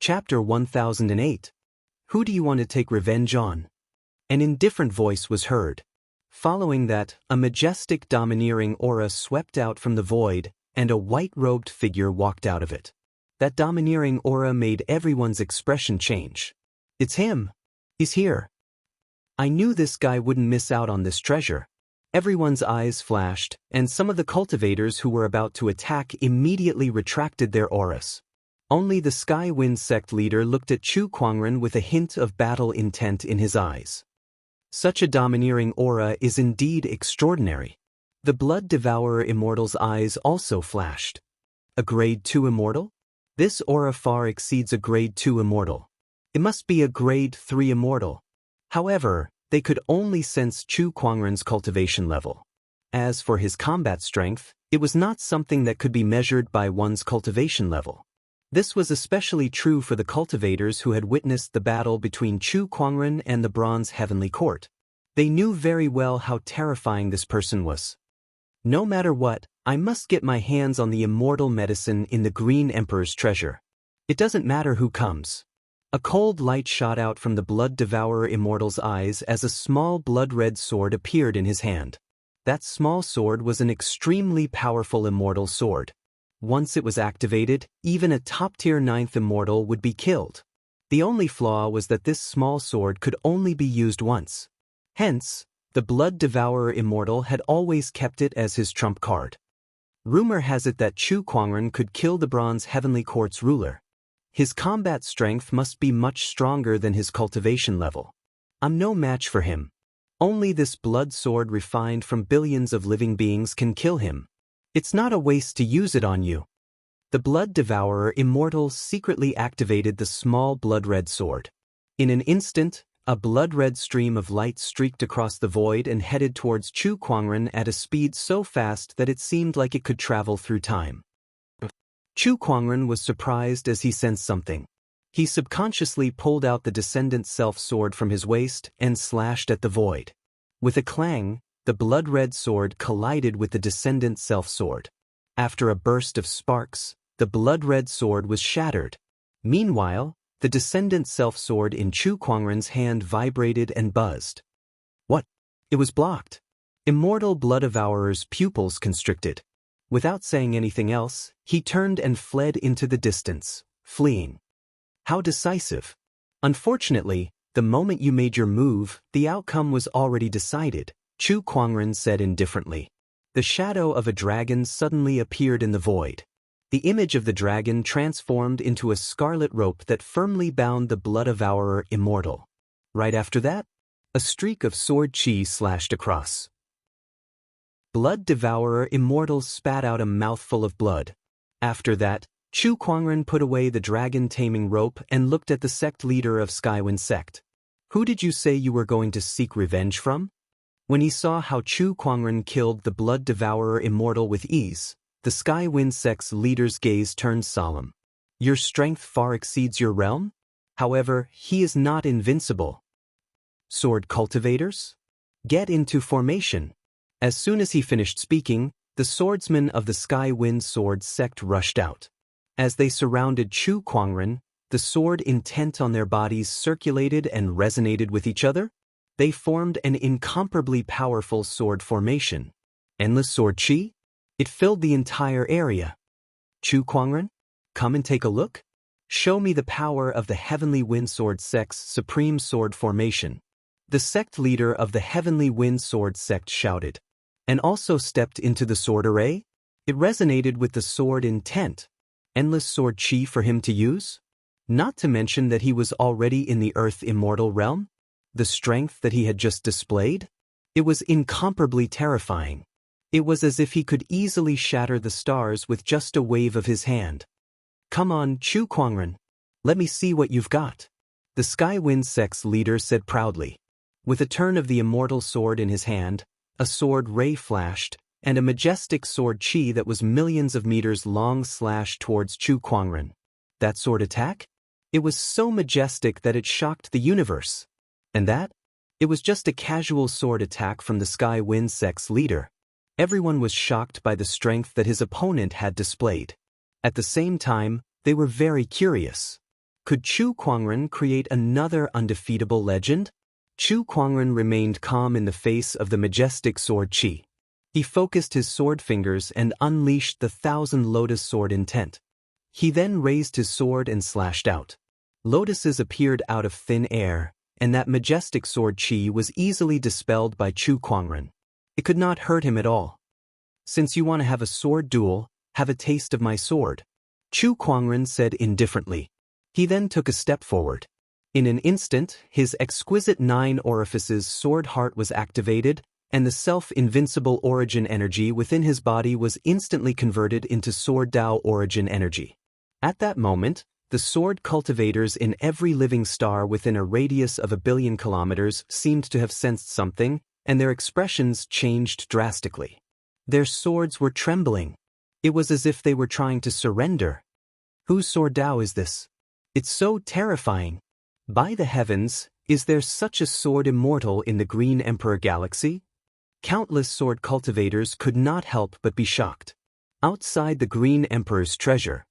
Chapter 1008. Who do you want to take revenge on? An indifferent voice was heard. Following that, a majestic domineering aura swept out from the void, and a white-robed figure walked out of it. That domineering aura made everyone's expression change. It's him. He's here. I knew this guy wouldn't miss out on this treasure. Everyone's eyes flashed, and some of the cultivators who were about to attack immediately retracted their auras. Only the Sky Wind sect leader looked at Chu Kuangren with a hint of battle intent in his eyes. Such a domineering aura is indeed extraordinary. The Blood Devourer Immortal's eyes also flashed. A Grade 2 Immortal? This aura far exceeds a Grade 2 Immortal. It must be a Grade 3 Immortal. However, they could only sense Chu Kuangren's cultivation level. As for his combat strength, it was not something that could be measured by one's cultivation level. This was especially true for the cultivators who had witnessed the battle between Chu Kuangren and the Bronze Heavenly Court. They knew very well how terrifying this person was. No matter what, I must get my hands on the immortal medicine in the Green Emperor's treasure. It doesn't matter who comes. A cold light shot out from the Blood Devourer Immortal's eyes as a small blood-red sword appeared in his hand. That small sword was an extremely powerful immortal sword. Once it was activated, even a top-tier 9th Immortal would be killed. The only flaw was that this small sword could only be used once. Hence, the Blood Devourer Immortal had always kept it as his trump card. Rumor has it that Chu Kuangren could kill the Bronze Heavenly Court's ruler. His combat strength must be much stronger than his cultivation level. I'm no match for him. Only this blood sword refined from billions of living beings can kill him. It's not a waste to use it on you. The Blood Devourer Immortal secretly activated the small blood-red sword. In an instant, a blood-red stream of light streaked across the void and headed towards Chu Kuangren at a speed so fast that it seemed like it could travel through time. Chu Kuangren was surprised as he sensed something. He subconsciously pulled out the Descendant Self sword from his waist and slashed at the void. With a clang, the blood-red sword collided with the Descendant Self sword. After a burst of sparks, the blood-red sword was shattered. Meanwhile, the Descendant Self sword in Chu Kuangren's hand vibrated and buzzed. What? It was blocked. Immortal Blood Devourer's pupils constricted. Without saying anything else, he turned and fled into the distance, fleeing. How decisive. Unfortunately, the moment you made your move, the outcome was already decided, Chu Kuangren said indifferently. The shadow of a dragon suddenly appeared in the void. The image of the dragon transformed into a scarlet rope that firmly bound the Blood Devourer Immortal. Right after that, a streak of sword chi slashed across. Blood Devourer Immortal spat out a mouthful of blood. After that, Chu Kuangren put away the dragon-taming rope and looked at the sect leader of Skywind sect. Who did you say you were going to seek revenge from? When he saw how Chu Kuangren killed the Blood Devourer Immortal with ease, the Skywind sect's leader's gaze turned solemn. Your strength far exceeds your realm? However, he is not invincible. Sword cultivators? Get into formation. As soon as he finished speaking, the swordsmen of the Skywind Sword sect rushed out. As they surrounded Chu Kuangren, the sword intent on their bodies circulated and resonated with each other. They formed an incomparably powerful sword formation. Endless sword chi? It filled the entire area. Chu Kuangren, come and take a look? Show me the power of the Heavenly Wind Sword sect's supreme sword formation. The sect leader of the Heavenly Wind Sword sect shouted. And also stepped into the sword array? It resonated with the sword intent. Endless sword chi for him to use? Not to mention that he was already in the Earth Immortal realm? The strength that he had just displayed? It was incomparably terrifying. It was as if he could easily shatter the stars with just a wave of his hand. Come on, Chu Kuangren. Let me see what you've got. The Skywind sect's leader said proudly. With a turn of the immortal sword in his hand, a sword ray flashed, and a majestic sword chi that was millions of meters long slashed towards Chu Kuangren. That sword attack? It was so majestic that it shocked the universe. And that? It was just a casual sword attack from the Skywind sect's leader. Everyone was shocked by the strength that his opponent had displayed. At the same time, they were very curious. Could Chu Kuangren create another undefeatable legend? Chu Kuangren remained calm in the face of the majestic sword qi. He focused his sword fingers and unleashed the thousand lotus sword intent. He then raised his sword and slashed out. Lotuses appeared out of thin air, and that majestic sword qi was easily dispelled by Chu Kuangren. It could not hurt him at all. Since you want to have a sword duel, have a taste of my sword, Chu Kuangren said indifferently. He then took a step forward. In an instant, his exquisite 9 orifices sword heart was activated, and the self-invincible origin energy within his body was instantly converted into sword Dao origin energy. At that moment, the sword cultivators in every living star within a radius of 1 billion kilometers seemed to have sensed something, and their expressions changed drastically. Their swords were trembling. It was as if they were trying to surrender. Whose sword Dao is this? It's so terrifying. By the heavens, is there such a sword immortal in the Green Emperor galaxy? Countless sword cultivators could not help but be shocked. Outside the Green Emperor's treasure.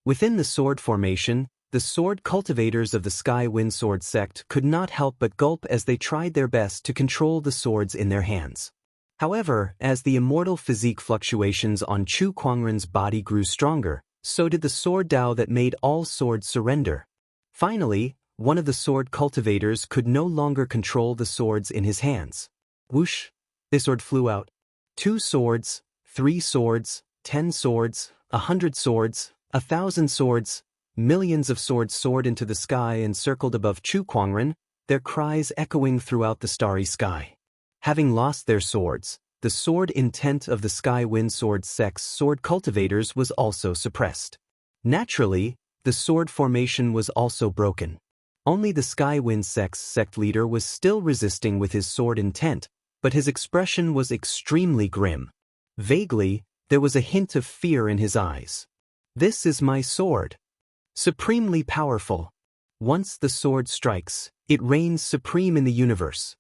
Within the sword formation, the sword cultivators of the Sky Wind Sword sect could not help but gulp as they tried their best to control the swords in their hands. However, as the immortal physique fluctuations on Chu Kuangren's body grew stronger, so did the sword Dao that made all swords surrender. Finally, one of the sword cultivators could no longer control the swords in his hands. Whoosh! The sword flew out. 2 swords, 3 swords, 10 swords, 100 swords, 1,000 swords, millions of swords soared into the sky and circled above Chu Kuangren, their cries echoing throughout the starry sky. Having lost their swords, the sword intent of the Sky Wind Sword sect's sword cultivators was also suppressed. Naturally, the sword formation was also broken. Only the Sky Wind sect's sect leader was still resisting with his sword intent, but his expression was extremely grim. Vaguely, there was a hint of fear in his eyes. This is my sword. Supremely powerful. Once the sword strikes, it reigns supreme in the universe.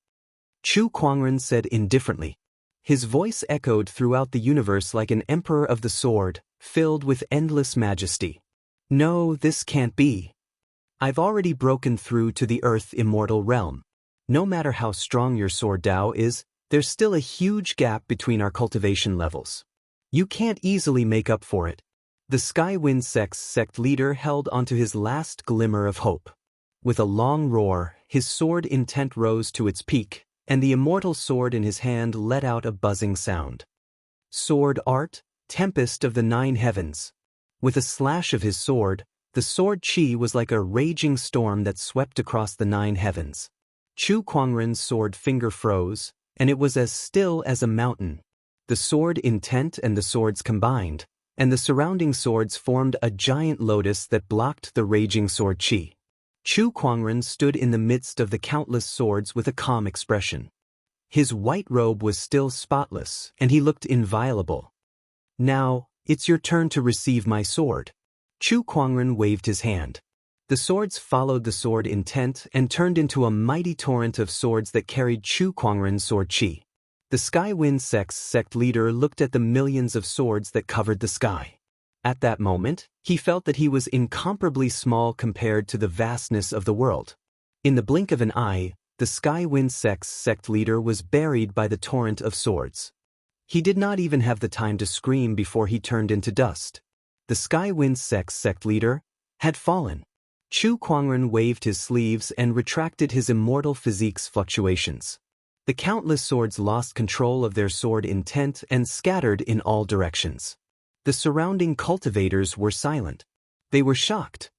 Chu Kuangren said indifferently. His voice echoed throughout the universe like an emperor of the sword, filled with endless majesty. No, this can't be. I've already broken through to the Earth immortal realm. No matter how strong your sword Dao is, there's still a huge gap between our cultivation levels. You can't easily make up for it. The Sky Wind sect's sect leader held onto his last glimmer of hope. With a long roar, his sword intent rose to its peak, and the immortal sword in his hand let out a buzzing sound. Sword art, tempest of the 9 heavens. With a slash of his sword, the sword qi was like a raging storm that swept across the 9 heavens. Chu Kuangren's sword finger froze, and it was as still as a mountain. The sword intent and the swords combined, and the surrounding swords formed a giant lotus that blocked the raging sword qi. Chu Kuangren stood in the midst of the countless swords with a calm expression. His white robe was still spotless, and he looked inviolable. Now, it's your turn to receive my sword. Chu Kuangren waved his hand. The swords followed the sword intent and turned into a mighty torrent of swords that carried Chu Kuangren's sword qi. The Sky Wind sect's sect leader looked at the millions of swords that covered the sky. At that moment, he felt that he was incomparably small compared to the vastness of the world. In the blink of an eye, the Sky Wind sect's sect leader was buried by the torrent of swords. He did not even have the time to scream before he turned into dust. The Sky Wind sect's sect leader had fallen. Chu Kuangren waved his sleeves and retracted his immortal physique's fluctuations. The countless swords lost control of their sword intent and scattered in all directions. The surrounding cultivators were silent. They were shocked.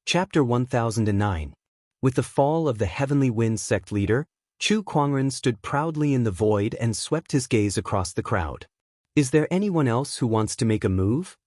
Chapter 1009. With the fall of the Heavenly Wind sect leader, Chu Kuangren stood proudly in the void and swept his gaze across the crowd. Is there anyone else who wants to make a move?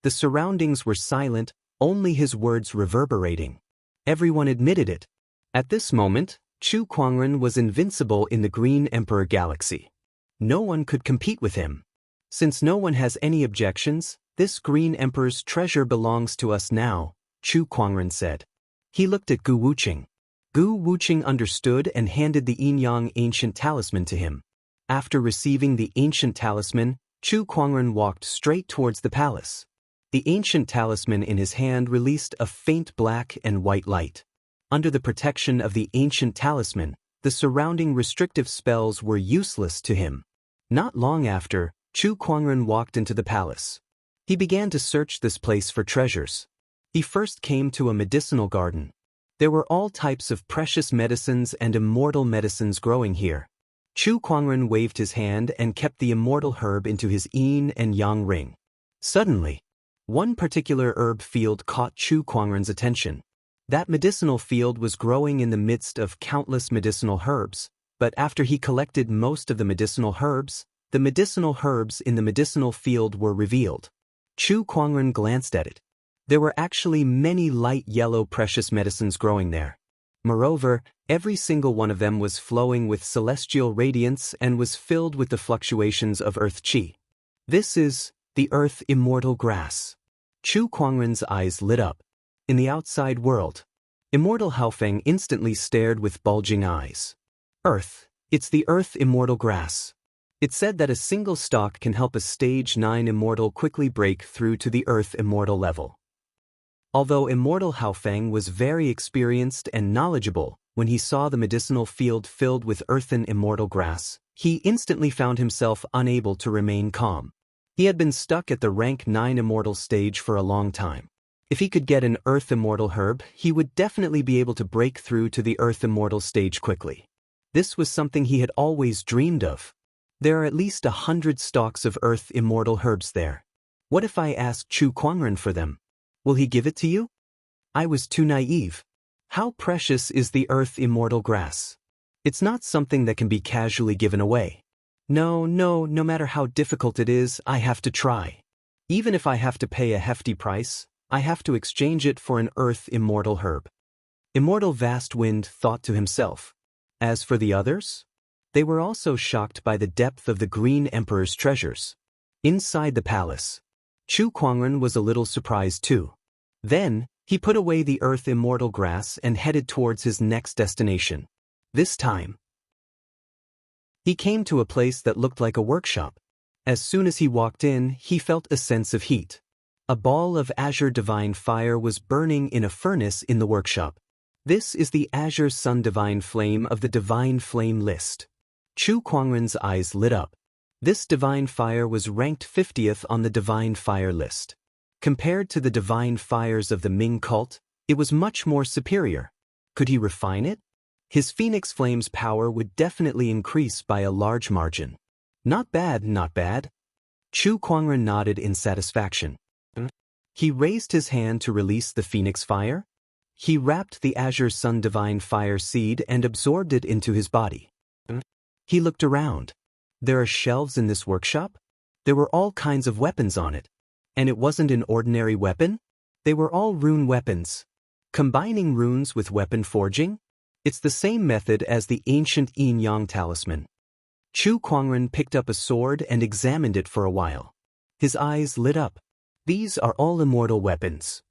The surroundings were silent, only his words reverberating. Everyone admitted it. At this moment, Chu Kuangren was invincible in the Green Emperor galaxy. No one could compete with him. Since no one has any objections, this Green Emperor's treasure belongs to us now, Chu Kuangren said. He looked at Gu Wuqing. Gu Wuqing understood and handed the yin-yang ancient talisman to him. After receiving the ancient talisman, Chu Kuangren walked straight towards the palace. The ancient talisman in his hand released a faint black and white light. Under the protection of the ancient talisman, the surrounding restrictive spells were useless to him. Not long after, Chu Kuangren walked into the palace. He began to search this place for treasures. He first came to a medicinal garden. There were all types of precious medicines and immortal medicines growing here. Chu Kuangren waved his hand and kept the immortal herb into his yin and yang ring. Suddenly, one particular herb field caught Chu Kuangren's attention. That medicinal field was growing in the midst of countless medicinal herbs, but after he collected most of the medicinal herbs in the medicinal field were revealed. Chu Kuangren glanced at it. There were actually many light yellow precious medicines growing there. Moreover, every single one of them was flowing with celestial radiance and was filled with the fluctuations of earth qi. This is the earth immortal grass. Chu Kuangren's eyes lit up. In the outside world, Immortal Haofeng instantly stared with bulging eyes. Earth, it's the earth immortal grass. It said that a single stalk can help a stage 9 immortal quickly break through to the earth immortal level. Although Immortal Haofeng was very experienced and knowledgeable, when he saw the medicinal field filled with earthen immortal grass, he instantly found himself unable to remain calm. He had been stuck at the rank 9 immortal stage for a long time. If he could get an earth immortal herb, he would definitely be able to break through to the earth immortal stage quickly. This was something he had always dreamed of. There are at least 100 stalks of earth immortal herbs there. What if I ask Chu Kuangren for them? Will he give it to you? I was too naive. How precious is the earth immortal grass? It's not something that can be casually given away. No matter how difficult it is, I have to try. Even if I have to pay a hefty price, I have to exchange it for an earth immortal herb. Immortal Vast Wind thought to himself. As for the others, they were also shocked by the depth of the Green Emperor's treasures. Inside the palace, Chu Kuangren was a little surprised too. Then, he put away the earth immortal grass and headed towards his next destination. This time, he came to a place that looked like a workshop. As soon as he walked in, he felt a sense of heat. A ball of azure divine fire was burning in a furnace in the workshop. This is the azure sun divine flame of the divine flame list. Chu Kuangren's eyes lit up. This divine fire was ranked 50th on the divine fire list. Compared to the divine fires of the Ming cult, it was much more superior. Could he refine it? His phoenix flame's power would definitely increase by a large margin. Not bad, not bad. Chu Kuangren nodded in satisfaction. He raised his hand to release the phoenix fire. He wrapped the azure sun divine fire seed and absorbed it into his body. He looked around. There are shelves in this workshop? There were all kinds of weapons on it. And it wasn't an ordinary weapon? They were all rune weapons. Combining runes with weapon forging? It's the same method as the ancient yin-yang talisman. Chu Kuangren picked up a sword and examined it for a while. His eyes lit up. These are all immortal weapons.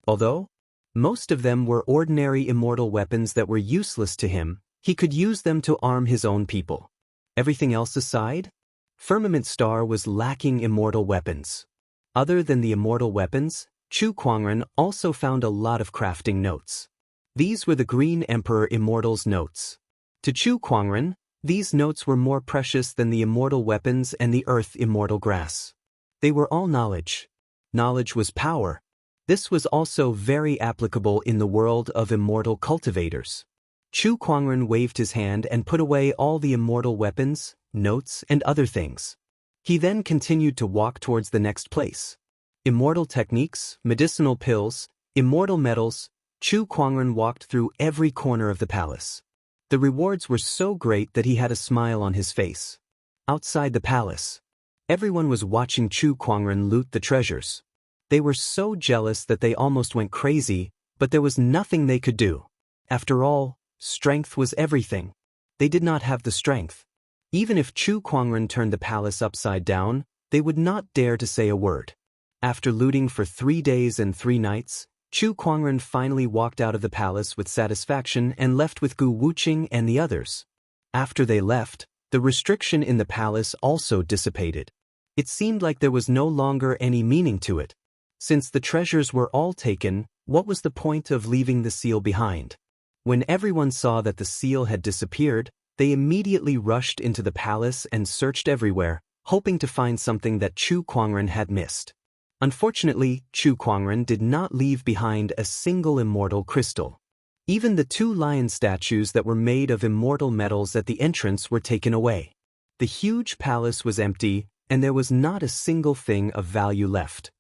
Although most of them were ordinary immortal weapons that were useless to him, he could use them to arm his own people. Everything else aside, Firmament Star was lacking immortal weapons. Other than the immortal weapons, Chu Kuangren also found a lot of crafting notes. These were the Green Emperor Immortal's notes. To Chu Kuangren, these notes were more precious than the immortal weapons and the earth immortal grass. They were all knowledge. Knowledge was power. This was also very applicable in the world of immortal cultivators. Chu Kuangren waved his hand and put away all the immortal weapons, notes, and other things. He then continued to walk towards the next place. Immortal techniques, medicinal pills, immortal metals. Chu Kuangren walked through every corner of the palace. The rewards were so great that he had a smile on his face. Outside the palace, everyone was watching Chu Kuangren loot the treasures. They were so jealous that they almost went crazy, but there was nothing they could do. After all, strength was everything. They did not have the strength. Even if Chu Kuangren turned the palace upside down, they would not dare to say a word. After looting for 3 days and 3 nights, Chu Kuangren finally walked out of the palace with satisfaction and left with Gu Wuqing and the others. After they left, the restriction in the palace also dissipated. It seemed like there was no longer any meaning to it. Since the treasures were all taken, what was the point of leaving the seal behind? When everyone saw that the seal had disappeared, they immediately rushed into the palace and searched everywhere, hoping to find something that Chu Kuangren had missed. Unfortunately, Chu Kuangren did not leave behind a single immortal crystal. Even the 2 lion statues that were made of immortal metals at the entrance were taken away. The huge palace was empty, and there was not a single thing of value left.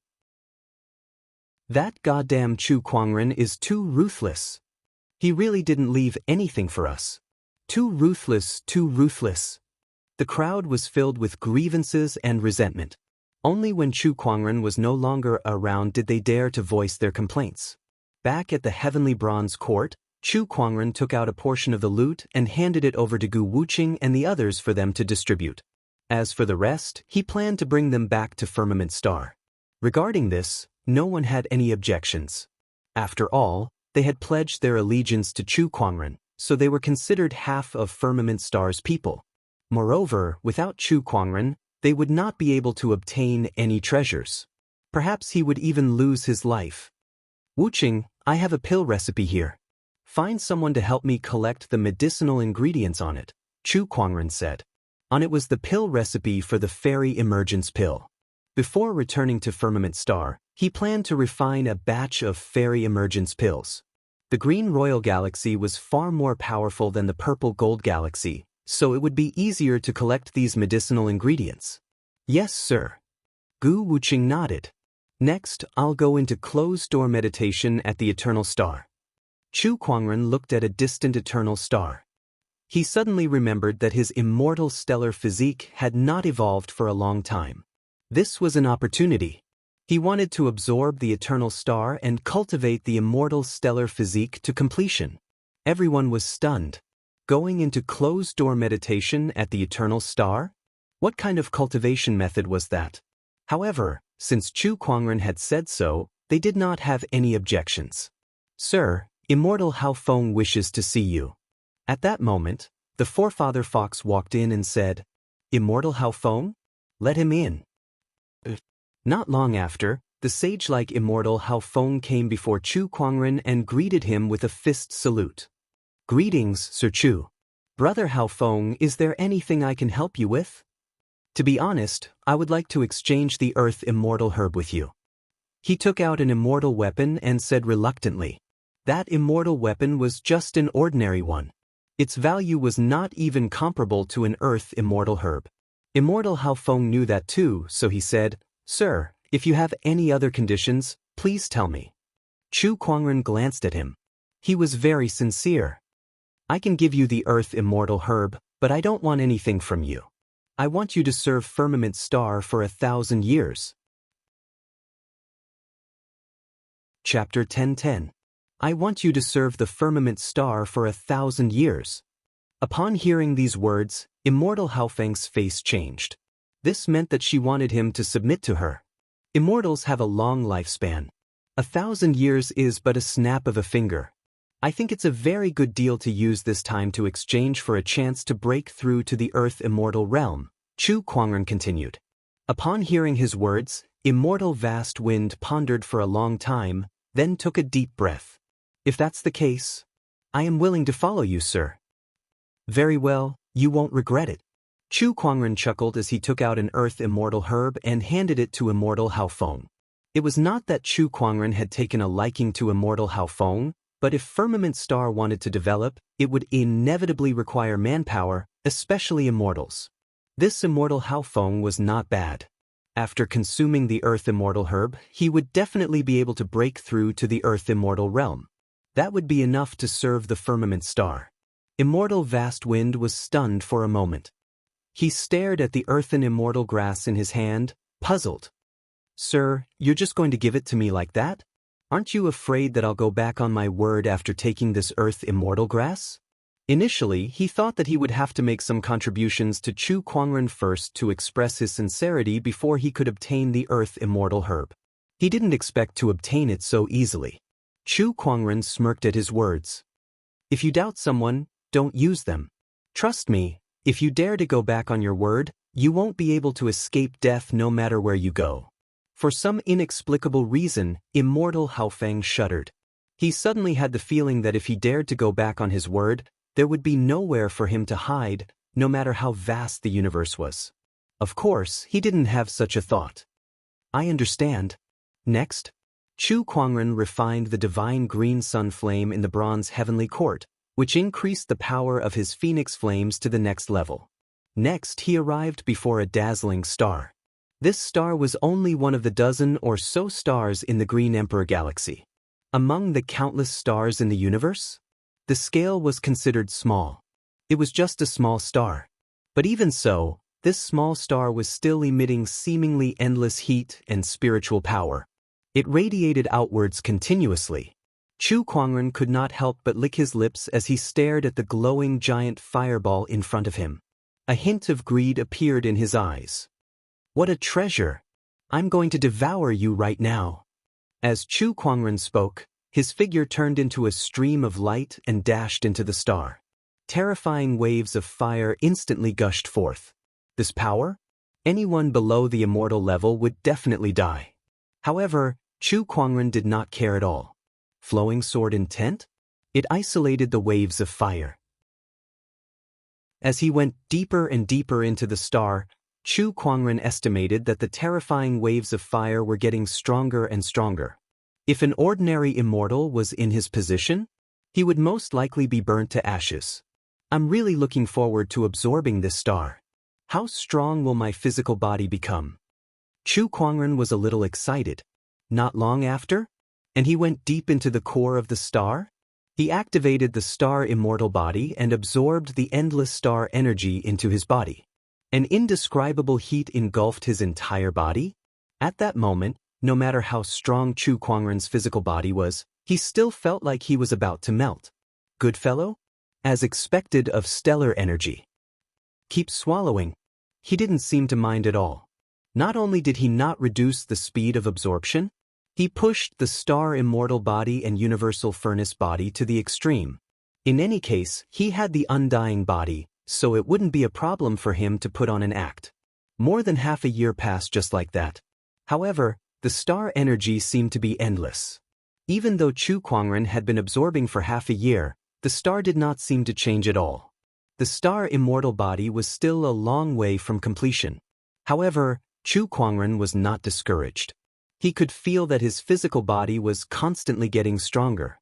That goddamn Chu Kuangren is too ruthless. He really didn't leave anything for us. Too ruthless, too ruthless. The crowd was filled with grievances and resentment. Only when Chu Kuangren was no longer around did they dare to voice their complaints. Back at the Heavenly Bronze Court, Chu Kuangren took out a portion of the loot and handed it over to Gu Wuqing and the others for them to distribute. As for the rest, he planned to bring them back to Firmament Star. Regarding this, no one had any objections. After all, they had pledged their allegiance to Chu Kuangren, so they were considered half of Firmament Star's people. Moreover, without Chu Kuangren, they would not be able to obtain any treasures. Perhaps he would even lose his life. Wuqing, I have a pill recipe here. Find someone to help me collect the medicinal ingredients on it, Chu Kuangren said. On it was the pill recipe for the fairy emergence pill. Before returning to Firmament Star, he planned to refine a batch of fairy emergence pills. The Green Royal Galaxy was far more powerful than the Purple Gold Galaxy, so it would be easier to collect these medicinal ingredients. Yes, sir. Gu Wuqing nodded. Next, I'll go into closed-door meditation at the Eternal Star. Chu Kuangren looked at a distant eternal star. He suddenly remembered that his immortal stellar physique had not evolved for a long time. This was an opportunity. He wanted to absorb the eternal star and cultivate the immortal stellar physique to completion. Everyone was stunned. Going into closed-door meditation at the eternal star? What kind of cultivation method was that? However, since Chu Kuangren had said so, they did not have any objections. Sir, Immortal Hao Feng wishes to see you. At that moment, the forefather fox walked in and said, Immortal Hao Feng? Let him in. Not long after, the sage-like Immortal Hao Feng came before Chu Kuangren and greeted him with a fist salute. Greetings, Sir Chu. Brother Hao Feng, is there anything I can help you with? To be honest, I would like to exchange the Earth Immortal Herb with you. He took out an immortal weapon and said reluctantly. That immortal weapon was just an ordinary one. Its value was not even comparable to an Earth Immortal Herb. Immortal Hao Feng knew that too, so he said, Sir, if you have any other conditions, please tell me. Chu Kuangren glanced at him. He was very sincere. I can give you the Earth Immortal Herb, but I don't want anything from you. I want you to serve Firmament Star for 1,000 years. Chapter 10:10. I want you to serve the Firmament Star for 1,000 years. Upon hearing these words, Immortal Hao Feng's face changed. This meant that she wanted him to submit to her. Immortals have a long lifespan. 1,000 years is but a snap of a finger. I think it's a very good deal to use this time to exchange for a chance to break through to the Earth Immortal realm, Chu Kuangren continued. Upon hearing his words, Immortal Vast Wind pondered for a long time, then took a deep breath. If that's the case, I am willing to follow you, sir. Very well, you won't regret it. Chu Kuangren chuckled as he took out an Earth Immortal Herb and handed it to Immortal Hao Feng. It was not that Chu Kuangren had taken a liking to Immortal Hao Feng, but if Firmament Star wanted to develop, it would inevitably require manpower, especially immortals. This Immortal Hao Feng was not bad. After consuming the Earth Immortal Herb, he would definitely be able to break through to the Earth Immortal realm. That would be enough to serve the Firmament Star. Immortal Vast Wind was stunned for a moment. He stared at the earthen immortal grass in his hand, puzzled. Sir, you're just going to give it to me like that? Aren't you afraid that I'll go back on my word after taking this Earth Immortal grass? Initially, he thought that he would have to make some contributions to Chu Kuangren first to express his sincerity before he could obtain the Earth Immortal Herb. He didn't expect to obtain it so easily. Chu Kuangren smirked at his words. If you doubt someone, don't use them. Trust me, if you dare to go back on your word, you won't be able to escape death no matter where you go. For some inexplicable reason, Immortal Haofeng shuddered. He suddenly had the feeling that if he dared to go back on his word, there would be nowhere for him to hide, no matter how vast the universe was. Of course, he didn't have such a thought. I understand. Next, Chu Kuangren refined the divine green sun flame in the bronze heavenly court, which increased the power of his phoenix flames to the next level. Next, he arrived before a dazzling star. This star was only one of the dozen or so stars in the Green Emperor galaxy. Among the countless stars in the universe, the scale was considered small. It was just a small star. But even so, this small star was still emitting seemingly endless heat and spiritual power. It radiated outwards continuously. Chu Kuangren could not help but lick his lips as he stared at the glowing giant fireball in front of him. A hint of greed appeared in his eyes. What a treasure! I'm going to devour you right now. As Chu Kuangren spoke, his figure turned into a stream of light and dashed into the star. Terrifying waves of fire instantly gushed forth. This power? Anyone below the immortal level would definitely die. However, Chu Kuangren did not care at all. Flowing sword intent? It isolated the waves of fire. As he went deeper and deeper into the star, Chu Kuangren estimated that the terrifying waves of fire were getting stronger and stronger. If an ordinary immortal was in his position, he would most likely be burnt to ashes. I'm really looking forward to absorbing this star. How strong will my physical body become? Chu Kuangren was a little excited. Not long after, and he went deep into the core of the star. He activated the star immortal body and absorbed the endless star energy into his body. An indescribable heat engulfed his entire body. At that moment, no matter how strong Chu Kuangren's physical body was, he still felt like he was about to melt. Good fellow? As expected of stellar energy. Keep swallowing. He didn't seem to mind at all. Not only did he not reduce the speed of absorption, he pushed the star immortal body and universal furnace body to the extreme. In any case, he had the undying body, so it wouldn't be a problem for him to put on an act. More than half a year passed just like that. However, the star energy seemed to be endless. Even though Chu Kuangren had been absorbing for half a year, the star did not seem to change at all. The star immortal body was still a long way from completion. However, Chu Kuangren was not discouraged. He could feel that his physical body was constantly getting stronger.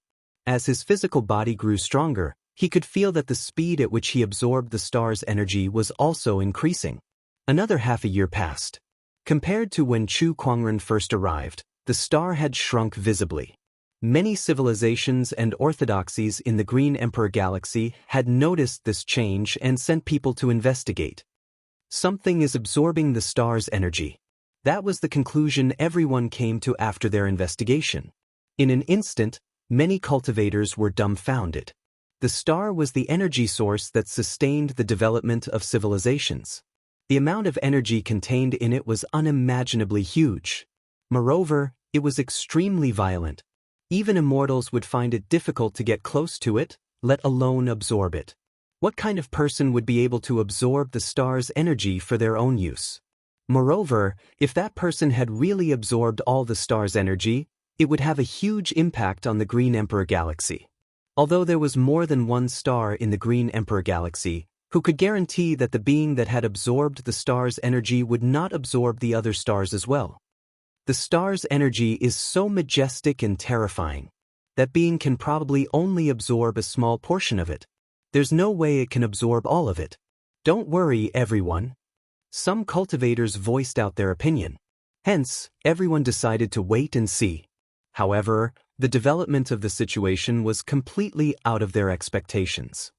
As his physical body grew stronger, he could feel that the speed at which he absorbed the star's energy was also increasing. Another half a year passed. Compared to when Chu Kuangren first arrived, the star had shrunk visibly. Many civilizations and orthodoxies in the Green Emperor galaxy had noticed this change and sent people to investigate. Something is absorbing the star's energy. That was the conclusion everyone came to after their investigation. In an instant, many cultivators were dumbfounded. The star was the energy source that sustained the development of civilizations. The amount of energy contained in it was unimaginably huge. Moreover, it was extremely violent. Even immortals would find it difficult to get close to it, let alone absorb it. What kind of person would be able to absorb the star's energy for their own use? Moreover, if that person had really absorbed all the star's energy, it would have a huge impact on the Green Emperor galaxy. Although there was more than one star in the Green Emperor galaxy, who could guarantee that the being that had absorbed the star's energy would not absorb the other stars as well? The star's energy is so majestic and terrifying. That being can probably only absorb a small portion of it. There's no way it can absorb all of it. Don't worry, everyone. Some cultivators voiced out their opinion. Hence, everyone decided to wait and see. However, the development of the situation was completely out of their expectations.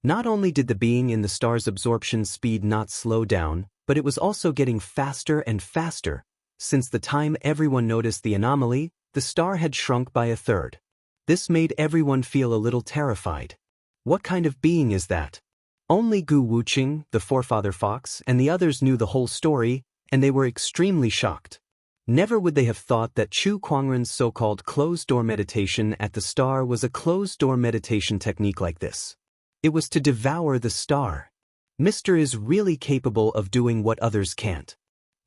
Not only did the being in the star's absorption speed not slow down, but it was also getting faster and faster. Since the time everyone noticed the anomaly, the star had shrunk by a third. This made everyone feel a little terrified. What kind of being is that? Only Gu Wuqing, the forefather fox, and the others knew the whole story, and they were extremely shocked. Never would they have thought that Chu Kuangren's so-called closed-door meditation at the star was a closed-door meditation technique like this. It was to devour the star. Mr. is really capable of doing what others can't.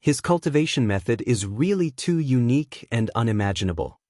His cultivation method is really too unique and unimaginable.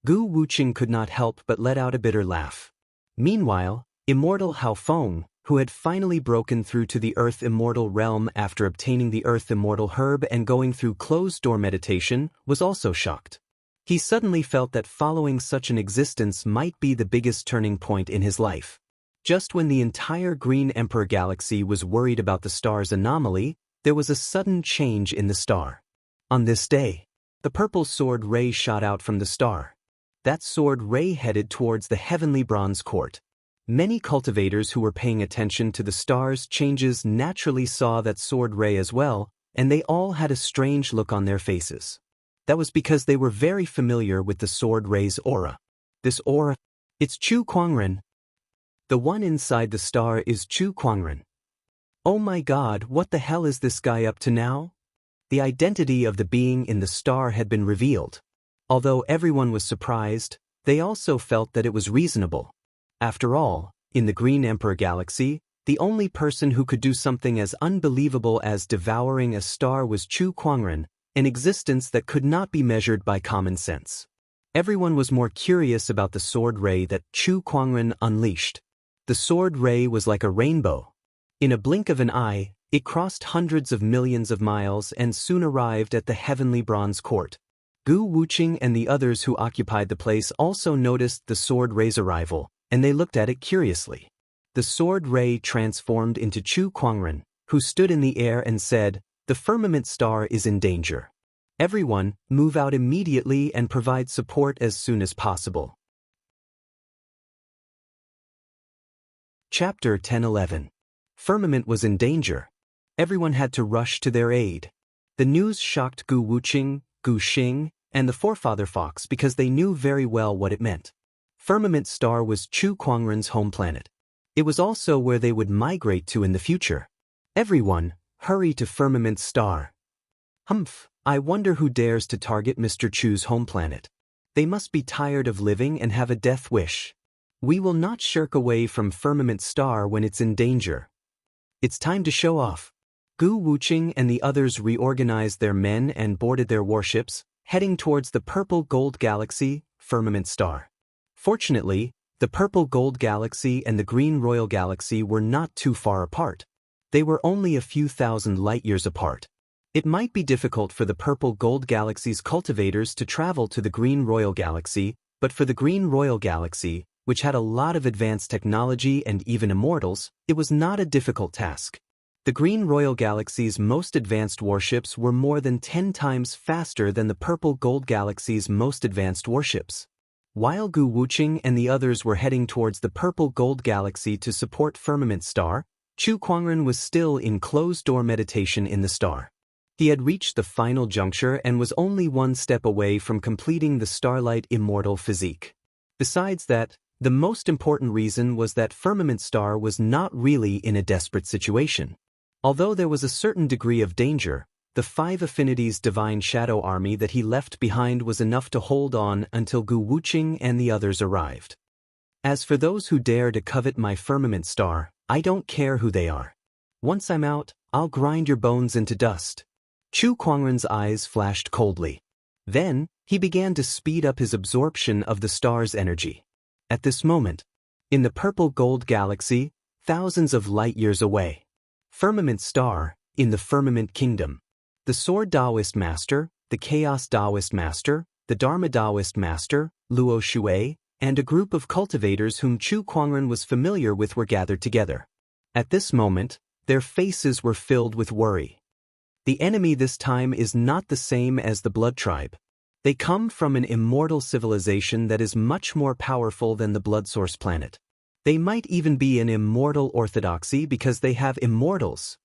Gu Wuqing could not help but let out a bitter laugh. Meanwhile, Immortal Haofeng, who had finally broken through to the Earth Immortal realm after obtaining the Earth Immortal herb and going through closed-door meditation, was also shocked. He suddenly felt that following such an existence might be the biggest turning point in his life. Just when the entire Green Emperor galaxy was worried about the star's anomaly, there was a sudden change in the star. On this day, the purple sword ray shot out from the star. That sword ray headed towards the heavenly bronze court. Many cultivators who were paying attention to the star's changes naturally saw that sword ray as well, and they all had a strange look on their faces. That was because they were very familiar with the sword ray's aura. This aura, it's Chu Kuangren. The one inside the star is Chu Kuangren. Oh my God, what the hell is this guy up to now? The identity of the being in the star had been revealed. Although everyone was surprised, they also felt that it was reasonable. After all, in the Green Emperor galaxy, the only person who could do something as unbelievable as devouring a star was Chu Kuangren, an existence that could not be measured by common sense. Everyone was more curious about the sword ray that Chu Kuangren unleashed. The sword ray was like a rainbow. In a blink of an eye, it crossed hundreds of millions of miles and soon arrived at the heavenly bronze court. Gu Wuqing and the others who occupied the place also noticed the sword ray's arrival, and they looked at it curiously. The sword ray transformed into Chu Kuangren, who stood in the air and said, "The firmament star is in danger. Everyone, move out immediately and provide support as soon as possible." Chapter 10:11. Firmament was in danger. Everyone had to rush to their aid. The news shocked Gu Wuqing, Gu Xing, and the Forefather Fox because they knew very well what it meant. Firmament Star was Chu Kuangren's home planet. It was also where they would migrate to in the future. Everyone, hurry to Firmament Star. Humph, I wonder who dares to target Mr. Chu's home planet. They must be tired of living and have a death wish. We will not shirk away from Firmament Star when it's in danger. It's time to show off. Gu Wuqing and the others reorganized their men and boarded their warships, heading towards the Purple Gold Galaxy, Firmament Star. Fortunately, the Purple Gold Galaxy and the Green Royal Galaxy were not too far apart. They were only a few thousand light-years apart. It might be difficult for the Purple Gold Galaxy's cultivators to travel to the Green Royal Galaxy, but for the Green Royal Galaxy, which had a lot of advanced technology and even immortals, it was not a difficult task. The Green Royal Galaxy's most advanced warships were more than 10 times faster than the Purple Gold Galaxy's most advanced warships. While Gu Wuqing and the others were heading towards the Purple Gold Galaxy to support Firmament Star, Chu Kuangren was still in closed-door meditation in the star. He had reached the final juncture and was only one step away from completing the Starlight Immortal physique. Besides that, the most important reason was that Firmament Star was not really in a desperate situation. Although there was a certain degree of danger, the 5 Affinities Divine Shadow Army that he left behind was enough to hold on until Gu Wuqing and the others arrived. As for those who dare to covet my Firmament Star, I don't care who they are. Once I'm out, I'll grind your bones into dust. Chu Kuangren's eyes flashed coldly. Then, he began to speed up his absorption of the star's energy. At this moment, in the Purple Gold Galaxy, thousands of light-years away, Firmament Star, in the Firmament Kingdom, the Sword Daoist Master, the Chaos Daoist Master, the Dharma Daoist Master, Luo Shui, and a group of cultivators whom Chu Kuangren was familiar with were gathered together. At this moment, their faces were filled with worry. The enemy this time is not the same as the Blood Tribe. They come from an immortal civilization that is much more powerful than the Blood Source planet. They might even be an immortal orthodoxy because they have immortals.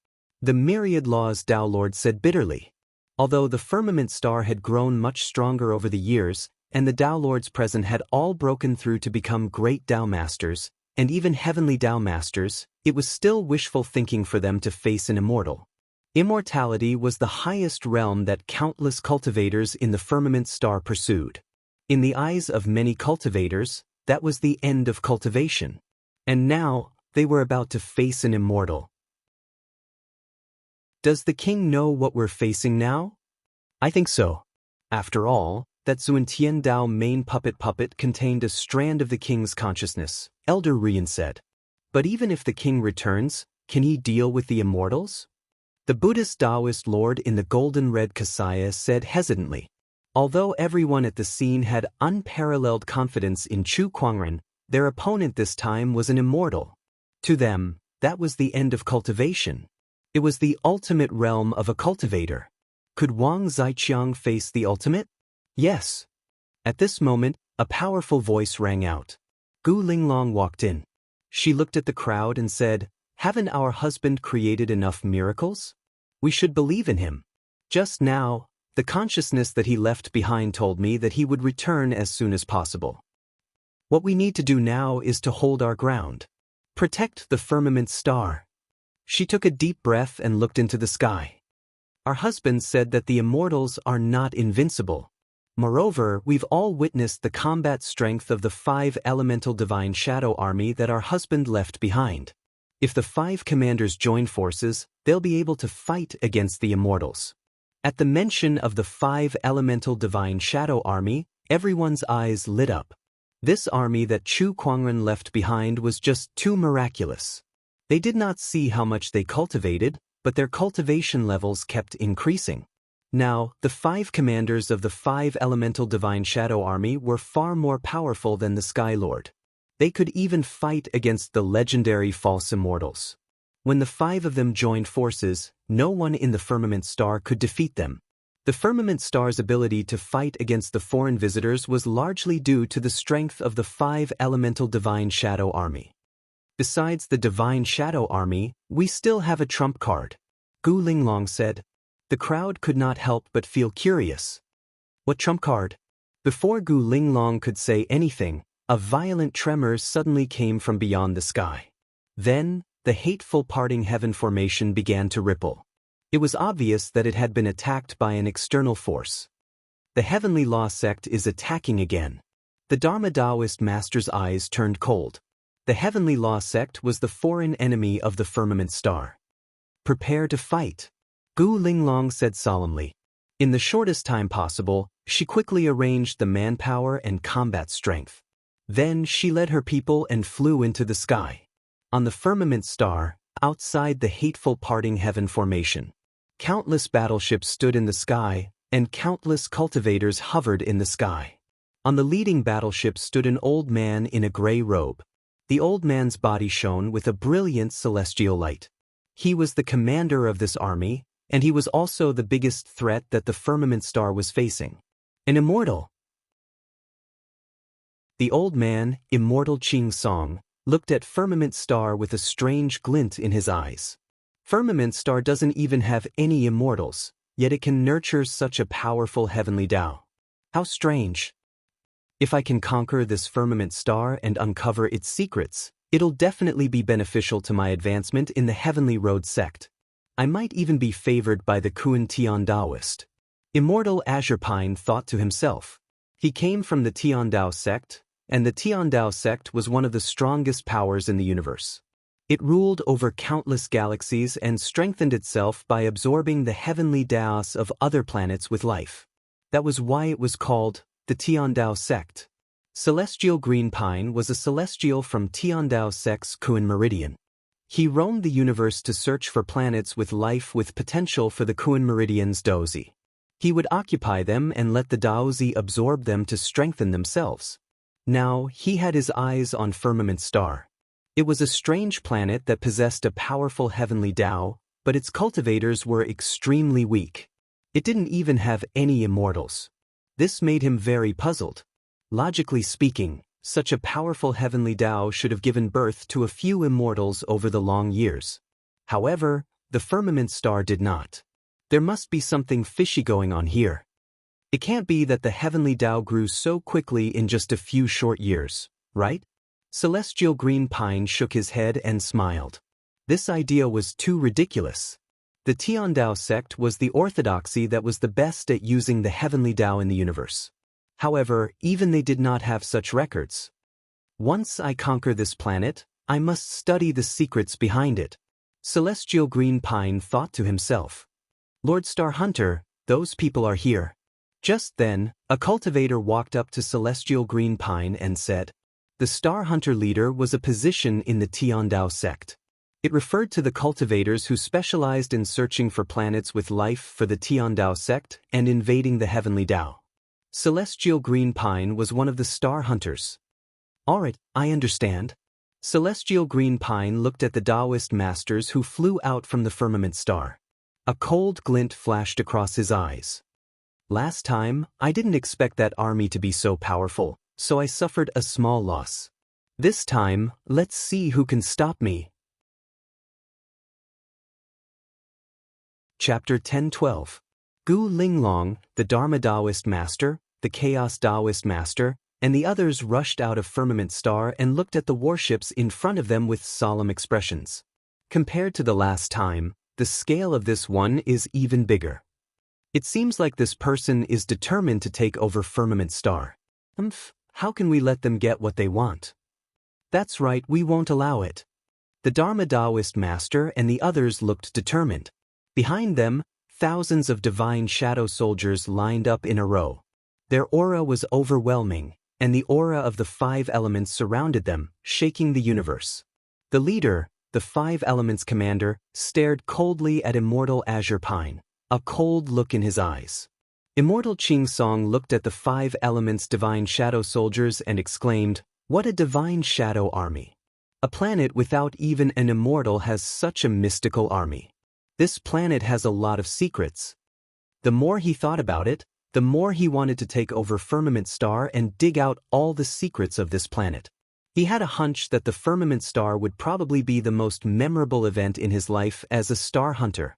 The Myriad Laws Dao Lord said bitterly. Although the Firmament Star had grown much stronger over the years, and the Dao Lords present had all broken through to become great Dao Masters, and even heavenly Dao Masters, it was still wishful thinking for them to face an immortal. Immortality was the highest realm that countless cultivators in the Firmament Star pursued. In the eyes of many cultivators, that was the end of cultivation. And now, they were about to face an immortal. Does the king know what we're facing now? I think so. After all, that Xuantian Dao main puppet contained a strand of the king's consciousness, Elder Rian said. But even if the king returns, can he deal with the immortals? The Buddhist Daoist lord in the golden red kasaya said hesitantly. Although everyone at the scene had unparalleled confidence in Chu Kuangren, their opponent this time was an immortal. To them, that was the end of cultivation. It was the ultimate realm of a cultivator. Could Wang Zaiqiang face the ultimate? Yes. At this moment, a powerful voice rang out. Gu Linglong walked in. She looked at the crowd and said, "Haven't our husband created enough miracles? We should believe in him. Just now, the consciousness that he left behind told me that he would return as soon as possible. What we need to do now is to hold our ground. Protect the firmament star." She took a deep breath and looked into the sky. Our husband said that the immortals are not invincible. Moreover, we've all witnessed the combat strength of the 5 elemental divine shadow army that our husband left behind. If the 5 commanders join forces, they'll be able to fight against the immortals. At the mention of the 5 elemental divine shadow army, everyone's eyes lit up. This army that Chu Kuangren left behind was just too miraculous. They did not see how much they cultivated, but their cultivation levels kept increasing. Now, the 5 commanders of the 5 elemental divine shadow army were far more powerful than the Sky Lord. They could even fight against the legendary false immortals. When the 5 of them joined forces, no one in the firmament star could defeat them. The firmament star's ability to fight against the foreign visitors was largely due to the strength of the 5 elemental divine shadow army. Besides the divine shadow army, we still have a trump card, Gu Linglong said. The crowd could not help but feel curious. What trump card? Before Gu Linglong could say anything, a violent tremor suddenly came from beyond the sky. Then, the hateful parting heaven formation began to ripple. It was obvious that it had been attacked by an external force. The Heavenly Law sect is attacking again. The Dharma Daoist master's eyes turned cold. The Heavenly Law sect was the foreign enemy of the firmament star. Prepare to fight, Gu Linglong said solemnly. In the shortest time possible, she quickly arranged the manpower and combat strength. Then she led her people and flew into the sky. On the firmament star, outside the hateful parting heaven formation, countless battleships stood in the sky, and countless cultivators hovered in the sky. On the leading battleship stood an old man in a gray robe. The old man's body shone with a brilliant celestial light. He was the commander of this army, and he was also the biggest threat that the firmament star was facing. An immortal. The old man, Immortal Ching Song, looked at firmament star with a strange glint in his eyes. Firmament star doesn't even have any immortals, yet it can nurture such a powerful heavenly Tao. How strange. If I can conquer this firmament star and uncover its secrets, it'll definitely be beneficial to my advancement in the Heavenly Road sect. I might even be favored by the Kuan Tian Daoist. Immortal Azure Pine thought to himself. He came from the Tian Dao sect, and the Tian Dao sect was one of the strongest powers in the universe. It ruled over countless galaxies and strengthened itself by absorbing the heavenly Daos of other planets with life. That was why it was called the Tian Dao sect. Celestial Green Pine was a celestial from Tian Dao sect's Kuan Meridian. He roamed the universe to search for planets with life with potential for the Kuan Meridian's Daozi. He would occupy them and let the Daozi absorb them to strengthen themselves. Now, he had his eyes on Firmament Star. It was a strange planet that possessed a powerful heavenly Tao, but its cultivators were extremely weak. It didn't even have any immortals. This made him very puzzled. Logically speaking, such a powerful heavenly Tao should have given birth to a few immortals over the long years. However, the Firmament Star did not. There must be something fishy going on here. It can't be that the heavenly Tao grew so quickly in just a few short years, right? Celestial Green Pine shook his head and smiled. This idea was too ridiculous. The Tian Dao sect was the orthodoxy that was the best at using the heavenly Tao in the universe. However, even they did not have such records. Once I conquer this planet, I must study the secrets behind it. Celestial Green Pine thought to himself. Lord Star Hunter, those people are here. Just then, a cultivator walked up to Celestial Green Pine and said, the Star Hunter leader was a position in the Tiandao sect. It referred to the cultivators who specialized in searching for planets with life for the Tiandao sect and invading the heavenly Dao. Celestial Green Pine was one of the Star Hunters. Alright, I understand. Celestial Green Pine looked at the Daoist masters who flew out from the firmament star. A cold glint flashed across his eyes. Last time, I didn't expect that army to be so powerful, so I suffered a small loss. This time, let's see who can stop me. Chapter 10-12. Gu Linglong, the Dharma Daoist master, the Chaos Daoist master, and the others rushed out of Firmament Star and looked at the warships in front of them with solemn expressions. Compared to the last time, the scale of this one is even bigger. It seems like this person is determined to take over Firmament Star. How can we let them get what they want? That's right, we won't allow it. The Dharma Daoist master and the others looked determined. Behind them, thousands of divine shadow soldiers lined up in a row. Their aura was overwhelming, and the aura of the 5 elements surrounded them, shaking the universe. The leader, the 5 elements commander, stared coldly at Immortal Azure Pine, a cold look in his eyes. Immortal Xianxia looked at the 5 elements divine shadow soldiers and exclaimed, "What a divine shadow army! A planet without even an immortal has such a mystical army. This planet has a lot of secrets." The more he thought about it, the more he wanted to take over Firmament Star and dig out all the secrets of this planet. He had a hunch that the Firmament Star would probably be the most memorable event in his life as a star hunter.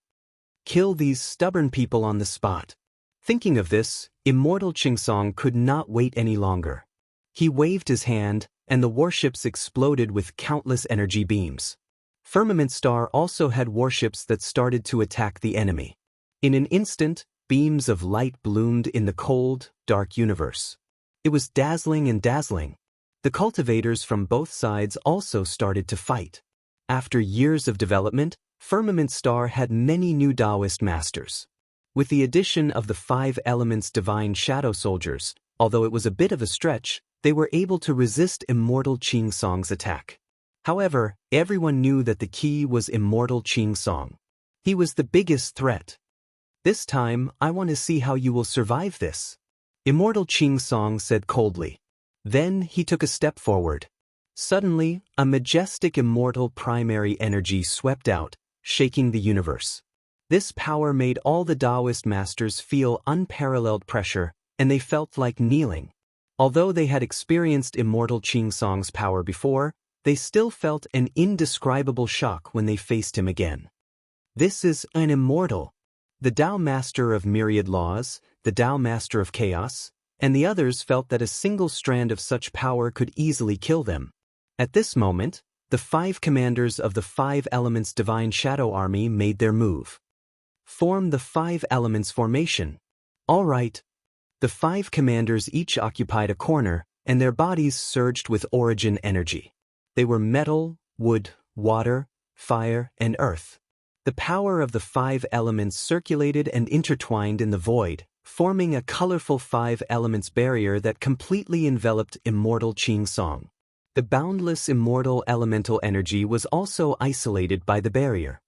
Kill these stubborn people on the spot. Thinking of this, Immortal Xianxia could not wait any longer. He waved his hand, and the warships exploded with countless energy beams. Firmament Star also had warships that started to attack the enemy. In an instant, beams of light bloomed in the cold, dark universe. It was dazzling and dazzling. The cultivators from both sides also started to fight. After years of development, Firmament Star had many new Daoist masters. With the addition of the 5 elements divine shadow soldiers, although it was a bit of a stretch, they were able to resist Immortal Xianxia's attack. However, everyone knew that the key was Immortal Xianxia. He was the biggest threat. This time, I want to see how you will survive this. Immortal Xianxia said coldly. Then he took a step forward. Suddenly, a majestic immortal primary energy swept out, shaking the universe. This power made all the Daoist masters feel unparalleled pressure, and they felt like kneeling. Although they had experienced Immortal Xianxia's power before, they still felt an indescribable shock when they faced him again. This is an immortal. The Dao Master of Myriad Laws, the Dao Master of Chaos, and the others felt that a single strand of such power could easily kill them. At this moment, the 5 commanders of the 5 elements divine shadow army made their move. Form the 5 elements formation. All right. The 5 commanders each occupied a corner, and their bodies surged with origin energy. They were metal, wood, water, fire, and earth. The power of the 5 elements circulated and intertwined in the void, forming a colorful 5 elements barrier that completely enveloped Immortal Xianxia. The boundless immortal elemental energy was also isolated by the barrier.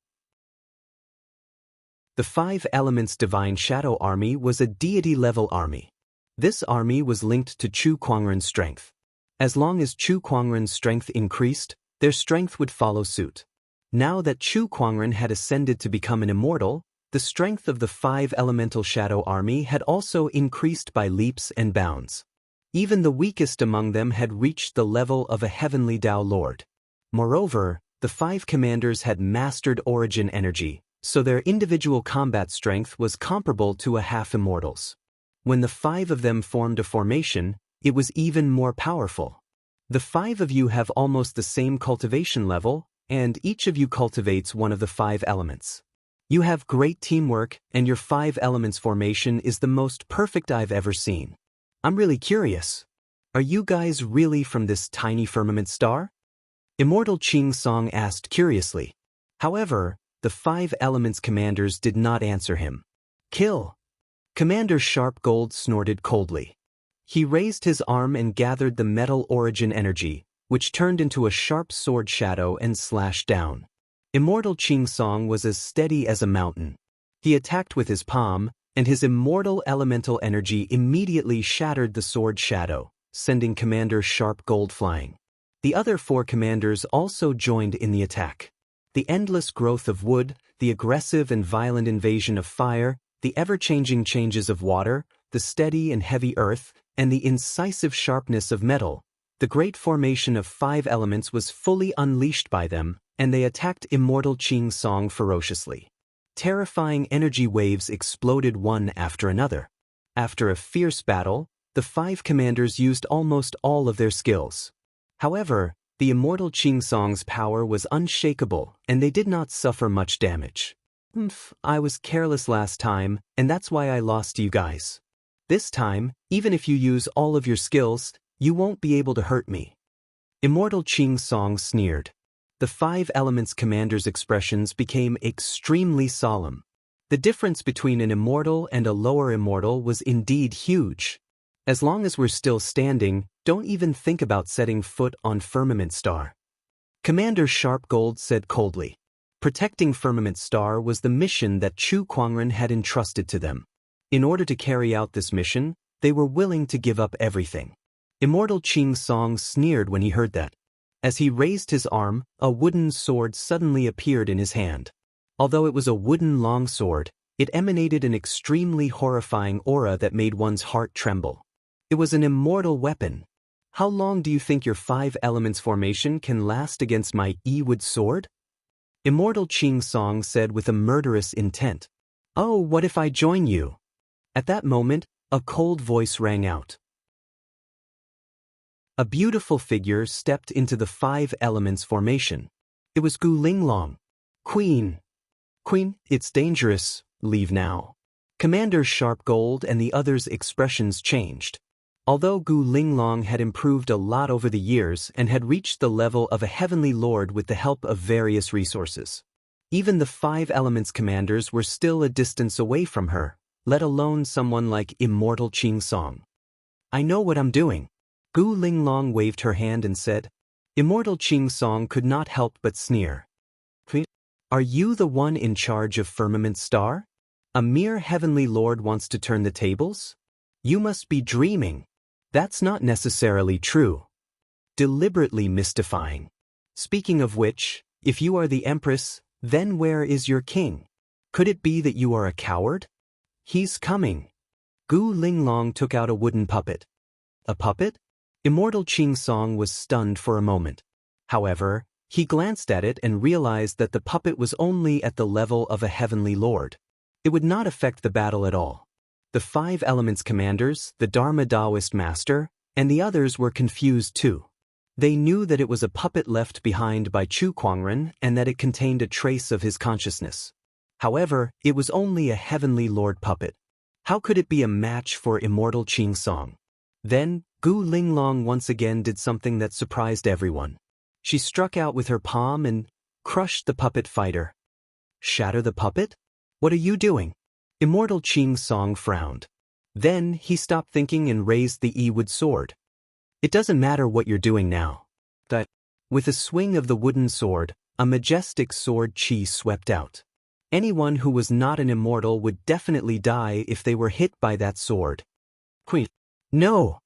The 5 elements divine shadow army was a deity-level army. This army was linked to Chu Kuangren's strength. As long as Chu Kuangren's strength increased, their strength would follow suit. Now that Chu Kuangren had ascended to become an immortal, the strength of the 5 elemental shadow army had also increased by leaps and bounds. Even the weakest among them had reached the level of a heavenly Dao Lord. Moreover, the 5 commanders had mastered origin energy, so their individual combat strength was comparable to a half-immortal's. When the 5 of them formed a formation, it was even more powerful. The 5 of you have almost the same cultivation level, and each of you cultivates one of the 5 elements. You have great teamwork, and your 5 elements formation is the most perfect I've ever seen. I'm really curious. Are you guys really from this tiny firmament star? Immortal Xianxia asked curiously. However, the 5 elements commanders did not answer him. Kill! Commander Sharp Gold snorted coldly. He raised his arm and gathered the metal origin energy, which turned into a sharp sword shadow and slashed down. Immortal Xianxia was as steady as a mountain. He attacked with his palm, and his immortal elemental energy immediately shattered the sword shadow, sending Commander Sharp Gold flying. The other 4 commanders also joined in the attack. The endless growth of wood, the aggressive and violent invasion of fire, the ever-changing changes of water, the steady and heavy earth, and the incisive sharpness of metal, the great formation of 5 elements was fully unleashed by them, and they attacked Immortal Xianxia ferociously. Terrifying energy waves exploded one after another. After a fierce battle, the 5 commanders used almost all of their skills. However, the Immortal Xianxia's power was unshakable, and they did not suffer much damage. I was careless last time, and that's why I lost you guys. This time, even if you use all of your skills, you won't be able to hurt me. Immortal Xianxia sneered. The 5 elements commander's expressions became extremely solemn. The difference between an immortal and a lower immortal was indeed huge. As long as we're still standing, don't even think about setting foot on Firmament Star. Commander Sharp Gold said coldly. Protecting Firmament Star was the mission that Chu Kuangren had entrusted to them. In order to carry out this mission, they were willing to give up everything. Immortal Xianxia sneered when he heard that. As he raised his arm, a wooden sword suddenly appeared in his hand. Although it was a wooden longsword, it emanated an extremely horrifying aura that made one's heart tremble. It was an immortal weapon. How long do you think your 5 elements formation can last against my E-wood sword? Immortal Xianxia said with a murderous intent. Oh, what if I join you? At that moment, a cold voice rang out. A beautiful figure stepped into the 5 elements formation. It was Gu Linglong. Queen, it's dangerous, leave now. Commander Sharp Gold and the others' expressions changed. Although Gu Linglong had improved a lot over the years and had reached the level of a heavenly lord with the help of various resources, even the 5 elements commanders were still a distance away from her, let alone someone like Immortal Xianxia. I know what I'm doing. Gu Linglong waved her hand and said. Immortal Xianxia could not help but sneer. Are you the one in charge of Firmament Star? A mere heavenly lord wants to turn the tables? You must be dreaming. That's not necessarily true. Deliberately mystifying. Speaking of which, if you are the Empress, then where is your king? Could it be that you are a coward? He's coming. Gu Linglong took out a wooden puppet. A puppet? Immortal Xianxia was stunned for a moment. However, he glanced at it and realized that the puppet was only at the level of a heavenly lord. It would not affect the battle at all. The 5 elements commanders, the Dharma Daoist master, and the others were confused too. They knew that it was a puppet left behind by Chu Kuangren and that it contained a trace of his consciousness. However, it was only a heavenly lord puppet. How could it be a match for Immortal Xianxia? Then, Gu Linglong once again did something that surprised everyone. She struck out with her palm and crushed the puppet fighter. Shatter the puppet? What are you doing? Immortal Xianxia frowned. Then he stopped thinking and raised the E-wood sword. It doesn't matter what you're doing now. With a swing of the wooden sword, a majestic sword chi swept out. Anyone who was not an immortal would definitely die if they were hit by that sword. No!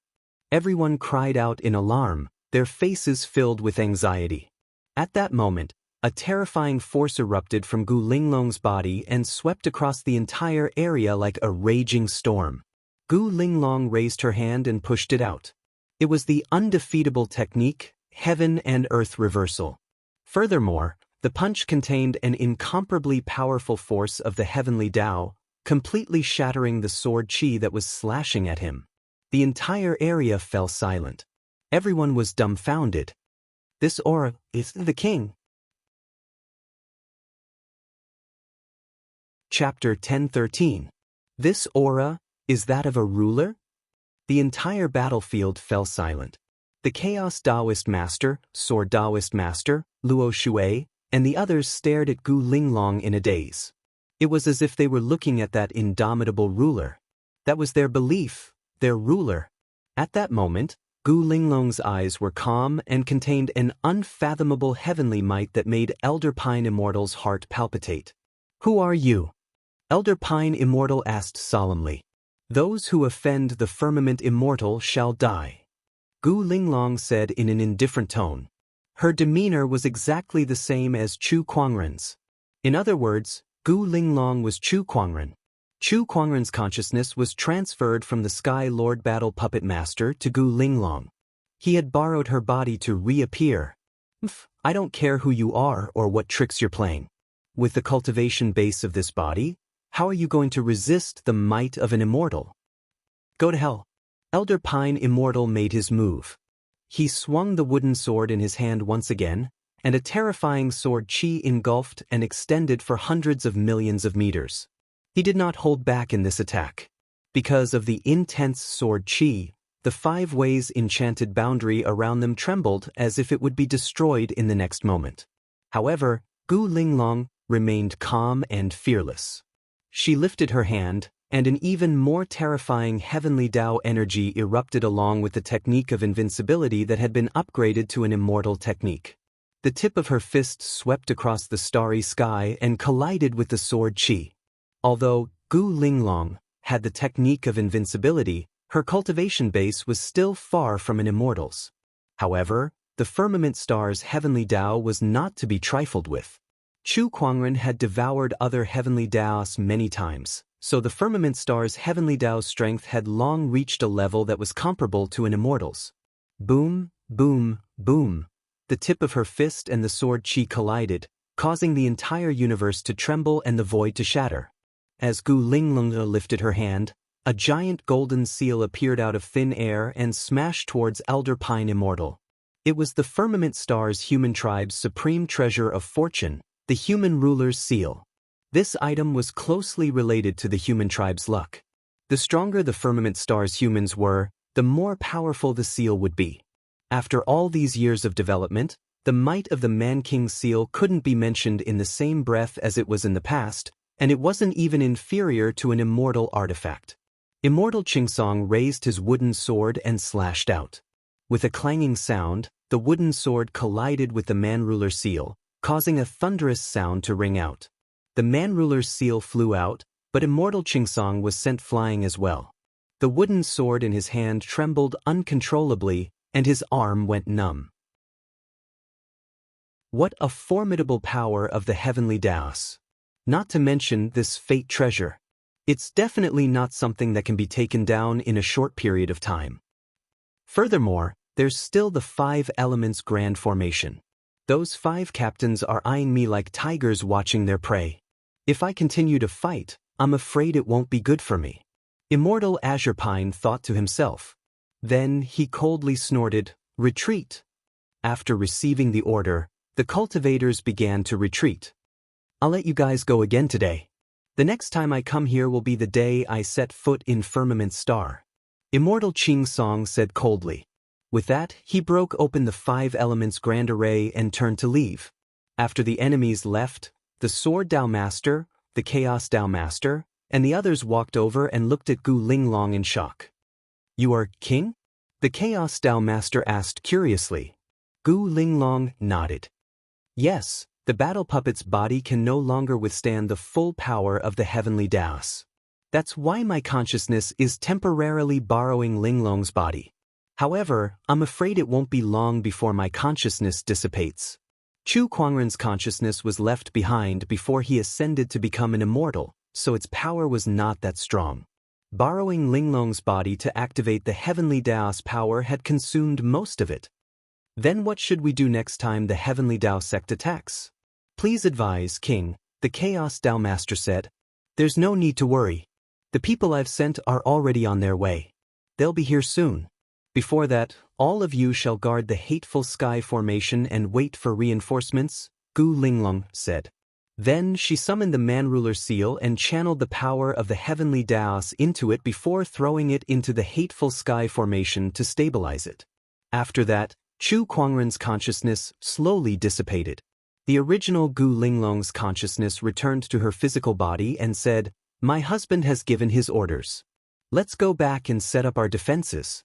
Everyone cried out in alarm, their faces filled with anxiety. At that moment, a terrifying force erupted from Gu Linglong's body and swept across the entire area like a raging storm. Gu Linglong raised her hand and pushed it out. It was the undefeatable technique, Heaven and Earth Reversal. Furthermore, the punch contained an incomparably powerful force of the heavenly Tao, completely shattering the sword chi that was slashing at him. The entire area fell silent. Everyone was dumbfounded. This aura is the king. Chapter 1013. This aura, is that of a ruler? The entire battlefield fell silent. The Chaos Daoist Master, Sword Daoist Master, Luo Shui, and the others stared at Gu Linglong in a daze. It was as if they were looking at that indomitable ruler. That was their belief, their ruler. At that moment, Gu Linglong's eyes were calm and contained an unfathomable heavenly might that made Elder Pine Immortal's heart palpitate. "Who are you?" Elder Pine Immortal asked solemnly. "Those who offend the firmament immortal shall die," Gu Linglong said in an indifferent tone. Her demeanor was exactly the same as Chu Kuangren's. In other words, Gu Linglong was Chu Kuangren. Chu Kuangren's consciousness was transferred from the Sky Lord Battle Puppet Master to Gu Linglong. He had borrowed her body to reappear. I don't care who you are or what tricks you're playing. With the cultivation base of this body, how are you going to resist the might of an immortal? Go to hell. Elder Pine Immortal made his move. He swung the wooden sword in his hand once again, and a terrifying sword chi engulfed and extended for hundreds of millions of meters. He did not hold back in this attack. Because of the intense sword chi, the 5 ways enchanted boundary around them trembled as if it would be destroyed in the next moment. However, Gu Linglong remained calm and fearless. She lifted her hand, and an even more terrifying heavenly Tao energy erupted along with the technique of invincibility that had been upgraded to an immortal technique. The tip of her fist swept across the starry sky and collided with the sword chi. Although Gu Linglong had the technique of invincibility, her cultivation base was still far from an immortal's. However, the firmament star's heavenly Tao was not to be trifled with. Chu Kuangren had devoured other heavenly Daoists many times, so the firmament star's heavenly Tao's strength had long reached a level that was comparable to an immortal's. Boom, boom, boom. The tip of her fist and the sword chi collided, causing the entire universe to tremble and the void to shatter. As Gu Linglong lifted her hand, a giant golden seal appeared out of thin air and smashed towards Elder Pine Immortal. It was the firmament star's human tribe's supreme treasure of fortune, the human ruler's seal. This item was closely related to the human tribe's luck. The stronger the firmament star's humans were, the more powerful the seal would be. After all these years of development, the might of the Man-King seal couldn't be mentioned in the same breath as it was in the past, and it wasn't even inferior to an immortal artifact. Immortal Qingsong raised his wooden sword and slashed out. With a clanging sound, the wooden sword collided with the man-ruler seal, causing a thunderous sound to ring out. The man-ruler's seal flew out, but Immortal Qingsong was sent flying as well. The wooden sword in his hand trembled uncontrollably, and his arm went numb. What a formidable power of the heavenly Daoist! Not to mention this fate treasure. It's definitely not something that can be taken down in a short period of time. Furthermore, there's still the 5 elements grand formation. Those 5 captains are eyeing me like tigers watching their prey. If I continue to fight, I'm afraid it won't be good for me. Immortal Azure Pine thought to himself. Then he coldly snorted, "Retreat." After receiving the order, the cultivators began to retreat. I'll let you guys go again today. The next time I come here will be the day I set foot in Firmament Star, Immortal Qingsong said coldly. With that, he broke open the 5 elements grand array and turned to leave. After the enemies left, the Sword Tao Master, the Chaos Tao Master, and the others walked over and looked at Gu Linglong in shock. "You are king?" the Chaos Tao Master asked curiously. Gu Linglong nodded. "Yes, the battle puppet's body can no longer withstand the full power of the heavenly Daoist. That's why my consciousness is temporarily borrowing Linglong's body. However, I'm afraid it won't be long before my consciousness dissipates." Chu Kuangren's consciousness was left behind before he ascended to become an immortal, so its power was not that strong. Borrowing Linglong's body to activate the heavenly Daoist power had consumed most of it. Then what should we do next time the heavenly Tao sect attacks? Please advise, King, the Chaos Tao Master said. There's no need to worry. The people I've sent are already on their way. They'll be here soon. Before that, all of you shall guard the hateful sky formation and wait for reinforcements, Gu Linglong said. Then she summoned the man-ruler seal and channeled the power of the heavenly Daoist into it before throwing it into the hateful sky formation to stabilize it. After that, Chu Kuangren's consciousness slowly dissipated. The original Gu Linglong's consciousness returned to her physical body and said, "My husband has given his orders. Let's go back and set up our defenses."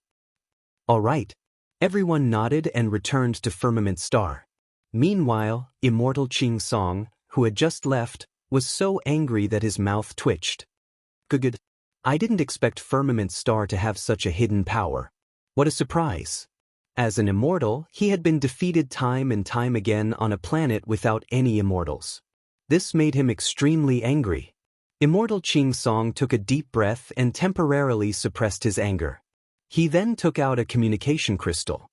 "All right." Everyone nodded and returned to Firmament Star. Meanwhile, Immortal Qing Song, who had just left, was so angry that his mouth twitched. "Good. I didn't expect Firmament Star to have such a hidden power. What a surprise." As an immortal, he had been defeated time and time again on a planet without any immortals. This made him extremely angry. Immortal Qing Song took a deep breath and temporarily suppressed his anger. He then took out a communication crystal.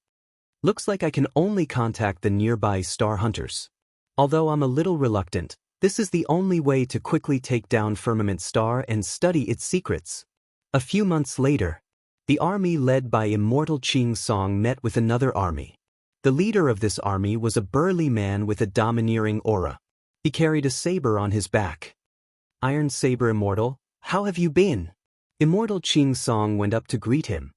"Looks like I can only contact the nearby star hunters. Although I'm a little reluctant, this is the only way to quickly take down Firmament Star and study its secrets." A few months later, the army led by Immortal Qing Song met with another army. The leader of this army was a burly man with a domineering aura. He carried a saber on his back. "Iron Saber Immortal, how have you been?" Immortal Qing Song went up to greet him.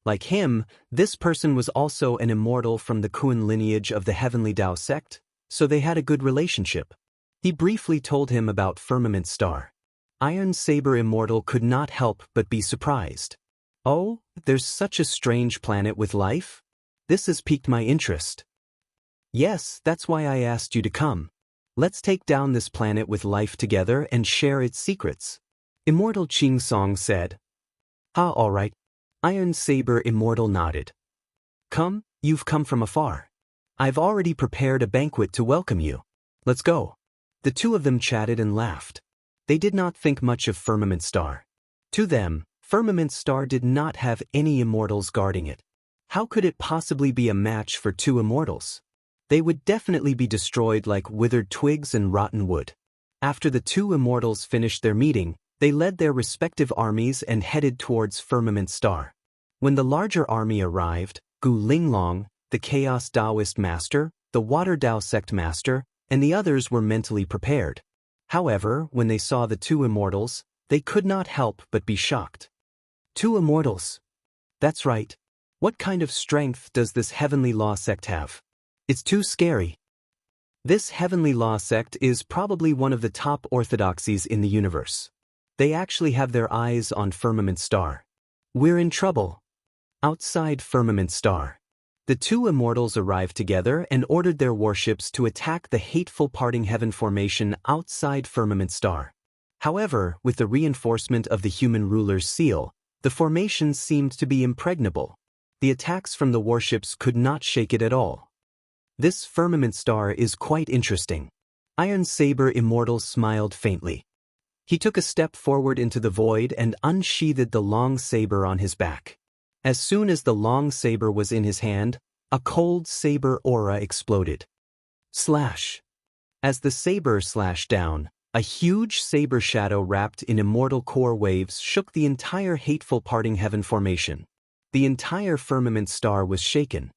Like him, this person was also an immortal from the Kun lineage of the Heavenly Dao sect, so they had a good relationship. He briefly told him about Firmament Star. Iron Saber Immortal could not help but be surprised. "Oh, there's such a strange planet with life? This has piqued my interest." "Yes, that's why I asked you to come. Let's take down this planet with life together and share its secrets," Immortal Qing Song said. All right." Iron Saber Immortal nodded. "Come, you've come from afar. I've already prepared a banquet to welcome you. Let's go." The two of them chatted and laughed. They did not think much of Firmament Star. To them, Firmament Star did not have any immortals guarding it. How could it possibly be a match for two immortals? They would definitely be destroyed like withered twigs and rotten wood. After the two immortals finished their meeting, they led their respective armies and headed towards Firmament Star. When the larger army arrived, Gu Linglong, the Chaos Daoist Master, the Water Dao Sect Master, and the others were mentally prepared. However, when they saw the two immortals, they could not help but be shocked. Two immortals? That's right. What kind of strength does this Heavenly Law sect have? It's too scary. This Heavenly Law sect is probably one of the top orthodoxies in the universe. They actually have their eyes on Firmament Star. We're in trouble. Outside Firmament Star, the two immortals arrived together and ordered their warships to attack the hateful Parting Heaven formation outside Firmament Star. However, with the reinforcement of the human ruler's seal, the formation seemed to be impregnable. The attacks from the warships could not shake it at all. This Firmament Star is quite interesting. Iron Saber Immortal smiled faintly. He took a step forward into the void and unsheathed the long saber on his back. As soon as the long saber was in his hand, a cold saber aura exploded. Slash. As the saber slashed down, a huge saber shadow wrapped in immortal core waves shook the entire hateful Parting Heaven formation. The entire Firmament Star was shaken.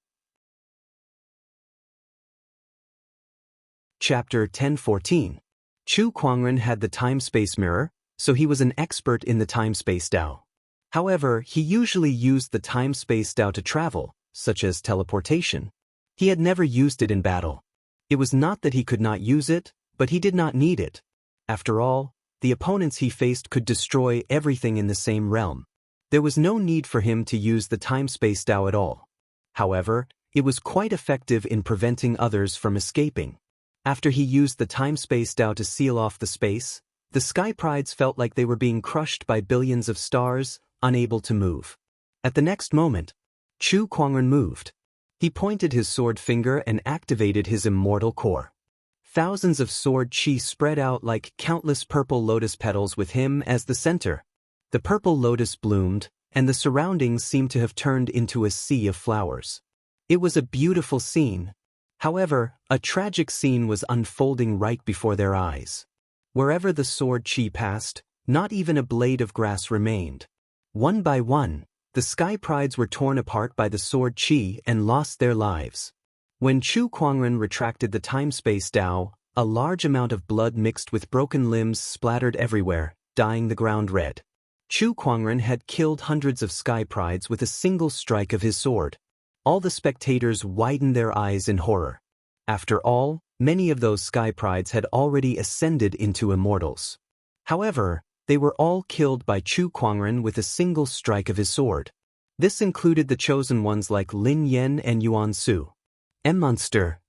Chapter 10:14. Chu Kuangren had the time-space mirror, so he was an expert in the time-space Dao. However, he usually used the time-space Dao to travel, such as teleportation. He had never used it in battle. It was not that he could not use it, but he did not need it. After all, the opponents he faced could destroy everything in the same realm. There was no need for him to use the time-space Dao at all. However, it was quite effective in preventing others from escaping. After he used the time-space Dao to seal off the space, the Sky Prides felt like they were being crushed by billions of stars, unable to move. At the next moment, Chu Kuangren moved. He pointed his sword finger and activated his immortal core. Thousands of sword chi spread out like countless purple lotus petals with him as the center. The purple lotus bloomed, and the surroundings seemed to have turned into a sea of flowers. It was a beautiful scene. However, a tragic scene was unfolding right before their eyes. Wherever the sword chi passed, not even a blade of grass remained. One by one, the Sky Prides were torn apart by the sword chi and lost their lives. When Chu Kuangren retracted the time-space Dao, a large amount of blood mixed with broken limbs splattered everywhere, dyeing the ground red. Chu Kuangren had killed hundreds of Sky Prides with a single strike of his sword. All the spectators widened their eyes in horror. After all, many of those sky prides had already ascended into immortals. However, they were all killed by Chu Kuangren with a single strike of his sword. This included the chosen ones like Lin Yan and Yuan Su. Monster.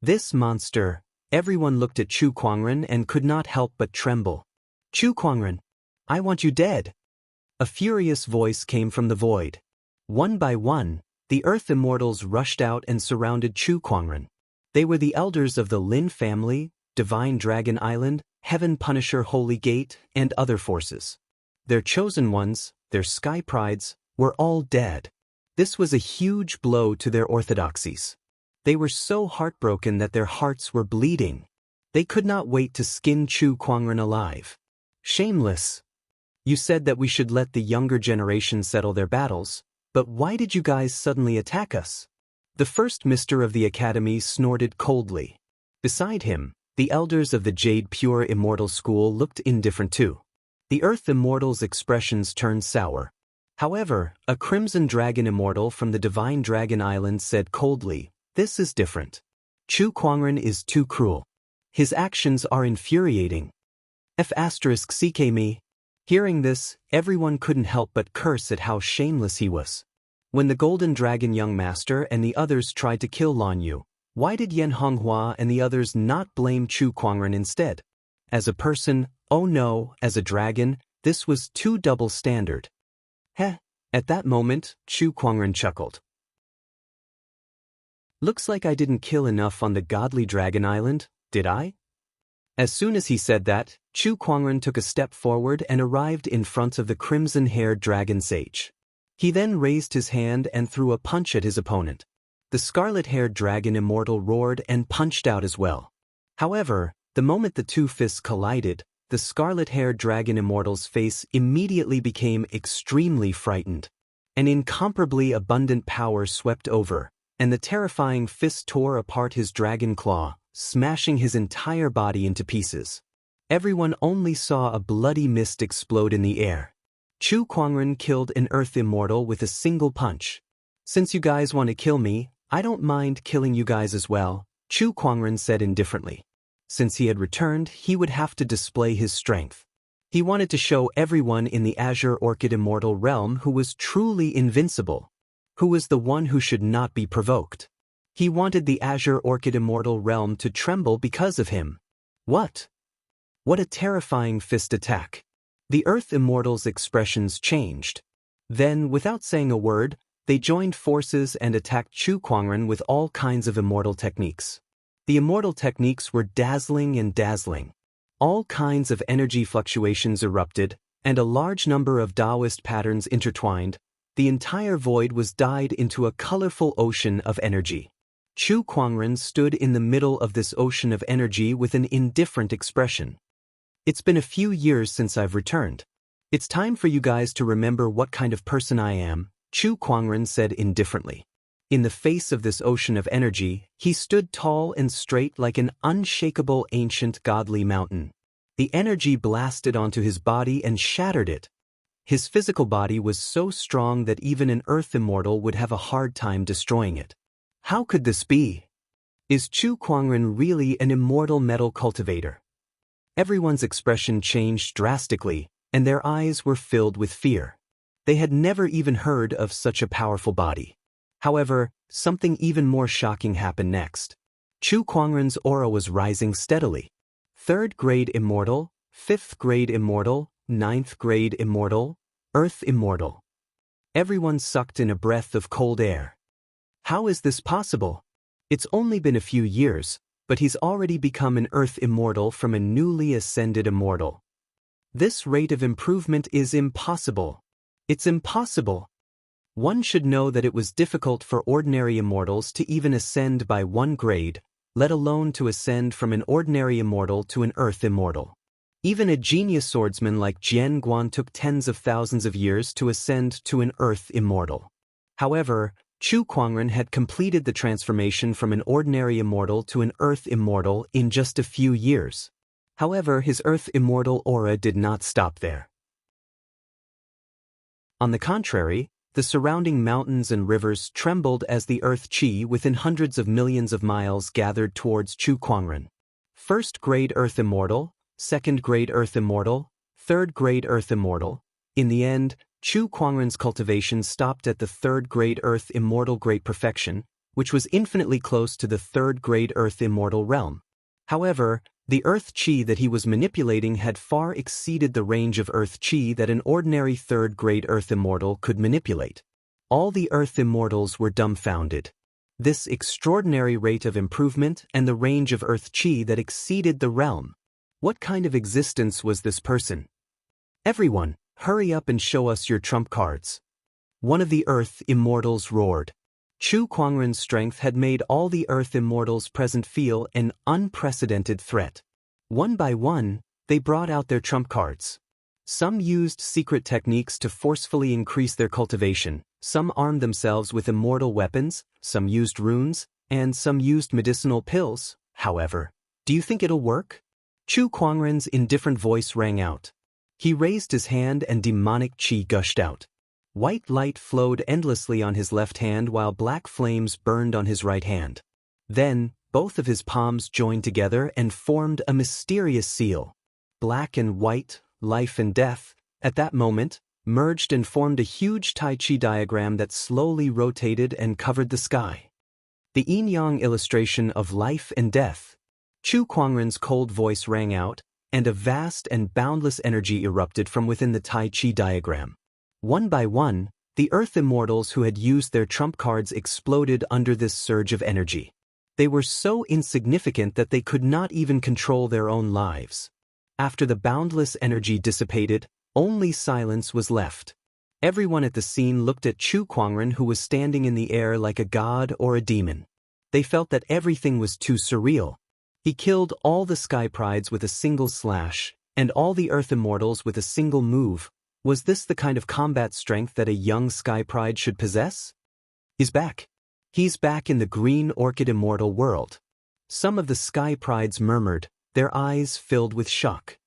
This monster. Everyone looked at Chu Kuangren and could not help but tremble. Chu Kuangren, I want you dead. A furious voice came from the void. One by one, the Earth Immortals rushed out and surrounded Chu Kuangren. They were the elders of the Lin family, Divine Dragon Island, Heaven Punisher Holy Gate, and other forces. Their chosen ones, their sky prides, were all dead. This was a huge blow to their orthodoxies. They were so heartbroken that their hearts were bleeding. They could not wait to skin Chu Kuangren alive. Shameless. You said that we should let the younger generation settle their battles, but why did you guys suddenly attack us? The first Mister of the Academy snorted coldly. Beside him, the elders of the Jade Pure Immortal School looked indifferent too. The Earth Immortals' expressions turned sour. However, a Crimson Dragon Immortal from the Divine Dragon Island said coldly, "This is different. Chu Kuangren is too cruel. His actions are infuriating. F***ck me." Hearing this, everyone couldn't help but curse at how shameless he was. When the Golden Dragon Young Master and the others tried to kill Lan Yu, why did Yan Honghua and the others not blame Chu Kuangren instead? As a person, oh no, as a dragon, this was too double standard. Heh, at that moment, Chu Kuangren chuckled. Looks like I didn't kill enough on the Godly Dragon Island, did I? As soon as he said that, Chu Kuangren took a step forward and arrived in front of the crimson-haired dragon sage. He then raised his hand and threw a punch at his opponent. The scarlet-haired dragon immortal roared and punched out as well. However, the moment the two fists collided, the scarlet-haired dragon immortal's face immediately became extremely frightened. An incomparably abundant power swept over, and the terrifying fist tore apart his dragon claw, smashing his entire body into pieces. Everyone only saw a bloody mist explode in the air. Chu Kuangren killed an Earth Immortal with a single punch. Since you guys want to kill me, I don't mind killing you guys as well, Chu Kuangren said indifferently. Since he had returned, he would have to display his strength. He wanted to show everyone in the Azure Orchid Immortal realm who was truly invincible, who was the one who should not be provoked. He wanted the Azure Orchid Immortal realm to tremble because of him. What? What a terrifying fist attack. The Earth Immortals' expressions changed. Then, without saying a word, they joined forces and attacked Chu Kuangren with all kinds of immortal techniques. The immortal techniques were dazzling and dazzling. All kinds of energy fluctuations erupted, and a large number of Daoist patterns intertwined. The entire void was dyed into a colorful ocean of energy. Chu Kuangren stood in the middle of this ocean of energy with an indifferent expression. It's been a few years since I've returned. It's time for you guys to remember what kind of person I am, Chu Kuangren said indifferently. In the face of this ocean of energy, he stood tall and straight like an unshakable ancient godly mountain. The energy blasted onto his body and shattered it. His physical body was so strong that even an Earth Immortal would have a hard time destroying it. How could this be? Is Chu Kuangren really an immortal metal cultivator? Everyone's expression changed drastically, and their eyes were filled with fear. They had never even heard of such a powerful body. However, something even more shocking happened next. Chu Kuangren's aura was rising steadily. 3rd grade immortal, 5th grade immortal, 9th grade immortal, Earth Immortal. Everyone sucked in a breath of cold air. How is this possible? It's only been a few years, but he's already become an Earth Immortal from a newly ascended immortal. This rate of improvement is impossible. It's impossible. One should know that it was difficult for ordinary immortals to even ascend by 1 grade, let alone to ascend from an ordinary immortal to an Earth Immortal. Even a genius swordsman like Jian Guan took tens of thousands of years to ascend to an Earth Immortal. However, Chu Kuangren had completed the transformation from an ordinary immortal to an Earth Immortal in just a few years. However, his Earth Immortal aura did not stop there. On the contrary, the surrounding mountains and rivers trembled as the earth qi within hundreds of millions of miles gathered towards Chu Kuangren. First grade Earth Immortal, second grade Earth Immortal, third grade Earth Immortal. In the end, Chu Kuangren's cultivation stopped at the third grade Earth Immortal Great Perfection, which was infinitely close to the third grade Earth Immortal realm. However, the Earth Qi that he was manipulating had far exceeded the range of Earth Qi that an ordinary third grade Earth Immortal could manipulate. All the Earth Immortals were dumbfounded. This extraordinary rate of improvement and the range of Earth Qi that exceeded the realm. What kind of existence was this person? Everyone, hurry up and show us your trump cards. One of the Earth Immortals roared. Chu Kuangren's strength had made all the Earth Immortals present feel an unprecedented threat. One by one, they brought out their trump cards. Some used secret techniques to forcefully increase their cultivation, some armed themselves with immortal weapons, some used runes, and some used medicinal pills. However, do you think it'll work? Chu Kuangren's indifferent voice rang out. He raised his hand and demonic qi gushed out. White light flowed endlessly on his left hand while black flames burned on his right hand. Then, both of his palms joined together and formed a mysterious seal. Black and white, life and death, at that moment, merged and formed a huge Tai Chi diagram that slowly rotated and covered the sky. The yin-yang illustration of life and death. Chu Kuangren's cold voice rang out, and a vast and boundless energy erupted from within the Tai Chi diagram. One by one, the Earth Immortals who had used their trump cards exploded under this surge of energy. They were so insignificant that they could not even control their own lives. After the boundless energy dissipated, only silence was left. Everyone at the scene looked at Chu Kuangren, who was standing in the air like a god or a demon. They felt that everything was too surreal. He killed all the Sky Prides with a single slash, and all the Earth Immortals with a single move. Was this the kind of combat strength that a young Sky Pride should possess? He's back. He's back in the Green Orchid Immortal world. Some of the Sky Prides murmured, their eyes filled with shock.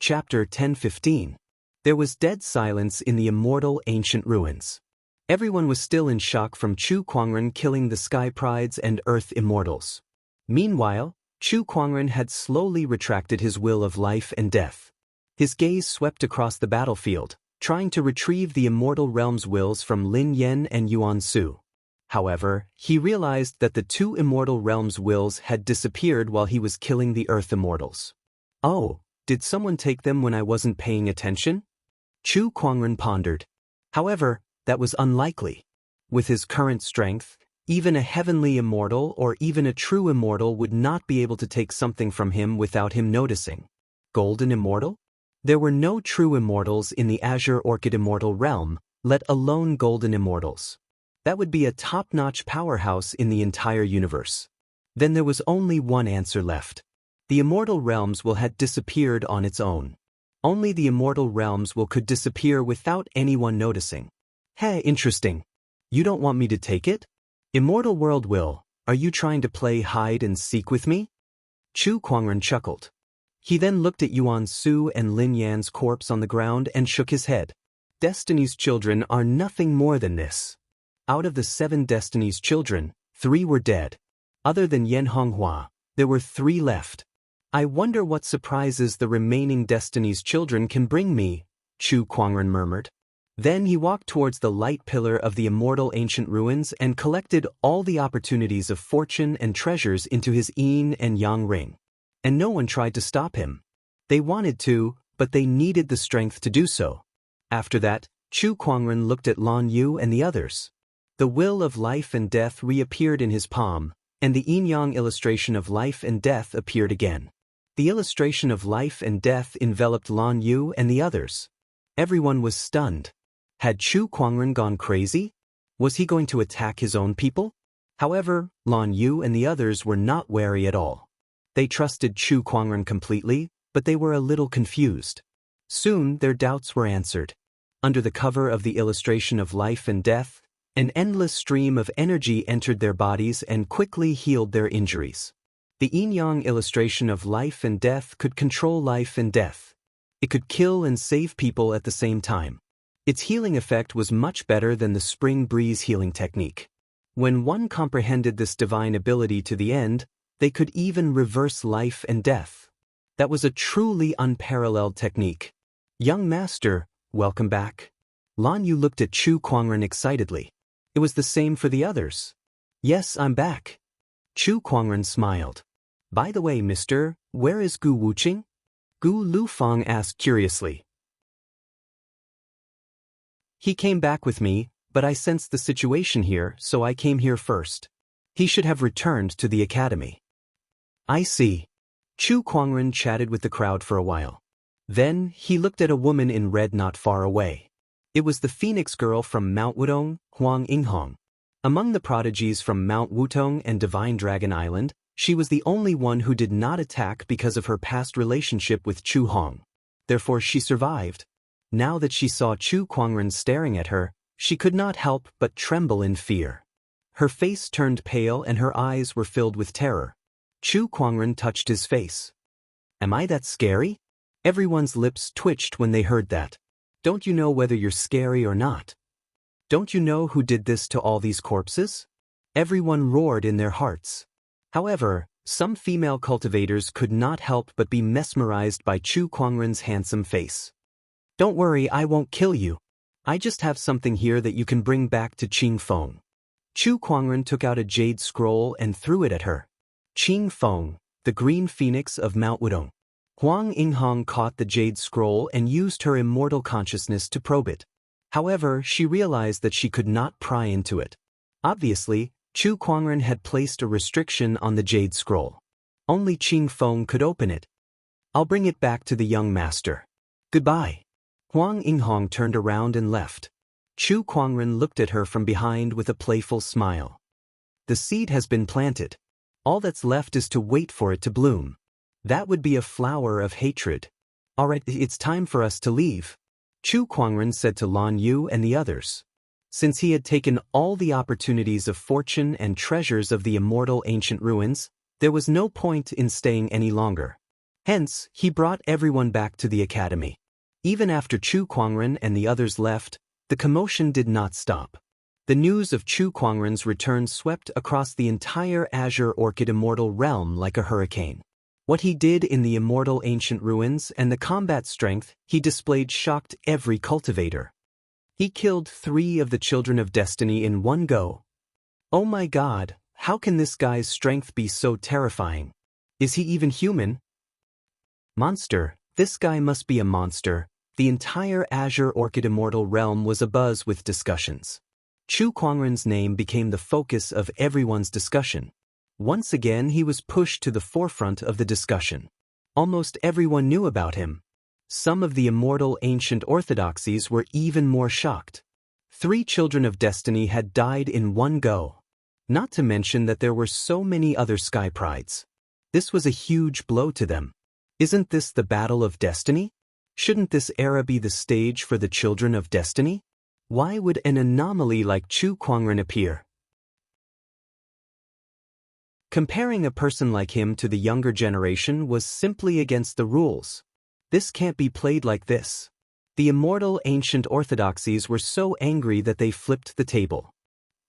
Chapter 10:15. There was dead silence in the immortal ancient ruins. Everyone was still in shock from Chu Kuangren killing the Sky Prides and Earth Immortals. Meanwhile, Chu Kuangren had slowly retracted his will of life and death. His gaze swept across the battlefield, trying to retrieve the immortal realm's wills from Lin Yan and Yuan Su. However, he realized that the two immortal realms' wills had disappeared while he was killing the Earth Immortals. Oh, did someone take them when I wasn't paying attention? Chu Kuangren pondered. However, that was unlikely. With his current strength, even a heavenly immortal or even a true immortal would not be able to take something from him without him noticing. Golden Immortal? There were no true immortals in the Azure Orchid Immortal realm, let alone golden immortals. That would be a top-notch powerhouse in the entire universe. Then there was only one answer left. The immortal realms will had disappeared on its own. Only the immortal realms will could disappear without anyone noticing. Hey, interesting. You don't want me to take it? Immortal world will, are you trying to play hide and seek with me? Chu Kuangren chuckled. He then looked at Yuan Su and Lin Yan's corpse on the ground and shook his head. Destiny's children are nothing more than this. Out of the 7 Destiny's children, 3 were dead. Other than Yan Honghua, there were 3 left. I wonder what surprises the remaining Destiny's children can bring me, Chu Kuangren murmured. Then he walked towards the light pillar of the immortal ancient ruins and collected all the opportunities of fortune and treasures into his yin and yang ring. And no one tried to stop him. They wanted to, but they needed the strength to do so. After that, Chu Kuangren looked at Lan Yu and the others. The will of life and death reappeared in his palm, and the yin-yang illustration of life and death appeared again. The illustration of life and death enveloped Lan Yu and the others. Everyone was stunned. Had Chu Kuangren gone crazy? Was he going to attack his own people? However, Lan Yu and the others were not wary at all. They trusted Chu Kuangren completely, but they were a little confused. Soon their doubts were answered. Under the cover of the illustration of life and death, an endless stream of energy entered their bodies and quickly healed their injuries. The yin-yang illustration of life and death could control life and death. It could kill and save people at the same time. Its healing effect was much better than the spring breeze healing technique. When one comprehended this divine ability to the end, they could even reverse life and death. That was a truly unparalleled technique. Young master, welcome back. Lan Yu looked at Chu Kuangren excitedly. It was the same for the others. Yes, I'm back. Chu Kuangren smiled. By the way, mister, where is Gu Wuqing? Gu Lufang asked curiously. He came back with me, but I sensed the situation here, so I came here first. He should have returned to the academy. I see. Chu Kuangren chatted with the crowd for a while. Then, he looked at a woman in red not far away. It was the Phoenix girl from Mount Wudong, Huang Yinghong. Among the prodigies from Mount Wutong and Divine Dragon Island, she was the only one who did not attack because of her past relationship with Chu Hong. Therefore she survived. Now that she saw Chu Kuangren staring at her, she could not help but tremble in fear. Her face turned pale and her eyes were filled with terror. Chu Kuangren touched his face. Am I that scary? Everyone's lips twitched when they heard that. Don't you know whether you're scary or not? Don't you know who did this to all these corpses? Everyone roared in their hearts. However, some female cultivators could not help but be mesmerized by Chu Kuangren's handsome face. Don't worry, I won't kill you. I just have something here that you can bring back to Qing Feng. Chu Kuangren took out a jade scroll and threw it at her. Qing Feng, the green phoenix of Mount Wudong. Huang Yinghong caught the jade scroll and used her immortal consciousness to probe it. However, she realized that she could not pry into it. Obviously, Chu Kuangren had placed a restriction on the jade scroll. Only Qing Feng could open it. I'll bring it back to the young master. Goodbye. Huang Yinghong turned around and left. Chu Kuangren looked at her from behind with a playful smile. The seed has been planted. All that's left is to wait for it to bloom. That would be a flower of hatred. Alright, it's time for us to leave. Chu Kuangren said to Lan Yu and the others. Since he had taken all the opportunities of fortune and treasures of the immortal ancient ruins, there was no point in staying any longer. Hence, he brought everyone back to the academy. Even after Chu Kuangren and the others left, the commotion did not stop. The news of Chu Kuangren's return swept across the entire Azure Orchid Immortal realm like a hurricane. What he did in the immortal ancient ruins and the combat strength he displayed shocked every cultivator. He killed 3 of the children of destiny in one go. Oh my god, how can this guy's strength be so terrifying? Is he even human? Monster, this guy must be a monster. The entire Azure Orchid Immortal realm was abuzz with discussions. Chu Kuangren's name became the focus of everyone's discussion. Once again he was pushed to the forefront of the discussion. Almost everyone knew about him. Some of the immortal ancient orthodoxies were even more shocked. 3 children of destiny had died in one go. Not to mention that there were so many other sky prides. This was a huge blow to them. Isn't this the battle of destiny? Shouldn't this era be the stage for the children of destiny? Why would an anomaly like Chu Kuangren appear? Comparing a person like him to the younger generation was simply against the rules. This can't be played like this. The immortal ancient orthodoxies were so angry that they flipped the table.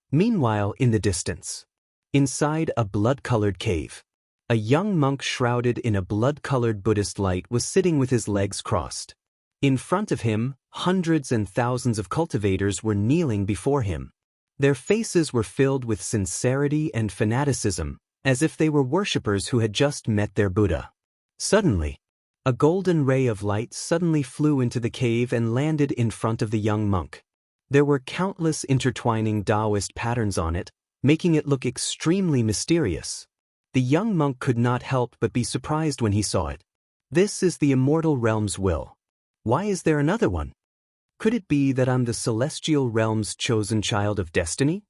Meanwhile, in the distance, inside a blood-colored cave, a young monk shrouded in a blood-colored Buddhist light was sitting with his legs crossed. In front of him, hundreds and thousands of cultivators were kneeling before him. Their faces were filled with sincerity and fanaticism, as if they were worshippers who had just met their Buddha. Suddenly, a golden ray of light suddenly flew into the cave and landed in front of the young monk. There were countless intertwining Daoist patterns on it, making it look extremely mysterious. The young monk could not help but be surprised when he saw it. This is the immortal realm's will. Why is there another one? Could it be that I'm the celestial realm's chosen child of destiny?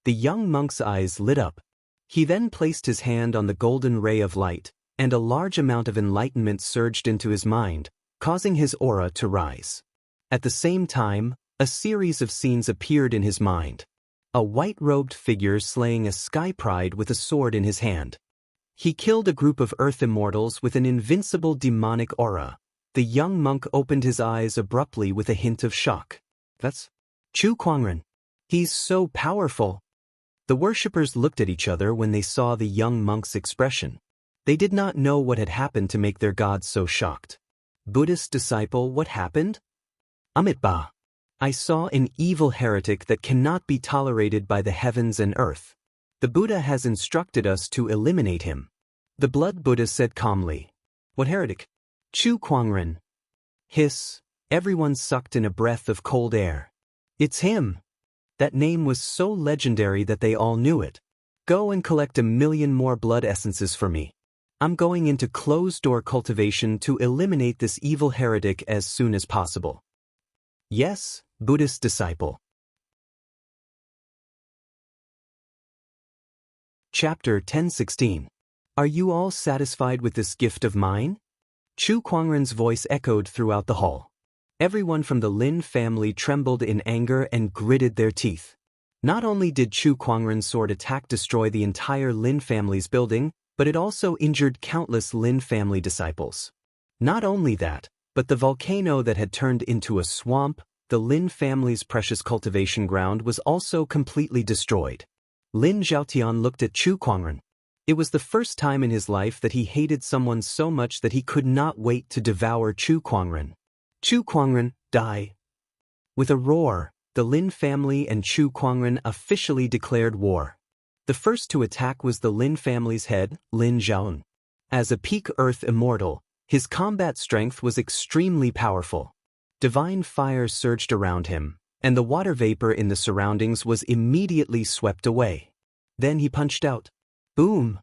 The young monk's eyes lit up. He then placed his hand on the golden ray of light, and a large amount of enlightenment surged into his mind, causing his aura to rise. At the same time, a series of scenes appeared in his mind. A white-robed figure slaying a sky pride with a sword in his hand. He killed a group of earth immortals with an invincible demonic aura. The young monk opened his eyes abruptly with a hint of shock. That's Chu Kuangren. He's so powerful. The worshippers looked at each other when they saw the young monk's expression. They did not know what had happened to make their god so shocked. Buddhist disciple, what happened? Amitabha. I saw an evil heretic that cannot be tolerated by the heavens and earth. The Buddha has instructed us to eliminate him. The blood Buddha said calmly. What heretic? Chu Kuangren. Hiss. Everyone sucked in a breath of cold air. It's him. That name was so legendary that they all knew it. Go and collect 1,000,000 more blood essences for me. I'm going into closed-door cultivation to eliminate this evil heretic as soon as possible. Yes, Buddhist disciple. Chapter 1016. Are you all satisfied with this gift of mine? Chu Kuangren's voice echoed throughout the hall. Everyone from the Lin family trembled in anger and gritted their teeth. Not only did Chu Kuangren's sword attack destroy the entire Lin family's building, but it also injured countless Lin family disciples. Not only that, but the volcano that had turned into a swamp, the Lin family's precious cultivation ground, was also completely destroyed. Lin Zhaotian looked at Chu Kuangren. It was the first time in his life that he hated someone so much that he could not wait to devour Chu Kuangren. Chu Kuangren, die. With a roar, the Lin family and Chu Kuangren officially declared war. The first to attack was the Lin family's head, Lin Zhaon. As a peak Earth immortal, his combat strength was extremely powerful. Divine fire surged around him, and the water vapor in the surroundings was immediately swept away. Then he punched out. Boom!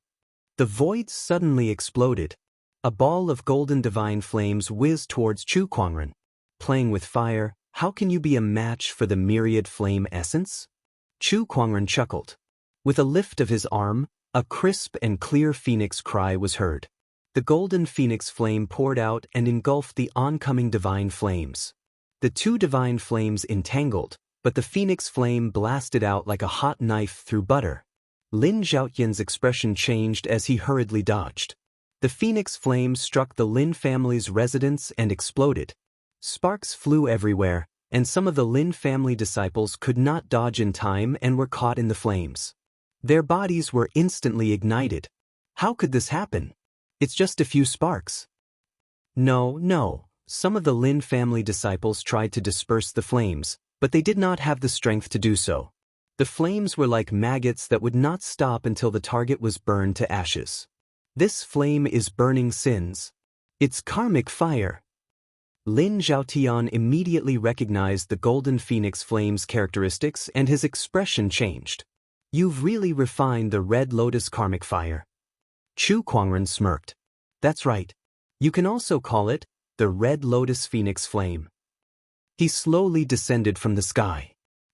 The void suddenly exploded. A ball of golden divine flames whizzed towards Chu Kuangren. Playing with fire, how can you be a match for the myriad flame essence? Chu Kuangren chuckled. With a lift of his arm, a crisp and clear phoenix cry was heard. The golden phoenix flame poured out and engulfed the oncoming divine flames. The two divine flames entangled, but the phoenix flame blasted out like a hot knife through butter. Lin Zhaotian's expression changed as he hurriedly dodged. The phoenix flame struck the Lin family's residence and exploded. Sparks flew everywhere, and some of the Lin family disciples could not dodge in time and were caught in the flames. Their bodies were instantly ignited. How could this happen? It's just a few sparks. No. Some of the Lin family disciples tried to disperse the flames, but they did not have the strength to do so. The flames were like maggots that would not stop until the target was burned to ashes. This flame is burning sins. It's karmic fire. Lin Zhaotian immediately recognized the golden phoenix flame's characteristics and his expression changed. You've really refined the red lotus karmic fire. Chu Kuangren smirked. That's right. You can also call it the red lotus phoenix flame. He slowly descended from the sky.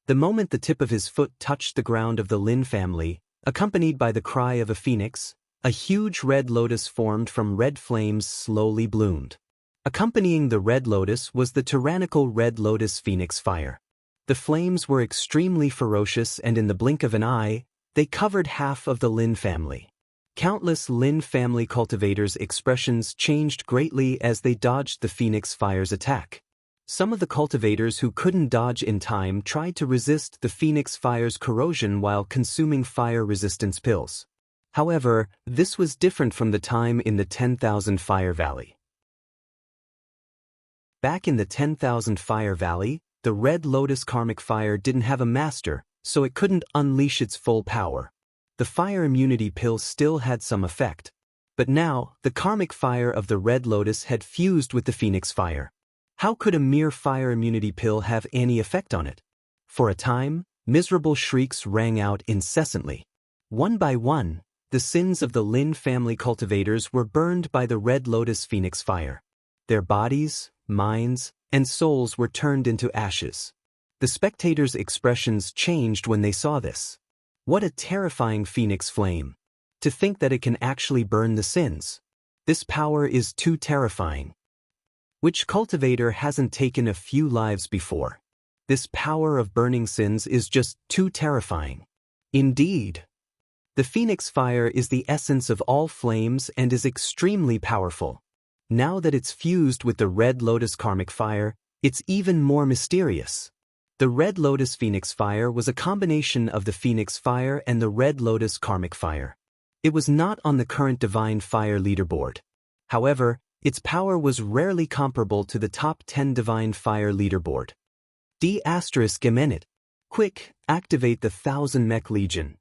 The moment the tip of his foot touched the ground of the Lin family, accompanied by the cry of a phoenix, a huge red lotus formed from red flames slowly bloomed. Accompanying the red lotus was the tyrannical red lotus phoenix fire. The flames were extremely ferocious, and in the blink of an eye, they covered half of the Lin family. Countless Lin family cultivators' expressions changed greatly as they dodged the phoenix fire's attack. Some of the cultivators who couldn't dodge in time tried to resist the phoenix fire's corrosion while consuming fire resistance pills. However, this was different from the time in the 10,000 Fire Valley. Back in the 10,000 Fire Valley, the red lotus karmic fire didn't have a master, so it couldn't unleash its full power. The fire immunity pill still had some effect. But now, the karmic fire of the red lotus had fused with the phoenix fire. How could a mere fire immunity pill have any effect on it? For a time, miserable shrieks rang out incessantly. One by one, the sins of the Lin family cultivators were burned by the red lotus phoenix fire. Their bodies, minds, and souls were turned into ashes. The spectators' expressions changed when they saw this. What a terrifying phoenix flame! To think that it can actually burn the sins. This power is too terrifying. Which cultivator hasn't taken a few lives before? This power of burning sins is just too terrifying. Indeed. The phoenix fire is the essence of all flames and is extremely powerful. Now that it's fused with the Red Lotus karmic fire, it's even more mysterious. The Red Lotus Phoenix Fire was a combination of the Phoenix Fire and the Red Lotus Karmic Fire. It was not on the current Divine Fire leaderboard. However, its power was rarely comparable to the top 10 Divine Fire leaderboard. D*Gemenet. Quick, activate the 1,000 Mech Legion.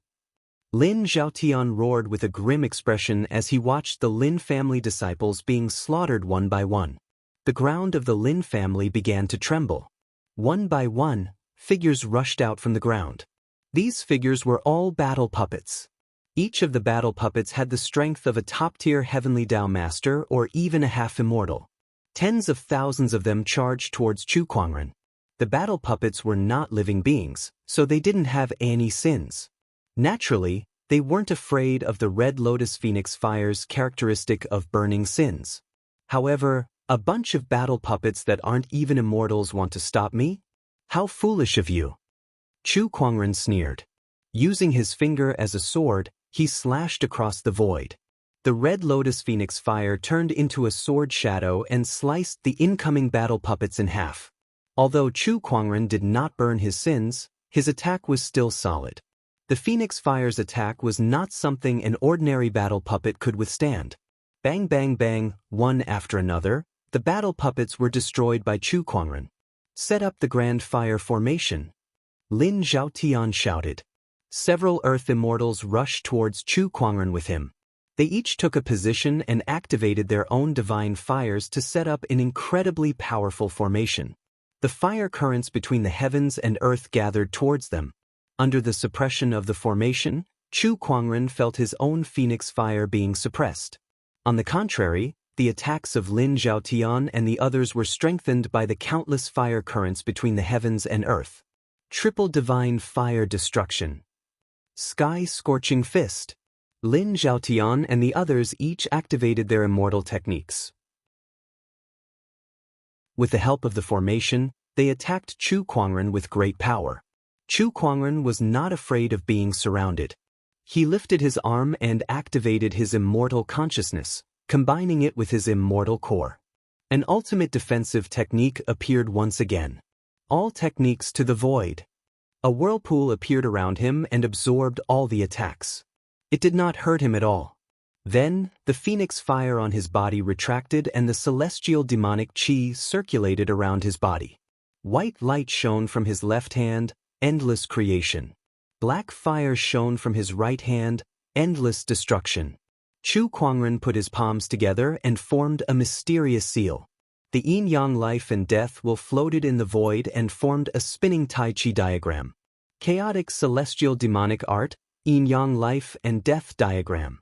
Lin Zhaotian roared with a grim expression as he watched the Lin family disciples being slaughtered one by one. The ground of the Lin family began to tremble. One by one, figures rushed out from the ground. These figures were all battle puppets. Each of the battle puppets had the strength of a top-tier heavenly Dao master or even a half-immortal. Tens of thousands of them charged towards Chu Kuangren. The battle puppets were not living beings, so they didn't have any sins. Naturally, they weren't afraid of the Red Lotus Phoenix Fire's characteristic of burning sins. However, a bunch of battle puppets that aren't even immortals want to stop me? How foolish of you! Chu Kuangren sneered. Using his finger as a sword, he slashed across the void. The Red Lotus Phoenix Fire turned into a sword shadow and sliced the incoming battle puppets in half. Although Chu Kuangren did not burn his sins, his attack was still solid. The Phoenix Fire's attack was not something an ordinary battle puppet could withstand. Bang bang bang, one after another, the battle puppets were destroyed by Chu Kuangren. Set up the Grand Fire Formation. Lin Zhaotian shouted. Several Earth Immortals rushed towards Chu Kuangren with him. They each took a position and activated their own divine fires to set up an incredibly powerful formation. The fire currents between the heavens and earth gathered towards them. Under the suppression of the formation, Chu Kuangren felt his own phoenix fire being suppressed. On the contrary, the attacks of Lin Zhaotian and the others were strengthened by the countless fire currents between the heavens and earth. Triple divine fire destruction. Sky-scorching fist. Lin Zhaotian and the others each activated their immortal techniques. With the help of the formation, they attacked Chu Kuangren with great power. Chu Kuangren was not afraid of being surrounded. He lifted his arm and activated his immortal consciousness, combining it with his immortal core. An ultimate defensive technique appeared once again. All techniques to the void. A whirlpool appeared around him and absorbed all the attacks. It did not hurt him at all. Then, the phoenix fire on his body retracted and the celestial demonic chi circulated around his body. White light shone from his left hand, endless creation. Black fire shone from his right hand, endless destruction. Chu Kuangren put his palms together and formed a mysterious seal. The yin-yang life and death will floated in the void and formed a spinning Tai Chi diagram. Chaotic celestial demonic art, yin-yang life and death diagram.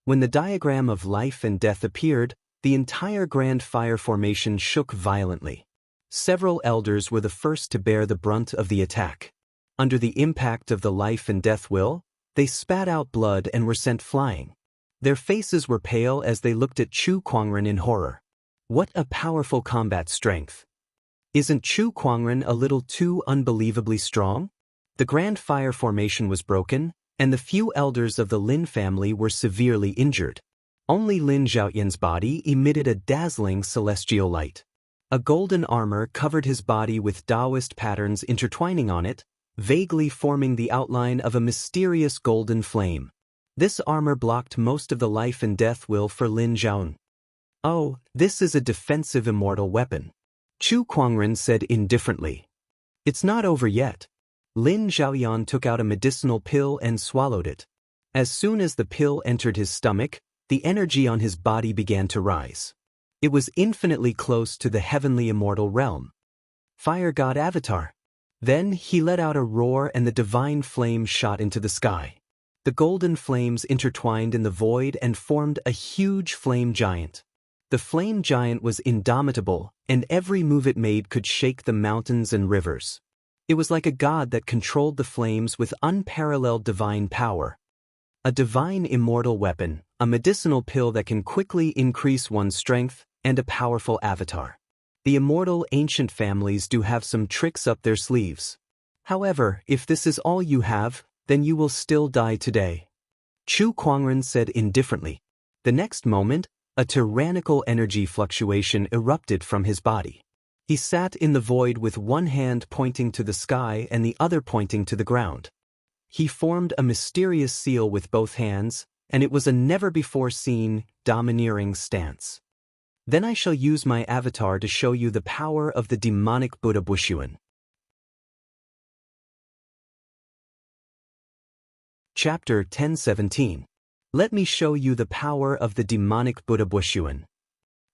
When the diagram of life and death appeared, the entire Grand Fire Formation shook violently. Several elders were the first to bear the brunt of the attack. Under the impact of the life and death will, they spat out blood and were sent flying. Their faces were pale as they looked at Chu Kuangren in horror. What a powerful combat strength! Isn't Chu Kuangren a little too unbelievably strong? The Grand Fire Formation was broken, and the few elders of the Lin family were severely injured. Only Lin Zhaotian's body emitted a dazzling celestial light. A golden armor covered his body with Daoist patterns intertwining on it, vaguely forming the outline of a mysterious golden flame. This armor blocked most of the life and death will for Lin Zhaotian. Oh, this is a defensive immortal weapon. Chu Kuangren said indifferently. It's not over yet. Lin Zhaotian took out a medicinal pill and swallowed it. As soon as the pill entered his stomach, the energy on his body began to rise. It was infinitely close to the heavenly immortal realm. Fire God Avatar. Then he let out a roar and the divine flame shot into the sky. The golden flames intertwined in the void and formed a huge flame giant. The flame giant was indomitable, and every move it made could shake the mountains and rivers. It was like a god that controlled the flames with unparalleled divine power. A divine immortal weapon, a medicinal pill that can quickly increase one's strength, and a powerful avatar. The immortal ancient families do have some tricks up their sleeves. However, if this is all you have, then you will still die today. Chu Kuangren said indifferently. The next moment, a tyrannical energy fluctuation erupted from his body. He sat in the void with one hand pointing to the sky and the other pointing to the ground. He formed a mysterious seal with both hands, and it was a never-before-seen, domineering stance. Then I shall use my avatar to show you the power of the demonic Buddha Wuxia. Chapter 1017. Let me show you the power of the demonic Buddha Wuxia.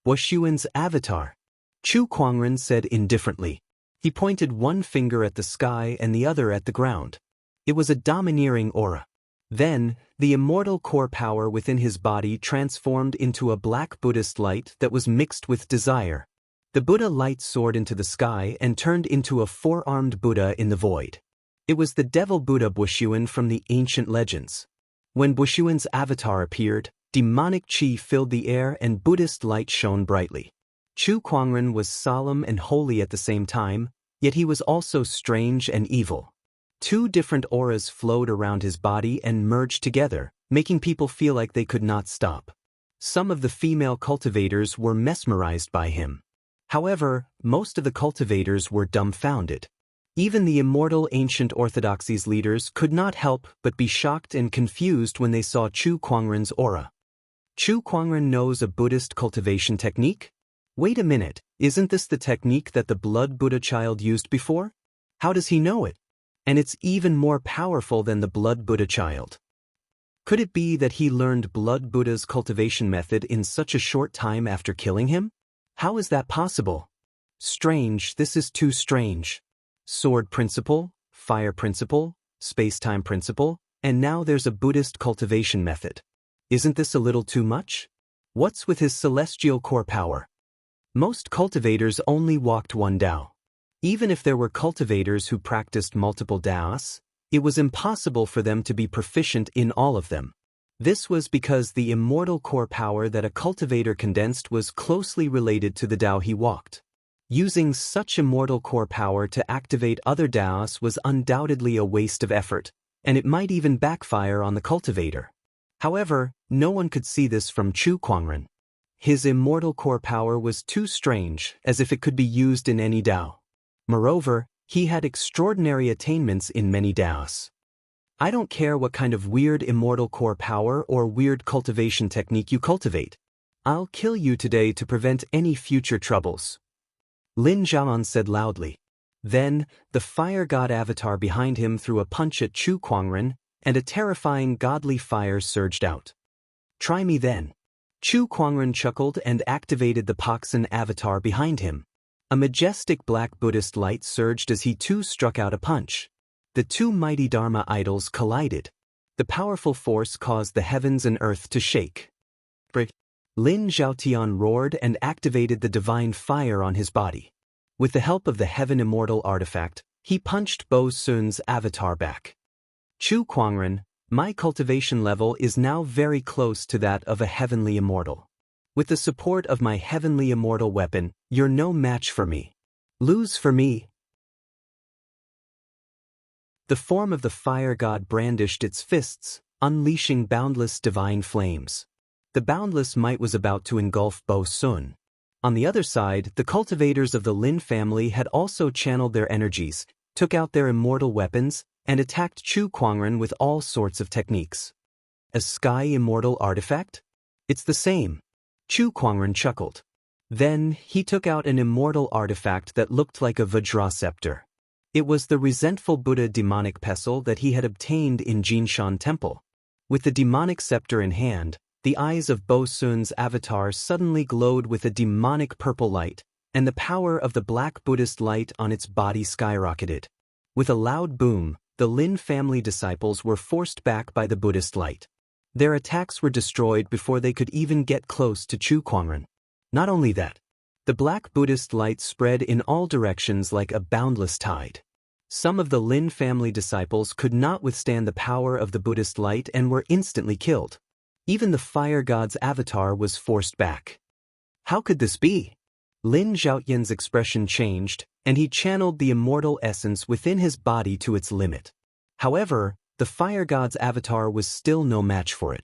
Wuxian's avatar. Chu Kuangren said indifferently. He pointed one finger at the sky and the other at the ground. It was a domineering aura. Then, the immortal core power within his body transformed into a black Buddhist light that was mixed with desire. The Buddha light soared into the sky and turned into a four-armed Buddha in the void. It was the devil Buddha Wuxia from the ancient legends. When Wuxian's avatar appeared, demonic qi filled the air and Buddhist light shone brightly. Chu Kuangren was solemn and holy at the same time, yet he was also strange and evil. Two different auras flowed around his body and merged together, making people feel like they could not stop. Some of the female cultivators were mesmerized by him. However, most of the cultivators were dumbfounded. Even the immortal ancient orthodoxies leaders could not help but be shocked and confused when they saw Chu Kuangren's aura. Chu Kuangren knows a Buddhist cultivation technique? Wait a minute, isn't this the technique that the blood Buddha child used before? How does he know it? And it's even more powerful than the blood Buddha child. Could it be that he learned blood Buddha's cultivation method in such a short time after killing him? How is that possible? Strange, this is too strange. Sword principle, fire principle, space-time principle, and now there's a Buddhist cultivation method. Isn't this a little too much? What's with his celestial core power? Most cultivators only walked one Dao. Even if there were cultivators who practiced multiple Daoists, it was impossible for them to be proficient in all of them. This was because the immortal core power that a cultivator condensed was closely related to the Dao he walked. Using such immortal core power to activate other Daoists was undoubtedly a waste of effort, and it might even backfire on the cultivator. However, no one could see this from Chu Kuangren. His immortal core power was too strange, as if it could be used in any Dao. Moreover, he had extraordinary attainments in many Daoists. I don't care what kind of weird immortal core power or weird cultivation technique you cultivate. I'll kill you today to prevent any future troubles. Lin Zhaoan said loudly. Then, the fire god avatar behind him threw a punch at Chu Kuangren, and a terrifying godly fire surged out. Try me then. Chu Kuangren chuckled and activated the Paksan avatar behind him. A majestic black Buddhist light surged as he too struck out a punch. The two mighty Dharma idols collided. The powerful force caused the heavens and earth to shake. Lin Zhaotian roared and activated the divine fire on his body. With the help of the Heaven Immortal artifact, he punched Bo Sun's avatar back. Chu Kuangren, my cultivation level is now very close to that of a heavenly immortal. With the support of my heavenly immortal weapon, you're no match for me. Lose for me. The form of the fire god brandished its fists, unleashing boundless divine flames. The boundless might was about to engulf Bo Sun. On the other side, the cultivators of the Lin family had also channeled their energies, took out their immortal weapons, and attacked Chu Kuangren with all sorts of techniques. A sky immortal artifact? It's the same. Chu Kuangren chuckled. Then, he took out an immortal artifact that looked like a Vajra scepter. It was the resentful Buddha demonic pestle that he had obtained in Jinshan Temple. With the demonic scepter in hand, the eyes of Bo Sun's avatar suddenly glowed with a demonic purple light, and the power of the black Buddhist light on its body skyrocketed. With a loud boom, the Lin family disciples were forced back by the Buddhist light. Their attacks were destroyed before they could even get close to Chu Kuangren. Not only that, the black Buddhist light spread in all directions like a boundless tide. Some of the Lin family disciples could not withstand the power of the Buddhist light and were instantly killed. Even the fire god's avatar was forced back. How could this be? Lin Zhaotian's expression changed, and he channeled the immortal essence within his body to its limit. However, the fire god's avatar was still no match for it.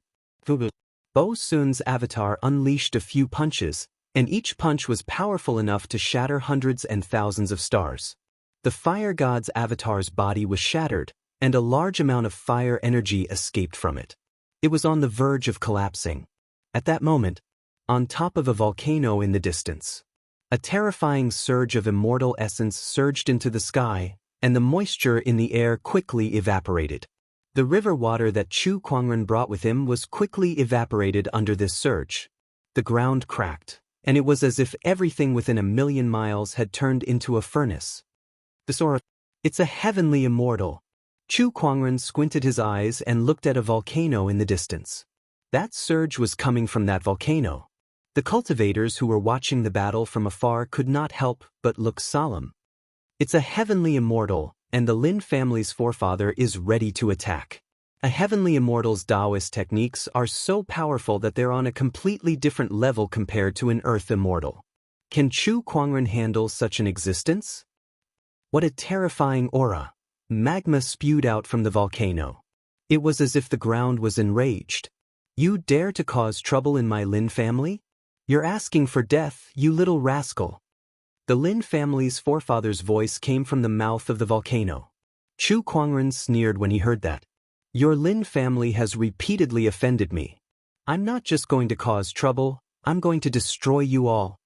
Bo Sun's avatar unleashed a few punches, and each punch was powerful enough to shatter hundreds and thousands of stars. The fire god's avatar's body was shattered, and a large amount of fire energy escaped from it. It was on the verge of collapsing. At that moment, on top of a volcano in the distance, a terrifying surge of immortal essence surged into the sky, and the moisture in the air quickly evaporated. The river water that Chu Kuangren brought with him was quickly evaporated under this surge. The ground cracked, and it was as if everything within 1,000,000 miles had turned into a furnace. This aura, it's a heavenly immortal. Chu Kuangren squinted his eyes and looked at a volcano in the distance. That surge was coming from that volcano. The cultivators who were watching the battle from afar could not help but look solemn. It's a heavenly immortal, and the Lin family's forefather is ready to attack. A heavenly immortal's Daoist techniques are so powerful that they're on a completely different level compared to an earth immortal. Can Chu Kuangren handle such an existence? What a terrifying aura! Magma spewed out from the volcano. It was as if the ground was enraged. You dare to cause trouble in my Lin family? You're asking for death, you little rascal. The Lin family's forefather's voice came from the mouth of the volcano. Chu Kuangren sneered when he heard that. Your Lin family has repeatedly offended me. I'm not just going to cause trouble, I'm going to destroy you all.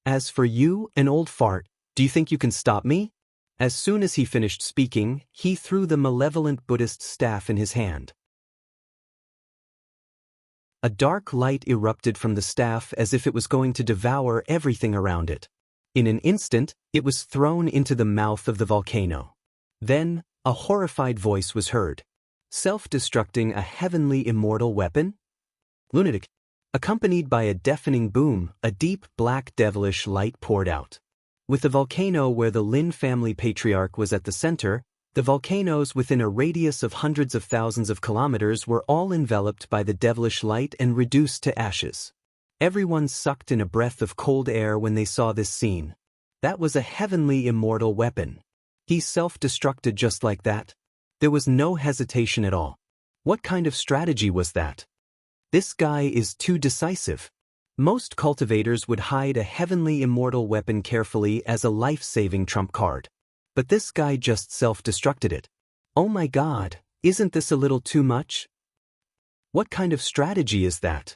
As for you, an old fart, do you think you can stop me? As soon as he finished speaking, he threw the malevolent Buddhist staff in his hand. A dark light erupted from the staff as if it was going to devour everything around it. In an instant, it was thrown into the mouth of the volcano. Then, a horrified voice was heard. Self-destructing a heavenly immortal weapon? Lunatic. Accompanied by a deafening boom, a deep black devilish light poured out. With the volcano where the Lin family patriarch was at the center, the volcanoes within a radius of hundreds of thousands of kilometers were all enveloped by the devilish light and reduced to ashes. Everyone sucked in a breath of cold air when they saw this scene. That was a heavenly immortal weapon. He self-destructed just like that. There was no hesitation at all. What kind of strategy was that? This guy is too decisive. Most cultivators would hide a heavenly immortal weapon carefully as a life-saving trump card. But this guy just self-destructed it. Oh my God, isn't this a little too much? What kind of strategy is that?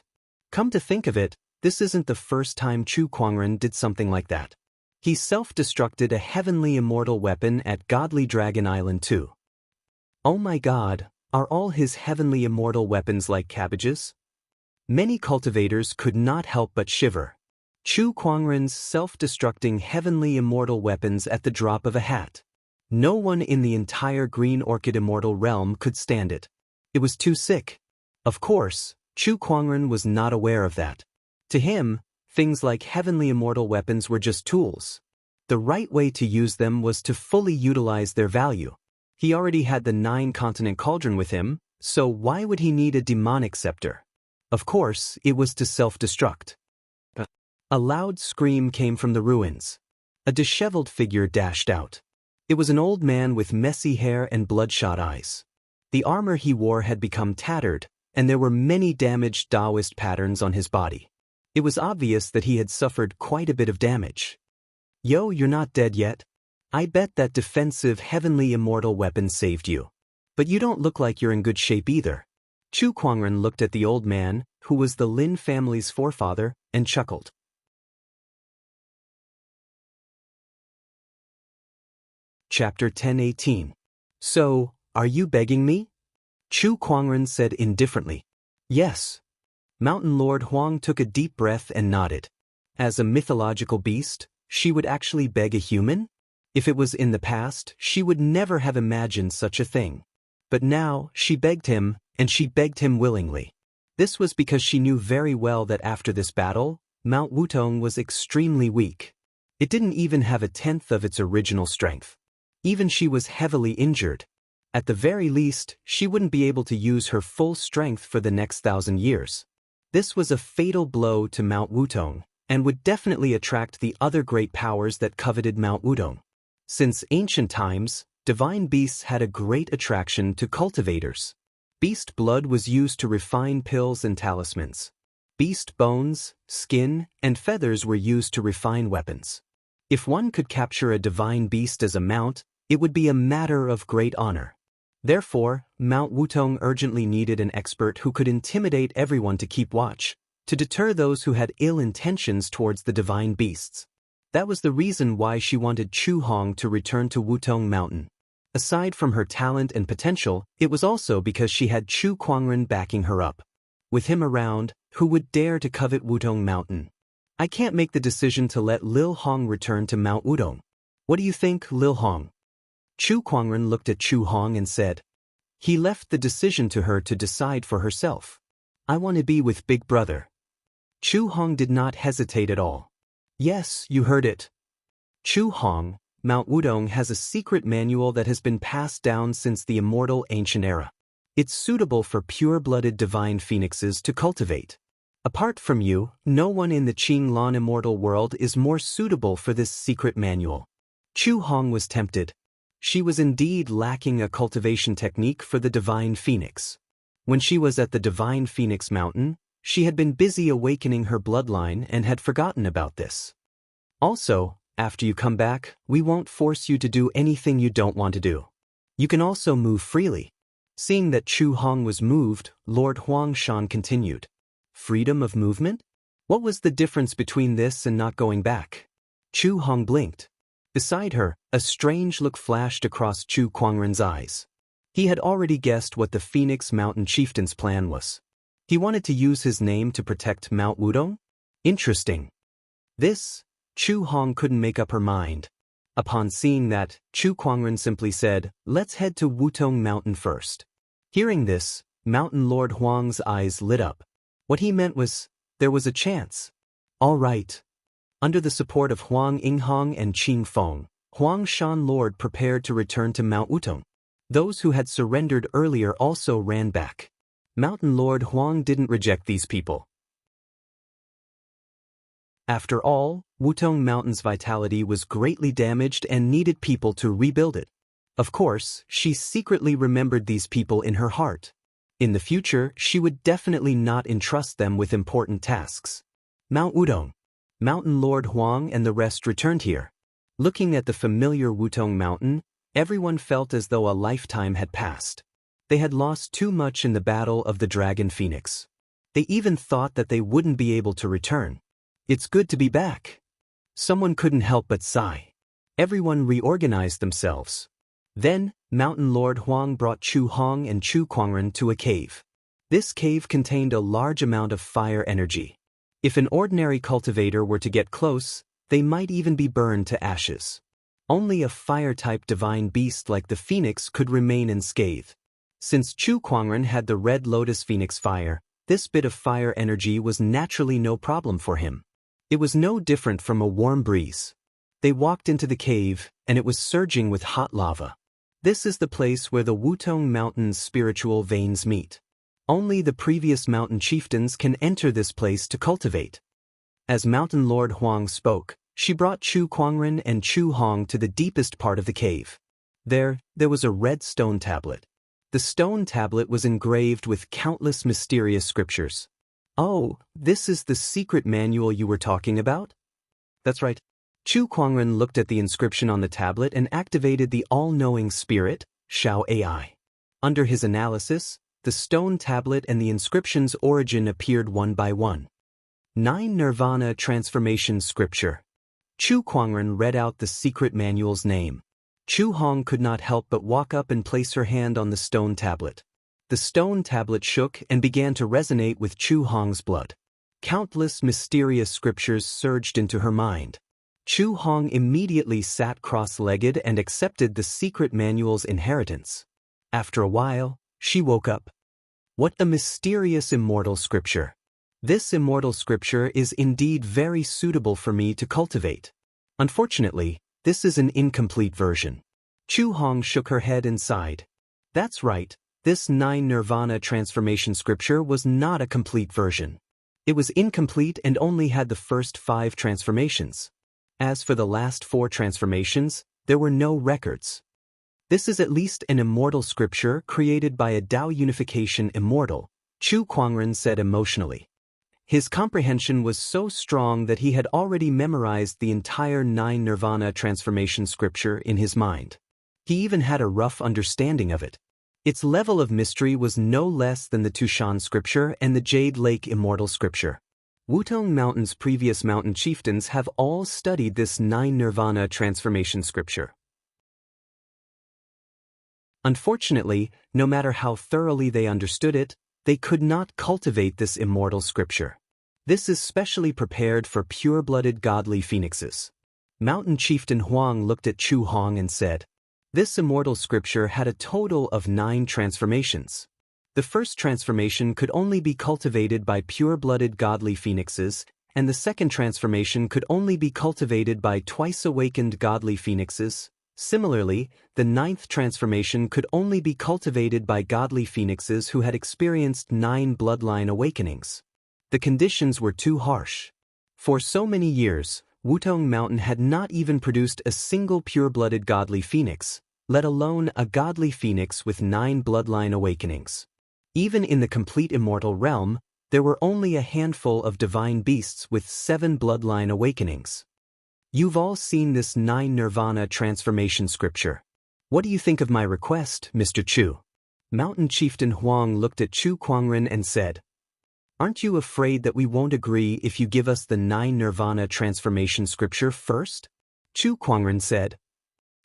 Come to think of it, this isn't the first time Chu Kuangren did something like that. He self-destructed a heavenly immortal weapon at Godly Dragon Island too. Oh my God, are all his heavenly immortal weapons like cabbages? Many cultivators could not help but shiver. Chu Kuangren's self-destructing heavenly immortal weapons at the drop of a hat. No one in the entire Green Orchid Immortal realm could stand it. It was too sick. Of course, Chu Kuangren was not aware of that. To him, things like heavenly immortal weapons were just tools. The right way to use them was to fully utilize their value. He already had the 9-continent cauldron with him, so why would he need a demonic scepter? Of course, it was to self-destruct. A loud scream came from the ruins. A disheveled figure dashed out. It was an old man with messy hair and bloodshot eyes. The armor he wore had become tattered, and there were many damaged Daoist patterns on his body. It was obvious that he had suffered quite a bit of damage. Yo, you're not dead yet? I bet that defensive heavenly immortal weapon saved you. But you don't look like you're in good shape either. Chu Kuangren looked at the old man, who was the Lin family's forefather, and chuckled. Chapter 10:18. So, are you begging me? Chu Kuangren said indifferently. Yes. Mountain Lord Huang took a deep breath and nodded. As a mythological beast, she would actually beg a human? If it was in the past, she would never have imagined such a thing. But now, she begged him, and she begged him willingly. This was because she knew very well that after this battle, Mount Wutong was extremely weak. It didn't even have a tenth of its original strength. Even she was heavily injured. At the very least, she wouldn't be able to use her full strength for the next 1,000 years. This was a fatal blow to Mount Wutong, and would definitely attract the other great powers that coveted Mount Wutong. Since ancient times, divine beasts had a great attraction to cultivators. Beast blood was used to refine pills and talismans. Beast bones, skin, and feathers were used to refine weapons. If one could capture a divine beast as a mount, it would be a matter of great honor. Therefore, Mount Wutong urgently needed an expert who could intimidate everyone to keep watch, to deter those who had ill intentions towards the divine beasts. That was the reason why she wanted Chu Hong to return to Wutong Mountain. Aside from her talent and potential, it was also because she had Chu Kuangren backing her up. With him around, who would dare to covet Wutong Mountain? I can't make the decision to let Lil Hong return to Mount Wutong. What do you think, Lil Hong? Chu Kuangren looked at Chu Hong and said. He left the decision to her to decide for herself. I want to be with Big Brother. Chu Hong did not hesitate at all. Yes, you heard it. Chu Hong, Mount Wutong has a secret manual that has been passed down since the immortal ancient era. It's suitable for pure-blooded divine phoenixes to cultivate. Apart from you, no one in the Qinglan immortal world is more suitable for this secret manual. Chu Hong was tempted. She was indeed lacking a cultivation technique for the divine phoenix. When she was at the divine phoenix mountain, she had been busy awakening her bloodline and had forgotten about this. Also, after you come back, we won't force you to do anything you don't want to do. You can also move freely. Seeing that Chu Hong was moved, Lord Huang Shan continued. Freedom of movement? What was the difference between this and not going back? Chu Hong blinked. Beside her, a strange look flashed across Chu Kuangren's eyes. He had already guessed what the Phoenix Mountain Chieftain's plan was. He wanted to use his name to protect Mount Wutong? Interesting. This, Chu Hong couldn't make up her mind. Upon seeing that, Chu Kuangren simply said, let's head to Wutong Mountain first. Hearing this, Mountain Lord Huang's eyes lit up. What he meant was, there was a chance. All right. Under the support of Huang Yinghong and Qing Feng, Huang Shan Lord prepared to return to Mount Wutong. Those who had surrendered earlier also ran back. Mountain Lord Huang didn't reject these people. After all, Wutong Mountain's vitality was greatly damaged and needed people to rebuild it. Of course, she secretly remembered these people in her heart. In the future, she would definitely not entrust them with important tasks. Mount Wutong. Mountain Lord Huang and the rest returned here. Looking at the familiar Wutong Mountain, everyone felt as though a lifetime had passed. They had lost too much in the battle of the Dragon Phoenix. They even thought that they wouldn't be able to return. It's good to be back. Someone couldn't help but sigh. Everyone reorganized themselves. Then, Mountain Lord Huang brought Chu Hong and Chu Kuangren to a cave. This cave contained a large amount of fire energy. If an ordinary cultivator were to get close, they might even be burned to ashes. Only a fire-type divine beast like the phoenix could remain unscathed. Since Chu Kuangren had the Red Lotus Phoenix fire, this bit of fire energy was naturally no problem for him. It was no different from a warm breeze. They walked into the cave, and it was surging with hot lava. This is the place where the Wutong Mountain's spiritual veins meet. Only the previous mountain chieftains can enter this place to cultivate. As Mountain Lord Huang spoke, she brought Chu Kuangren and Chu Hong to the deepest part of the cave. There was a red stone tablet. The stone tablet was engraved with countless mysterious scriptures. Oh, this is the secret manual you were talking about? That's right. Chu Kuangren looked at the inscription on the tablet and activated the all-knowing spirit, Xiao AI. Under his analysis, the stone tablet and the inscription's origin appeared one by one. 9 Nirvana Transformation Scripture. Chu Kuangren read out the secret manual's name. Chu Hong could not help but walk up and place her hand on the stone tablet. The stone tablet shook and began to resonate with Chu Hong's blood. Countless mysterious scriptures surged into her mind. Chu Hong immediately sat cross-legged and accepted the secret manual's inheritance. After a while, she woke up. What a mysterious immortal scripture! This immortal scripture is indeed very suitable for me to cultivate. Unfortunately, this is an incomplete version. Chu Hong shook her head and sighed. That's right. This 9 Nirvana Transformation Scripture was not a complete version. It was incomplete and only had the first 5 transformations. As for the last 4 transformations, there were no records. This is at least an immortal scripture created by a Dao unification immortal, Chu Kuangren said emotionally. His comprehension was so strong that he had already memorized the entire 9 Nirvana transformation scripture in his mind. He even had a rough understanding of it. Its level of mystery was no less than the Tushan scripture and the Jade Lake immortal scripture. Wutong Mountain's previous mountain chieftains have all studied this 9 Nirvana transformation scripture. Unfortunately, no matter how thoroughly they understood it, they could not cultivate this immortal scripture. This is specially prepared for pure-blooded godly phoenixes. Mountain Chieftain Huang looked at Chu Hong and said, "This immortal scripture had a total of 9 transformations. The first transformation could only be cultivated by pure-blooded godly phoenixes, and the second transformation could only be cultivated by twice-awakened godly phoenixes. Similarly, the 9th transformation could only be cultivated by godly phoenixes who had experienced 9 bloodline awakenings. The conditions were too harsh. For so many years, Wutong Mountain had not even produced a single pure-blooded godly phoenix, let alone a godly phoenix with 9 bloodline awakenings. Even in the complete immortal realm, there were only a handful of divine beasts with 7 bloodline awakenings. You've all seen this 9 Nirvana transformation scripture. What do you think of my request, Mr. Chu?" Mountain Chieftain Huang looked at Chu Kuangren and said, "Aren't you afraid that we won't agree if you give us the 9 Nirvana transformation scripture first?" Chu Kuangren said,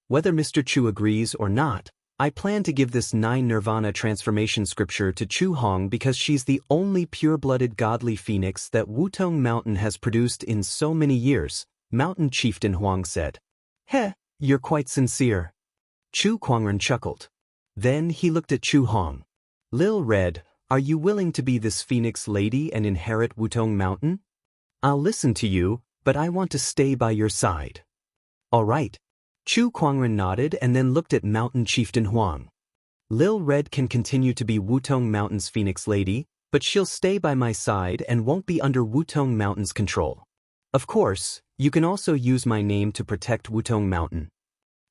"Whether Mr. Chu agrees or not, I plan to give this 9 Nirvana transformation scripture to Chu Hong because she's the only pure-blooded godly phoenix that Wutong Mountain has produced in so many years," Mountain Chieftain Huang said. "Heh, you're quite sincere." Chu Kuangren chuckled. Then he looked at Chu Hong. "Lil Red, are you willing to be this phoenix lady and inherit Wutong Mountain? I'll listen to you, but I want to stay by your side." "All right." Chu Kuangren nodded and then looked at Mountain Chieftain Huang. "Lil Red can continue to be Wutong Mountain's phoenix lady, but she'll stay by my side and won't be under Wutong Mountain's control. Of course, you can also use my name to protect Wutong Mountain."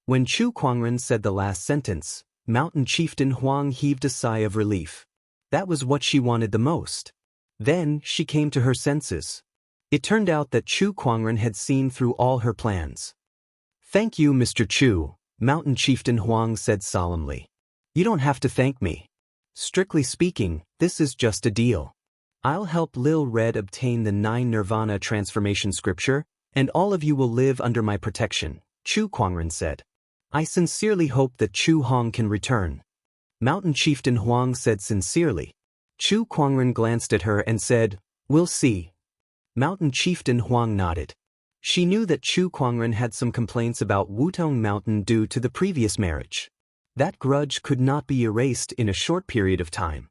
When Chu Kuangren said the last sentence, Mountain Chieftain Huang heaved a sigh of relief. That was what she wanted the most. Then she came to her senses. It turned out that Chu Kuangren had seen through all her plans. "Thank you, Mr. Chu," Mountain Chieftain Huang said solemnly. "You don't have to thank me. Strictly speaking, this is just a deal. I'll help Lil Red obtain the 9 Nirvana transformation scripture, and all of you will live under my protection," Chu Kuangren said. "I sincerely hope that Chu Hong can return." Mountain Chieftain Huang said sincerely. Chu Kuangren glanced at her and said, "We'll see." Mountain Chieftain Huang nodded. She knew that Chu Kuangren had some complaints about Wutong Mountain due to the previous marriage. That grudge could not be erased in a short period of time.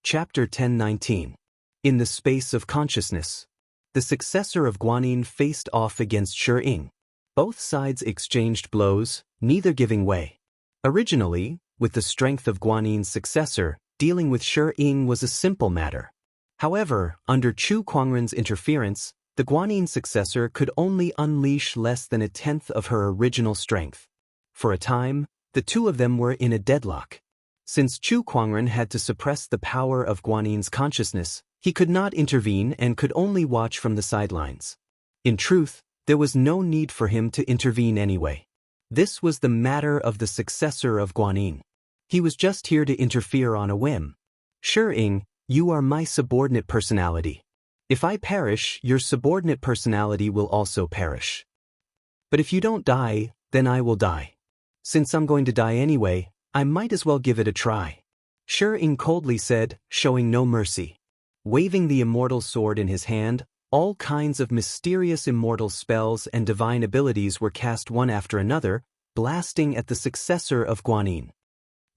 Chapter 10:19. In the Space of Consciousness. The successor of Guanyin faced off against Shi Ying. Both sides exchanged blows, neither giving way. Originally, with the strength of Guanyin's successor, dealing with Shi Ying was a simple matter. However, under Chu Kuangren's interference, the Guanyin successor could only unleash less than 1/10 of her original strength. For a time, the two of them were in a deadlock. Since Chu Kuangren had to suppress the power of Guanyin's consciousness, he could not intervene and could only watch from the sidelines. In truth, there was no need for him to intervene anyway. This was the matter of the successor of Guanyin. He was just here to interfere on a whim. "Shi Ying, you are my subordinate personality. If I perish, your subordinate personality will also perish. But if you don't die, then I will die. Since I'm going to die anyway, I might as well give it a try," Shi Ying coldly said, showing no mercy. Waving the immortal sword in his hand, all kinds of mysterious immortal spells and divine abilities were cast one after another, blasting at the successor of Guanyin.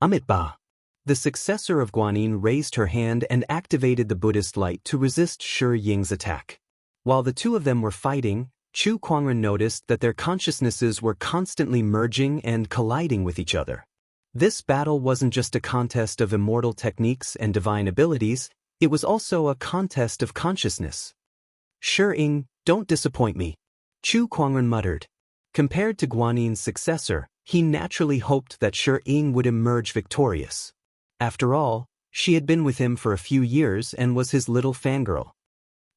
Amitabha. The successor of Guanyin raised her hand and activated the Buddhist light to resist Shi Ying's attack. While the two of them were fighting, Chu Kuangren noticed that their consciousnesses were constantly merging and colliding with each other. This battle wasn't just a contest of immortal techniques and divine abilities, it was also a contest of consciousness. "Shi Ying, don't disappoint me. Chu Kuangren muttered. Compared to Guanin's successor, he naturally hoped that Shi Ying would emerge victorious. After all, she had been with him for a few years and was his little fangirl.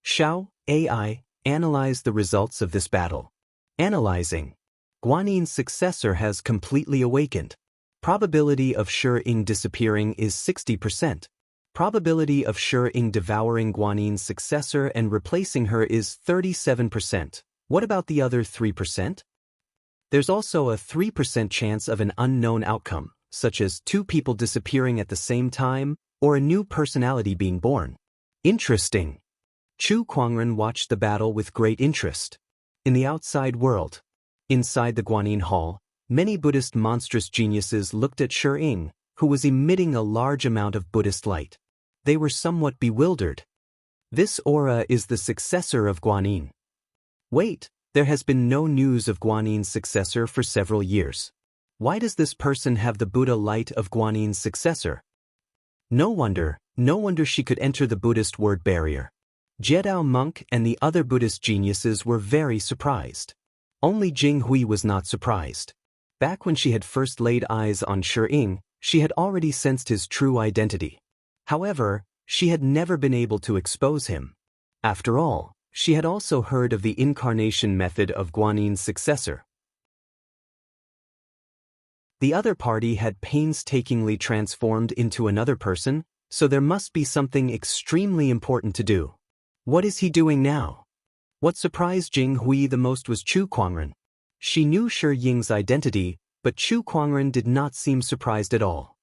Xiao, AI, analyzed the results of this battle. Analyzing. Guanin's successor has completely awakened. Probability of Shi Ying disappearing is 60%. Probability of Shi Ying devouring Guanin's successor and replacing her is 37%. What about the other 3%? There's also a 3% chance of an unknown outcome, such as two people disappearing at the same time or a new personality being born. Interesting. Chu Kuangren watched the battle with great interest. In the outside world, inside the Guanin Hall, many Buddhist monstrous geniuses looked at Shi Ying, who was emitting a large amount of Buddhist light. They were somewhat bewildered. This aura is the successor of Guanin. Wait, there has been no news of Guanin's successor for several years. Why does this person have the Buddha light of Guanin's successor? No wonder she could enter the Buddhist word barrier. Jiedao monk and the other Buddhist geniuses were very surprised. Only Jing Hui was not surprised. Back when she had first laid eyes on Shi Ying, she had already sensed his true identity. However, she had never been able to expose him. After all, she had also heard of the incarnation method of Guanin's successor. The other party had painstakingly transformed into another person, so there must be something extremely important to do. What is he doing now? What surprised Jing Hui the most was Chu Kuangren. She knew Shi Ying's identity, but Chu Kuangren did not seem surprised at all.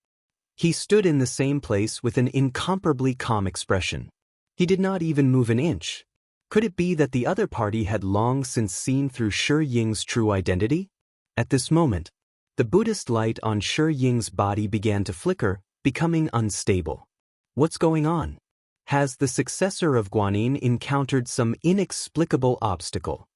He stood in the same place with an incomparably calm expression. He did not even move an inch. Could it be that the other party had long since seen through Shi Ying's true identity? At this moment, the Buddhist light on Shi Ying's body began to flicker, becoming unstable. What's going on? Has the successor of Guanin encountered some inexplicable obstacle?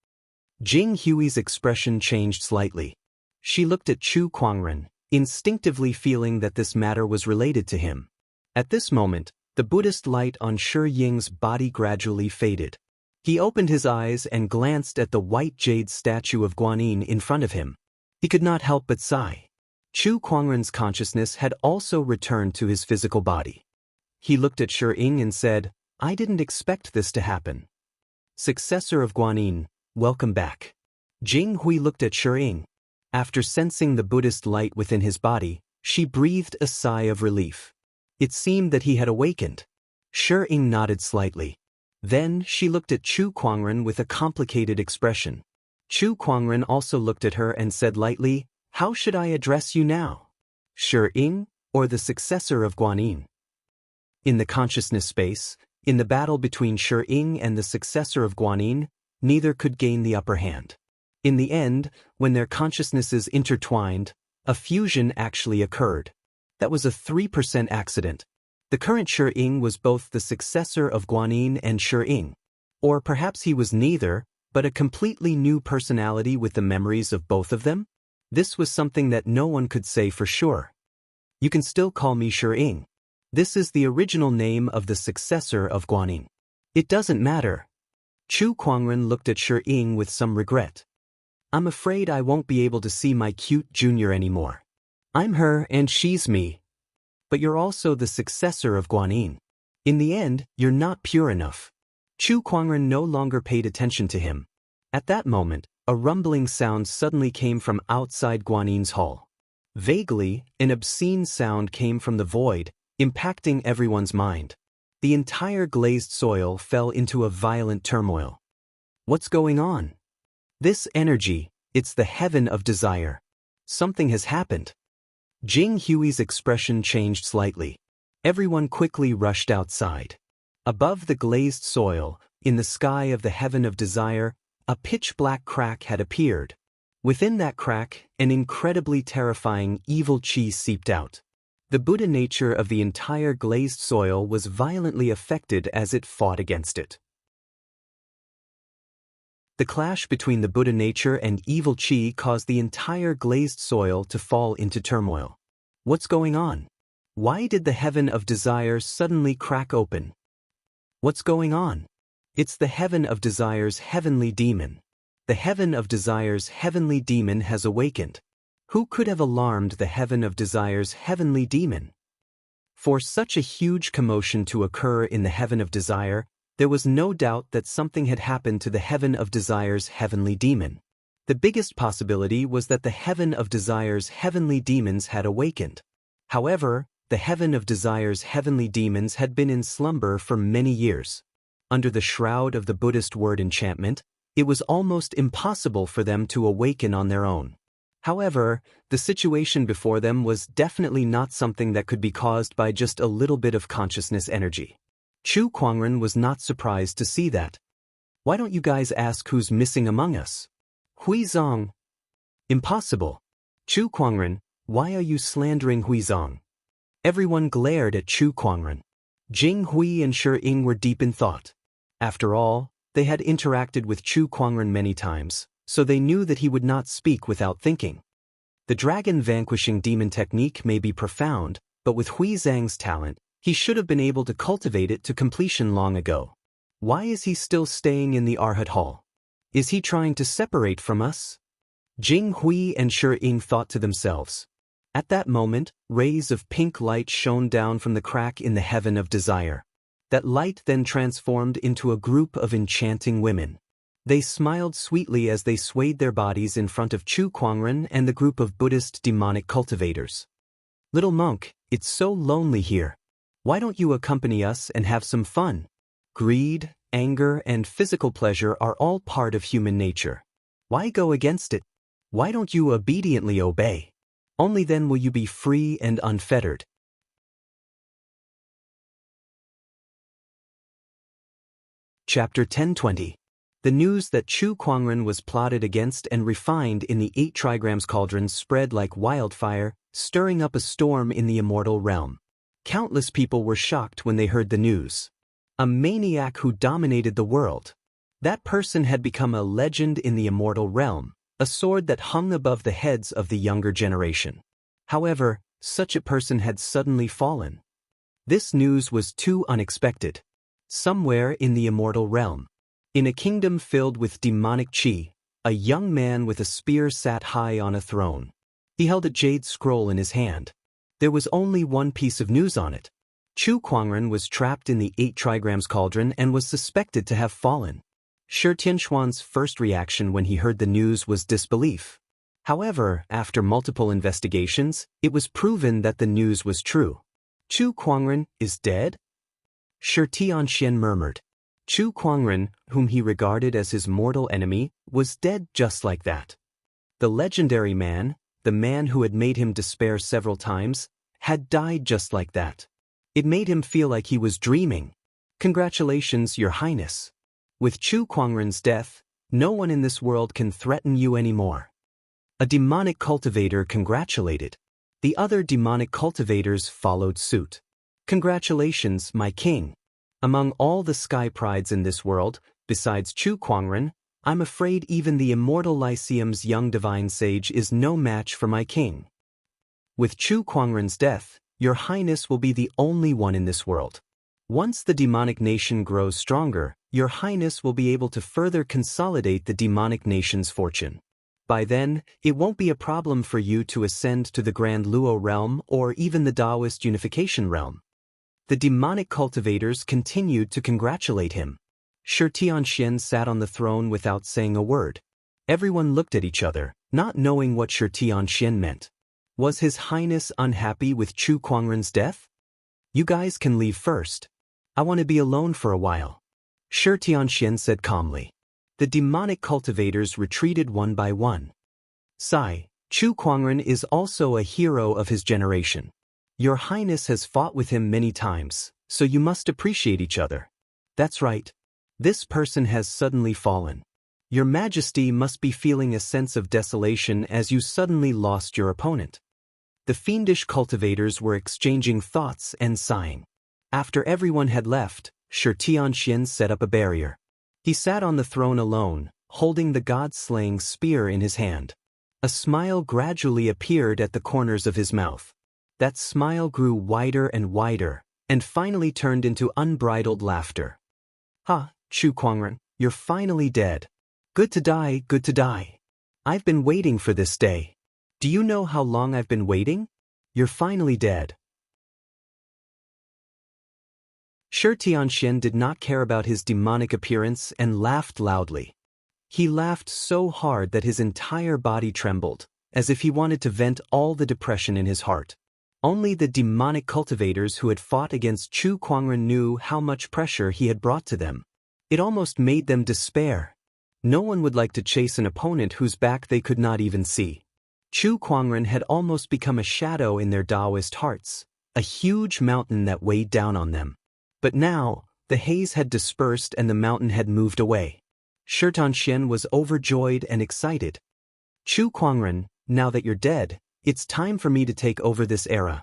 Jing Hui's expression changed slightly. She looked at Chu Kuangren, instinctively feeling that this matter was related to him. At this moment, the Buddhist light on Shi Ying's body gradually faded. He opened his eyes and glanced at the white jade statue of Guanin in front of him. He could not help but sigh. Chu Kuangren's consciousness had also returned to his physical body. He looked at Shi Ying and said, "I didn't expect this to happen." Successor of Guanin, welcome back. Jing Hui looked at Shi Ying. After sensing the Buddhist light within his body, she breathed a sigh of relief. It seemed that he had awakened. Shi Ying nodded slightly. Then she looked at Chu Kuangren with a complicated expression. Chu Kuangren also looked at her and said lightly, "How should I address you now? Shi Ying, or the successor of Guanin?" In the consciousness space, in the battle between Shi Ying and the successor of Guanin, neither could gain the upper hand. In the end, when their consciousnesses intertwined, a fusion actually occurred. That was a 3% accident. The current Shi Ying was both the successor of Guanin and Shi Ying. Or perhaps he was neither, but a completely new personality with the memories of both of them? This was something that no one could say for sure. You can still call me Shi Ying. This is the original name of the successor of Guanin. It doesn't matter. Chu Kuangren looked at Shi Ying with some regret. I'm afraid I won't be able to see my cute junior anymore. I'm her and she's me. But you're also the successor of Guanin. In the end, you're not pure enough. Chu Kuangren no longer paid attention to him. At that moment, a rumbling sound suddenly came from outside Guanin's hall. Vaguely, an obscene sound came from the void, impacting everyone's mind. The entire glazed soil fell into a violent turmoil. What's going on? This energy, it's the heaven of desire. Something has happened. Jing Hui's expression changed slightly. Everyone quickly rushed outside. Above the glazed soil, in the sky of the heaven of desire, a pitch-black crack had appeared. Within that crack, an incredibly terrifying evil chi seeped out. The Buddha nature of the entire glazed soil was violently affected as it fought against it. The clash between the Buddha nature and evil chi caused the entire glazed soil to fall into turmoil. What's going on? Why did the heaven of desire suddenly crack open? What's going on? It's the heaven of desire's heavenly demon. The Heaven of Desire's heavenly demon has awakened. Who could have alarmed the Heaven of Desire's heavenly demon? For such a huge commotion to occur in the Heaven of Desire, there was no doubt that something had happened to the Heaven of Desire's heavenly demon. The biggest possibility was that the Heaven of Desire's heavenly demons had awakened. However, the Heaven of Desire's heavenly demons had been in slumber for many years. Under the shroud of the Buddhist word enchantment, it was almost impossible for them to awaken on their own. However, the situation before them was definitely not something that could be caused by just a little bit of consciousness energy. Chu Kuangren was not surprised to see that. Why don't you guys ask who's missing among us? Huizong. Impossible. Chu Kuangren, why are you slandering Huizong? Everyone glared at Chu Kuangren. Jing Hui and Shi Ying were deep in thought. After all, they had interacted with Chu Kuangren many times, so they knew that he would not speak without thinking. The dragon vanquishing demon technique may be profound, but with Huizong's talent, he should have been able to cultivate it to completion long ago. Why is he still staying in the Arhat Hall? Is he trying to separate from us? Jing Hui and Shi Ying thought to themselves. At that moment, rays of pink light shone down from the crack in the Heaven of Desire. That light then transformed into a group of enchanting women. They smiled sweetly as they swayed their bodies in front of Chu Kuangren and the group of Buddhist demonic cultivators. Little monk, it's so lonely here. Why don't you accompany us and have some fun? Greed, anger, and physical pleasure are all part of human nature. Why go against it? Why don't you obediently obey? Only then will you be free and unfettered. Chapter 1020. The news that Chu Kuangren was plotted against and refined in the 8 trigrams cauldron spread like wildfire, stirring up a storm in the immortal realm. Countless people were shocked when they heard the news. A maniac who dominated the world. That person had become a legend in the immortal realm, a sword that hung above the heads of the younger generation. However, such a person had suddenly fallen. This news was too unexpected. Somewhere in the immortal realm, in a kingdom filled with demonic chi, a young man with a spear sat high on a throne. He held a jade scroll in his hand. There was only one piece of news on it. Chu Kuangren was trapped in the 8 trigrams cauldron and was suspected to have fallen. Shi Tianxuan's first reaction when he heard the news was disbelief. However, after multiple investigations, it was proven that the news was true. Chu Kuangren is dead? Shi Tianxian murmured. Chu Kuangren, whom he regarded as his mortal enemy, was dead just like that. The legendary man, the man who had made him despair several times, had died just like that. It made him feel like he was dreaming. Congratulations, Your Highness. With Chu Kuangren's death, no one in this world can threaten you anymore. A demonic cultivator congratulated. The other demonic cultivators followed suit. Congratulations, my king. Among all the sky prides in this world, besides Chu Kuangren, I'm afraid even the immortal Lyceum's young divine sage is no match for my king. With Chu Kuangren's death, Your Highness will be the only one in this world. Once the demonic nation grows stronger, Your Highness will be able to further consolidate the demonic nation's fortune. By then, it won't be a problem for you to ascend to the Grand Luo realm or even the Daoist unification realm. The demonic cultivators continued to congratulate him. Shi Tianxian sat on the throne without saying a word. Everyone looked at each other, not knowing what Shi Tianxian meant. Was His Highness unhappy with Chu Kuangren's death? You guys can leave first. I want to be alone for a while. Shi Tianxian said calmly. The demonic cultivators retreated one by one. Sigh, Chu Kuangren is also a hero of his generation. Your Highness has fought with him many times, so you must appreciate each other. That's right. This person has suddenly fallen. Your Majesty must be feeling a sense of desolation as you suddenly lost your opponent. The fiendish cultivators were exchanging thoughts and sighing. After everyone had left, Shi Tianxian set up a barrier. He sat on the throne alone, holding the god-slaying spear in his hand. A smile gradually appeared at the corners of his mouth. That smile grew wider and finally turned into unbridled laughter. Ha, Chu Kuangren, you're finally dead. Good to die, good to die. I've been waiting for this day. Do you know how long I've been waiting? You're finally dead. Xianxia did not care about his demonic appearance and laughed loudly. He laughed so hard that his entire body trembled, as if he wanted to vent all the depression in his heart. Only the demonic cultivators who had fought against Chu Kuangren knew how much pressure he had brought to them. It almost made them despair. No one would like to chase an opponent whose back they could not even see. Chu Kuangren had almost become a shadow in their Daoist hearts, a huge mountain that weighed down on them. But now, the haze had dispersed and the mountain had moved away. Xianxia was overjoyed and excited. Chu Kuangren, now that you're dead, it's time for me to take over this era.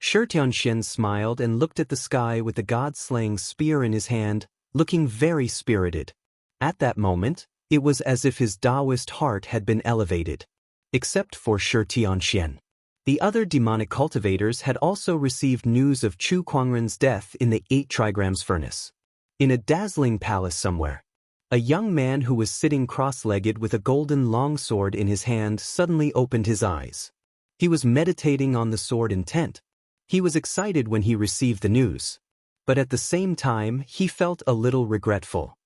Xianxia smiled and looked at the sky with the god-slaying spear in his hand, looking very spirited. At that moment, it was as if his Daoist heart had been elevated. Except for Xianxia. The other demonic cultivators had also received news of Chu Kuangren's death in the 8 trigrams furnace. In a dazzling palace somewhere, a young man who was sitting cross-legged with a golden longsword in his hand suddenly opened his eyes. He was meditating on the sword intent. He was excited when he received the news. But at the same time, he felt a little regretful.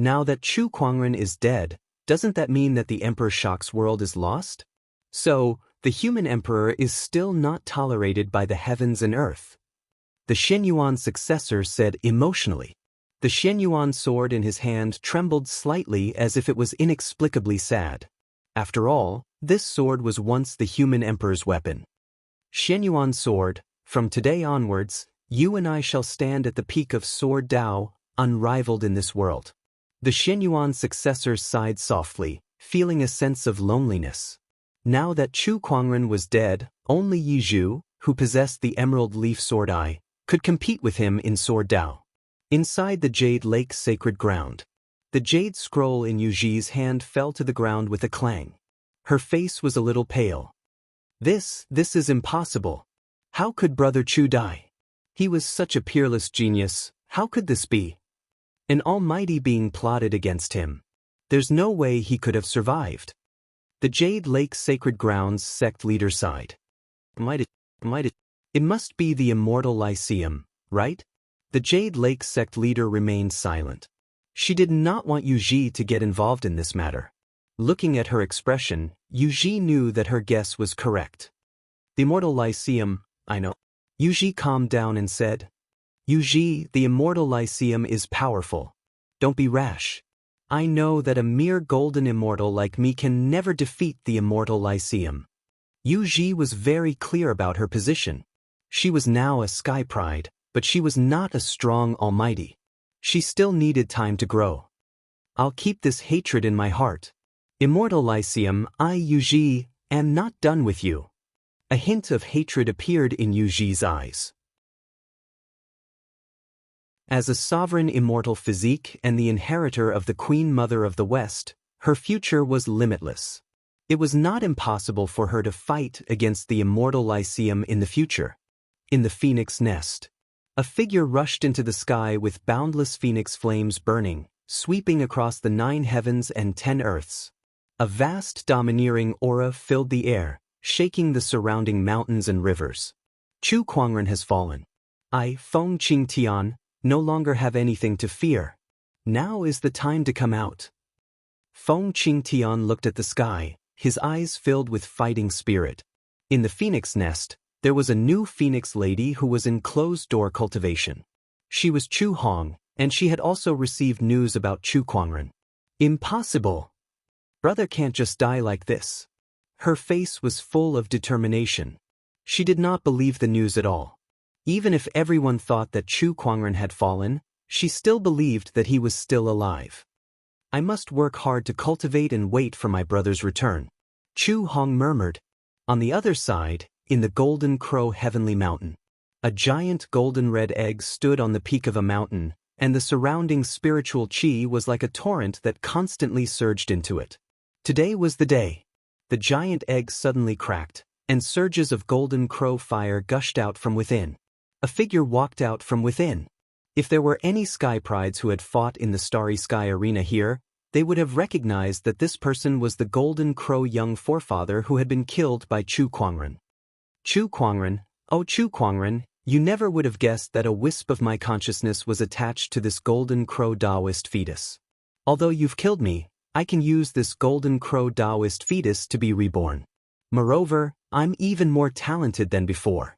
Now that Chu Kuangren is dead, doesn't that mean that the Emperor Shok's world is lost? So, the human emperor is still not tolerated by the heavens and earth. The Xianyuan successor said emotionally. The Xianyuan sword in his hand trembled slightly as if it was inexplicably sad. After all, this sword was once the human emperor's weapon. Xianyuan sword, from today onwards, you and I shall stand at the peak of sword Dao, unrivaled in this world. The Xianyuan successor sighed softly, feeling a sense of loneliness. Now that Chu Kuangren was dead, only Yizhu, who possessed the emerald leaf sword eye, could compete with him in sword Dao. Inside the Jade Lake's sacred ground, the jade scroll in Yuzhi's hand fell to the ground with a clang. Her face was a little pale. This is impossible. How could Brother Chu die? He was such a peerless genius, how could this be? An almighty being plotted against him. There's no way he could have survived. The Jade Lake's sacred grounds sect leader sighed. It must be the Immortal Lyceum, right? The Jade Lake sect leader remained silent. She did not want Yuzhi to get involved in this matter. Looking at her expression, Yuzhi knew that her guess was correct. The Immortal Lyceum, I know. Yuzhi calmed down and said, Yuzhi, the Immortal Lyceum is powerful. Don't be rash. I know that a mere golden immortal like me can never defeat the Immortal Lyceum. Yuzhi was very clear about her position. She was now a sky pride, but she was not a strong almighty. She still needed time to grow. I'll keep this hatred in my heart. Immortal Lyceum, I, Yuzhi, am not done with you. A hint of hatred appeared in Yuzhi's eyes. As a sovereign immortal physique and the inheritor of the Queen Mother of the West, her future was limitless. It was not impossible for her to fight against the Immortal Lyceum in the future. In the Phoenix Nest, a figure rushed into the sky with boundless phoenix flames burning, sweeping across the 9 heavens and 10 earths. A vast domineering aura filled the air, shaking the surrounding mountains and rivers. Chu Kuangren has fallen. I, Feng Qingtian, no longer have anything to fear. Now is the time to come out. Feng Qingtian looked at the sky, his eyes filled with fighting spirit. In the Phoenix Nest, there was a new Phoenix lady who was in closed-door cultivation. She was Chu Hong, and she had also received news about Chu Kuangren. Impossible! Brother can't just die like this. Her face was full of determination. She did not believe the news at all. Even if everyone thought that Chu Kuangren had fallen, she still believed that he was still alive. I must work hard to cultivate and wait for my brother's return. Chu Hong murmured. On the other side, in the Golden Crow Heavenly Mountain, a giant golden red egg stood on the peak of a mountain, and the surrounding spiritual chi was like a torrent that constantly surged into it. Today was the day. The giant egg suddenly cracked, and surges of golden crow fire gushed out from within. A figure walked out from within. If there were any sky prides who had fought in the Starry Sky Arena here, they would have recognized that this person was the Golden Crow young forefather who had been killed by Chu Kuangren. Chu Kuangren, oh Chu Kuangren, you never would have guessed that a wisp of my consciousness was attached to this Golden Crow Daoist fetus. Although you've killed me, I can use this Golden Crow Daoist fetus to be reborn. Moreover, I'm even more talented than before.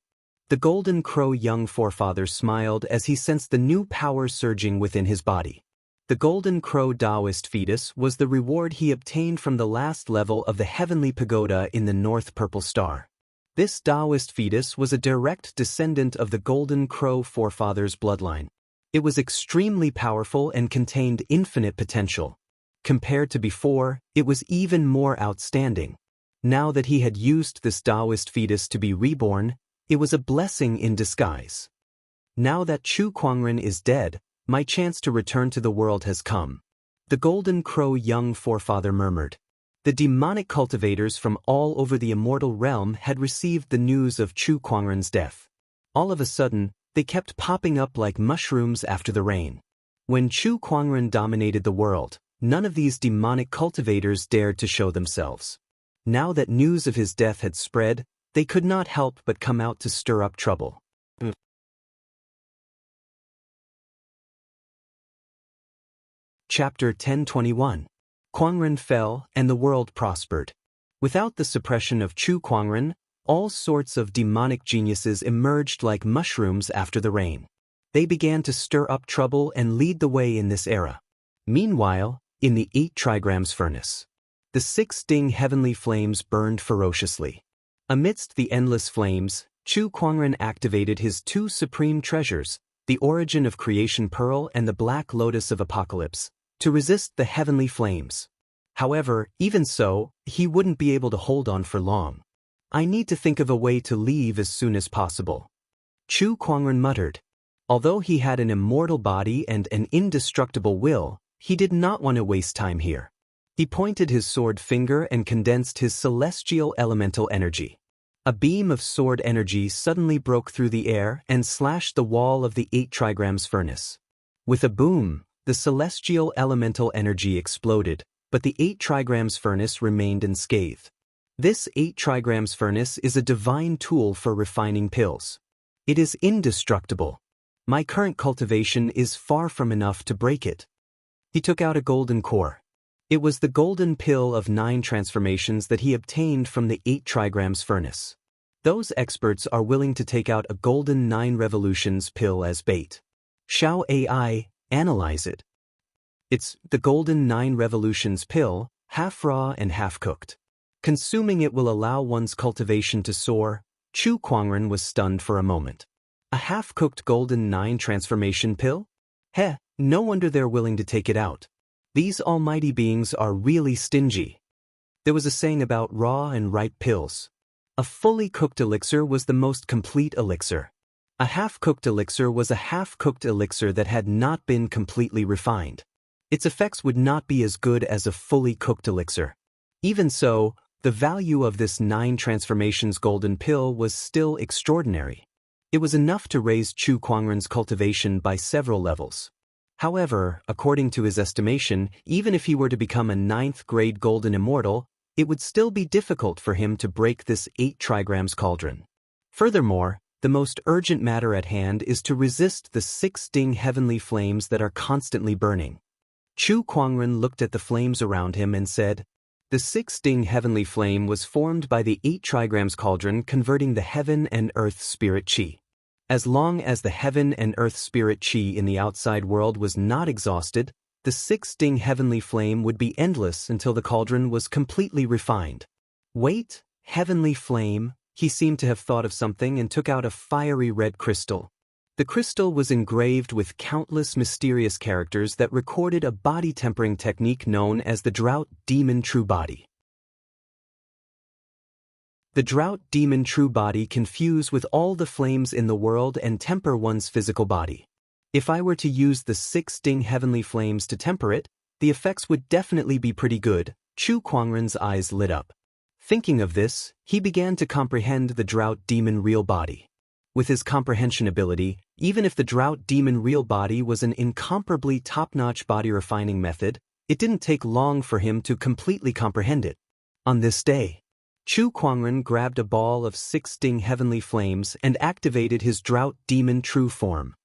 The Golden Crow young forefather smiled as he sensed the new power surging within his body. The Golden Crow Daoist fetus was the reward he obtained from the last level of the Heavenly Pagoda in the North Purple Star. This Daoist fetus was a direct descendant of the Golden Crow forefather's bloodline. It was extremely powerful and contained infinite potential. Compared to before, it was even more outstanding. Now that he had used this Daoist fetus to be reborn, it was a blessing in disguise. Now that Chu Kuangren is dead, my chance to return to the world has come. The Golden Crow young forefather murmured. The demonic cultivators from all over the immortal realm had received the news of Chu Kuangren's death. All of a sudden, they kept popping up like mushrooms after the rain. When Chu Kuangren dominated the world, none of these demonic cultivators dared to show themselves. Now that news of his death had spread, they could not help but come out to stir up trouble. Chapter 1021. Kuangren fell and the world prospered. Without the suppression of Chu Kuangren, all sorts of demonic geniuses emerged like mushrooms after the rain. They began to stir up trouble and lead the way in this era. Meanwhile, in the 8 trigrams furnace, the 6 Ding heavenly flames burned ferociously. Amidst the endless flames, Chu Kuangren activated his 2 supreme treasures, the Origin of Creation Pearl and the Black Lotus of Apocalypse, to resist the heavenly flames. However, even so, he wouldn't be able to hold on for long. I need to think of a way to leave as soon as possible. Chu Kuangren muttered. Although he had an immortal body and an indestructible will, he did not want to waste time here. He pointed his sword finger and condensed his celestial elemental energy. A beam of sword energy suddenly broke through the air and slashed the wall of the 8 trigrams furnace. With a boom, the celestial elemental energy exploded, but the 8 trigrams furnace remained unscathed. This 8 trigrams furnace is a divine tool for refining pills. It is indestructible. My current cultivation is far from enough to break it. He took out a golden core. It was the golden pill of 9 transformations that he obtained from the 8 trigrams furnace. Those experts are willing to take out a golden 9 revolutions pill as bait. Shall AI analyze it? It's the golden 9 revolutions pill, half raw and half cooked. Consuming it will allow one's cultivation to soar. Chu Kuangren was stunned for a moment. A half-cooked golden 9 transformation pill? Heh, no wonder they're willing to take it out. These almighty beings are really stingy. There was a saying about raw and ripe pills. A fully cooked elixir was the most complete elixir. A half-cooked elixir was a half-cooked elixir that had not been completely refined. Its effects would not be as good as a fully cooked elixir. Even so, the value of this 9 transformations golden pill was still extraordinary. It was enough to raise Chu Kuangren's cultivation by several levels. However, according to his estimation, even if he were to become a 9th grade golden immortal, it would still be difficult for him to break this 8 trigrams cauldron. Furthermore, the most urgent matter at hand is to resist the 6 Ding heavenly flames that are constantly burning. Chu Kuangren looked at the flames around him and said, the 6 Ding heavenly flame was formed by the 8 trigrams cauldron converting the heaven and earth spirit chi. As long as the heaven and earth spirit chi in the outside world was not exhausted, the 6 Ding heavenly flame would be endless until the cauldron was completely refined. Wait, heavenly flame, he seemed to have thought of something and took out a fiery red crystal. The crystal was engraved with countless mysterious characters that recorded a body tempering technique known as the Drought Demon True Body. The Drought Demon True Body can fuse with all the flames in the world and temper one's physical body. If I were to use the 6 Ding heavenly flames to temper it, the effects would definitely be pretty good. Chu Kuangren's eyes lit up. Thinking of this, he began to comprehend the Drought Demon Real Body. With his comprehension ability, even if the Drought Demon Real Body was an incomparably top-notch body refining method, It didn't take long for him to completely comprehend it. On this day, Chu Kuangren grabbed a ball of 6 heavenly flames and activated his drought demon true form.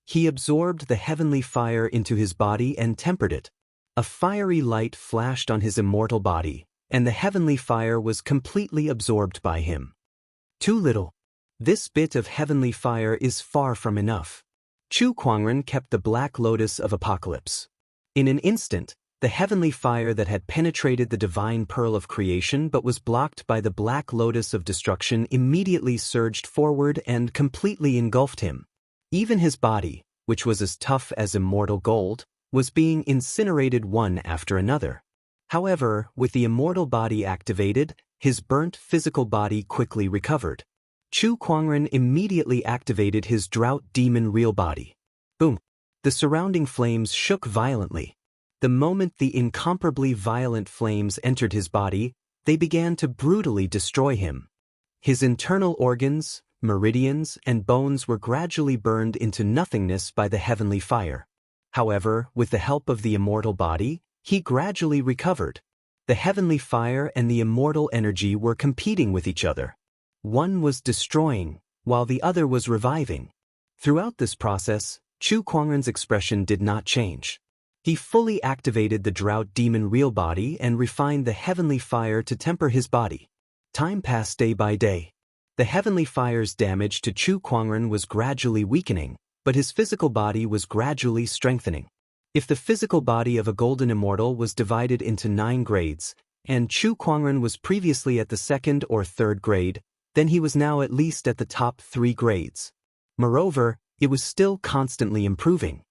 He absorbed the heavenly fire into his body and tempered it. A fiery light flashed on his immortal body, and the heavenly fire was completely absorbed by him. Too little. This bit of heavenly fire is far from enough. Chu Kuangren kept the black lotus of apocalypse. In an instant, the heavenly fire that had penetrated the divine pearl of creation but was blocked by the black lotus of destruction immediately surged forward and completely engulfed him. Even his body, which was as tough as immortal gold, was being incinerated one after another. However, with the immortal body activated, his burnt physical body quickly recovered. Chu Kuangren immediately activated his drought demon real body. Boom! The surrounding flames shook violently. The moment the incomparably violent flames entered his body, they began to brutally destroy him. His internal organs, meridians, and bones were gradually burned into nothingness by the heavenly fire. However, with the help of the immortal body, he gradually recovered. The heavenly fire and the immortal energy were competing with each other. One was destroying, while the other was reviving. Throughout this process, Chu Kuangren's expression did not change. He fully activated the drought demon real body and refined the heavenly fire to temper his body. Time passed day by day. The heavenly fire's damage to Chu Kuangren was gradually weakening, but his physical body was gradually strengthening. If the physical body of a golden immortal was divided into 9 grades, and Chu Kuangren was previously at the 2nd or 3rd grade, then he was now at least at the top 3 grades. Moreover, it was still constantly improving.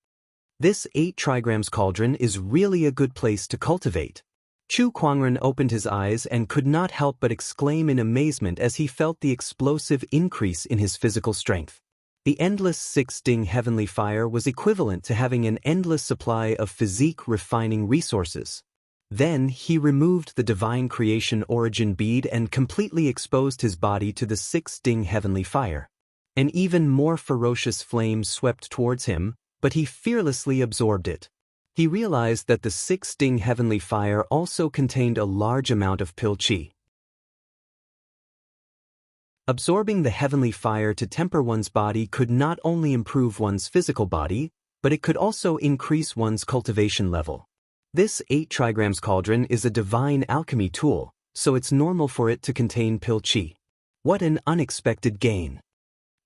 This 8 trigrams cauldron is really a good place to cultivate. Chu Kuangren opened his eyes and could not help but exclaim in amazement as he felt the explosive increase in his physical strength. The endless 6 heavenly fire was equivalent to having an endless supply of physique refining resources. Then he removed the divine creation origin bead and completely exposed his body to the 6 heavenly fire. An even more ferocious flame swept towards him, but he fearlessly absorbed it. He realized that the 6 heavenly fire also contained a large amount of pil qi. Absorbing the heavenly fire to temper one's body could not only improve one's physical body, but it could also increase one's cultivation level. This 8 trigrams cauldron is a divine alchemy tool, so it's normal for it to contain pil qi. What an unexpected gain!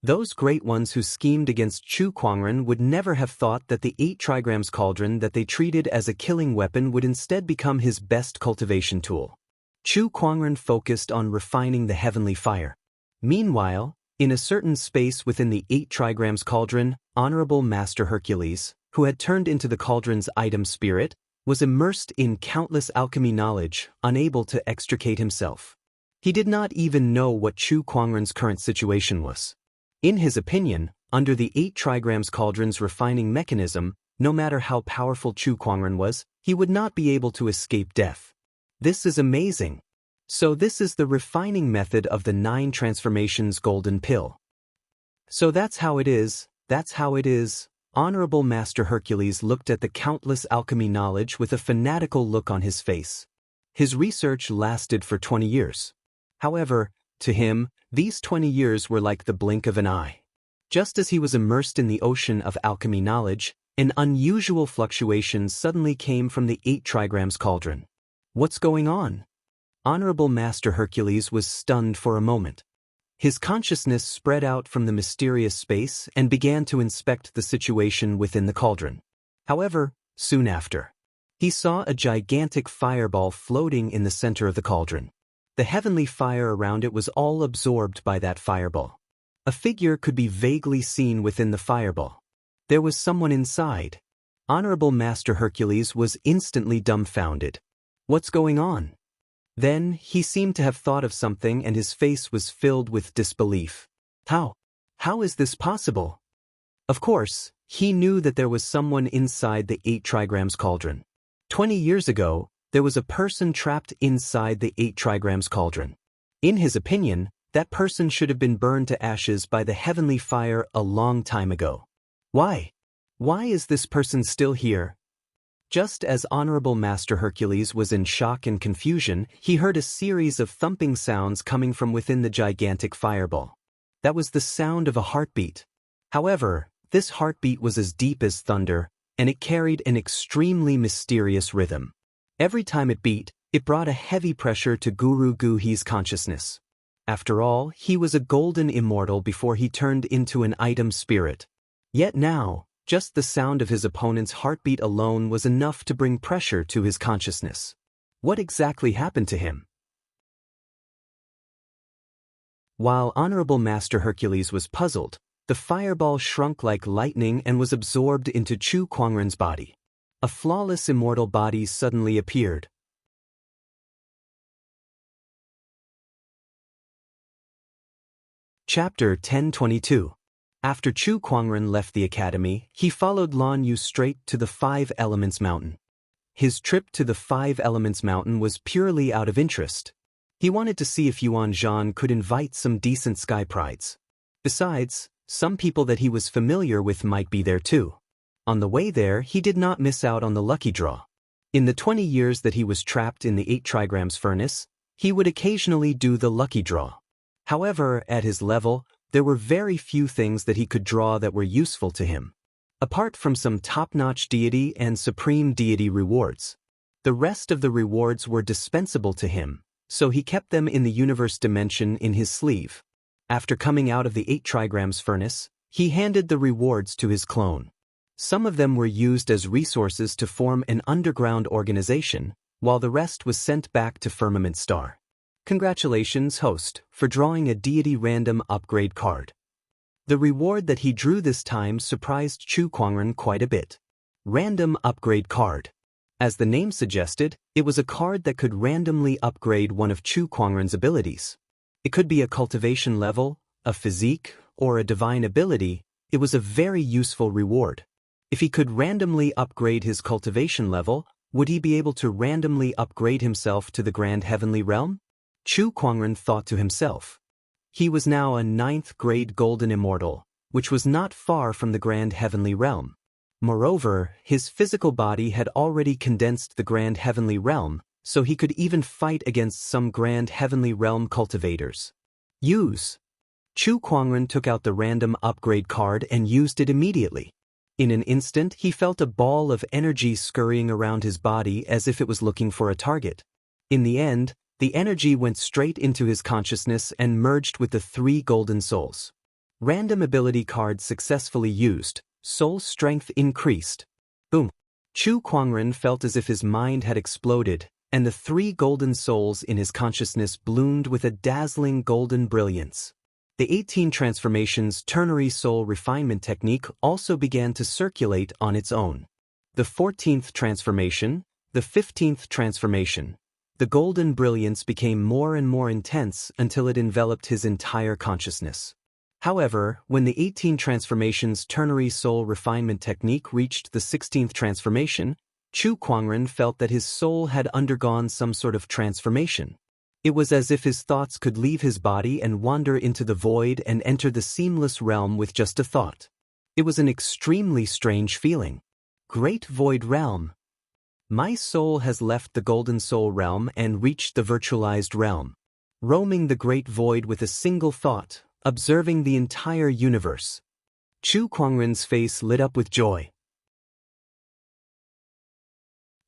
Those great ones who schemed against Chu Kuangren would never have thought that the 8 trigrams cauldron that they treated as a killing weapon would instead become his best cultivation tool. Chu Kuangren focused on refining the heavenly fire. Meanwhile, in a certain space within the 8 trigrams cauldron, Honorable Master Hercules, who had turned into the cauldron's item spirit, was immersed in countless alchemy knowledge, unable to extricate himself. He did not even know what Chu Kuangren's current situation was. In his opinion, under the 8 trigrams cauldron's refining mechanism, no matter how powerful Chu Kuangren was, he would not be able to escape death. This is amazing. So this is the refining method of the 9 transformations golden pill. So that's how it is. Honorable Master Hercules looked at the countless alchemy knowledge with a fanatical look on his face. His research lasted for 20 years. However, to him, these 20 years were like the blink of an eye. Just as he was immersed in the ocean of alchemy knowledge, an unusual fluctuation suddenly came from the 8 trigrams cauldron. What's going on? Honorable Master Hercules was stunned for a moment. His consciousness spread out from the mysterious space and began to inspect the situation within the cauldron. However, soon after, he saw a gigantic fireball floating in the center of the cauldron. The heavenly fire around it was all absorbed by that fireball. A figure could be vaguely seen within the fireball. There was someone inside. Honorable Master Hercules was instantly dumbfounded. What's going on? Then, he seemed to have thought of something and his face was filled with disbelief. How is this possible? Of course, he knew that there was someone inside the 8 trigrams cauldron. 20 years ago, there was a person trapped inside the 8 trigrams cauldron. In his opinion, that person should have been burned to ashes by the heavenly fire a long time ago. Why? Why is this person still here? Just as Honorable Master Hercules was in shock and confusion, he heard a series of thumping sounds coming from within the gigantic fireball. That was the sound of a heartbeat. However, this heartbeat was as deep as thunder, and it carried an extremely mysterious rhythm. Every time it beat, it brought a heavy pressure to Guru Guhi's consciousness. After all, he was a golden immortal before he turned into an item spirit. Yet now, just the sound of his opponent's heartbeat alone was enough to bring pressure to his consciousness. What exactly happened to him? While Honorable Master Hercules was puzzled, the fireball shrunk like lightning and was absorbed into Chu Kuangren's body. A flawless immortal body suddenly appeared. Chapter 1022. After Chu Kuangren left the academy, he followed Lan Yu straight to the Five Elements Mountain. His trip to the Five Elements Mountain was purely out of interest. He wanted to see if Yuan Zhan could invite some decent sky prides. Besides, some people that he was familiar with might be there too. On the way there, he did not miss out on the lucky draw. In the 20 years that he was trapped in the 8 trigrams furnace, he would occasionally do the lucky draw. However, at his level, there were very few things that he could draw that were useful to him. Apart from some top-notch deity and supreme deity rewards. The rest of the rewards were dispensable to him, so he kept them in the universe dimension in his sleeve. After coming out of the 8 trigrams furnace, he handed the rewards to his clone. Some of them were used as resources to form an underground organization, while the rest was sent back to Firmament Star. Congratulations, host, for drawing a deity random upgrade card. The reward that he drew this time surprised Chu Kuangren quite a bit. Random upgrade card. As the name suggested, it was a card that could randomly upgrade one of Chu Kuangren's abilities. It could be a cultivation level, a physique, or a divine ability. It was a very useful reward. If he could randomly upgrade his cultivation level, would he be able to randomly upgrade himself to the Grand Heavenly Realm? Chu Kuangren thought to himself. He was now a 9th grade golden immortal, which was not far from the Grand Heavenly Realm. Moreover, his physical body had already condensed the Grand Heavenly Realm, so he could even fight against some Grand Heavenly Realm cultivators. Use. Chu Kuangren took out the random upgrade card and used it immediately. In an instant, he felt a ball of energy scurrying around his body as if it was looking for a target. In the end, the energy went straight into his consciousness and merged with the 3 golden souls. Random ability card successfully used. Soul strength increased. Boom. Chu Kuangren felt as if his mind had exploded, and the 3 golden souls in his consciousness bloomed with a dazzling golden brilliance. The 18 transformations ternary soul refinement technique also began to circulate on its own. The 14th transformation, the 15th transformation. The golden brilliance became more and more intense until it enveloped his entire consciousness. However, when the 18 transformations ternary soul refinement technique reached the 16th transformation, Chu Kuangren felt that his soul had undergone some sort of transformation. It was as if his thoughts could leave his body and wander into the void and enter the seamless realm with just a thought. It was an extremely strange feeling. Great Void Realm. My soul has left the Golden Soul Realm and reached the virtualized realm. Roaming the great void with a single thought, observing the entire universe. Chu Kuangren's face lit up with joy.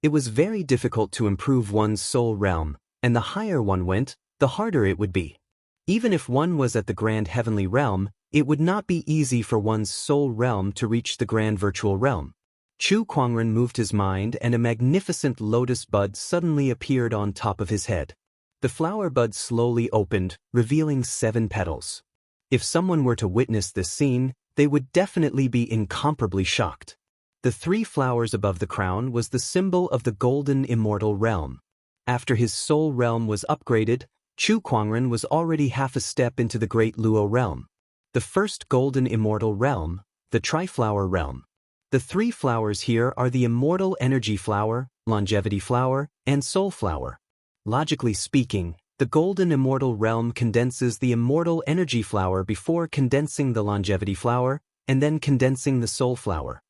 It was very difficult to improve one's soul realm, and the higher one went, the harder it would be. Even if one was at the Grand Heavenly Realm, it would not be easy for one's soul realm to reach the Grand Virtual Realm. Chu Kuangren moved his mind and a magnificent lotus bud suddenly appeared on top of his head. The flower bud slowly opened, revealing 7 petals. If someone were to witness this scene, they would definitely be incomparably shocked. The 3 flowers above the crown was the symbol of the golden immortal realm. After his soul realm was upgraded, Chu Kuangren was already half a step into the great Luo realm. The first golden immortal realm, the Triflower realm. The 3 flowers here are the Immortal Energy Flower, Longevity Flower, and Soul Flower. Logically speaking, the Golden Immortal Realm condenses the Immortal Energy Flower before condensing the Longevity Flower, and then condensing the Soul Flower.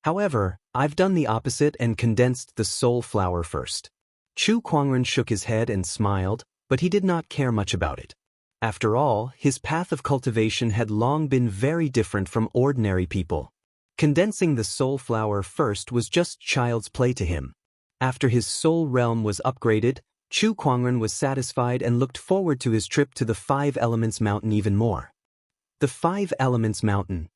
However, I've done the opposite and condensed the soul flower first. Chu Kuangren shook his head and smiled, but he did not care much about it. After all, his path of cultivation had long been very different from ordinary people. Condensing the soul flower first was just child's play to him. After his soul realm was upgraded, Chu Kuangren was satisfied and looked forward to his trip to the Five Elements Mountain even more. The Five Elements Mountain.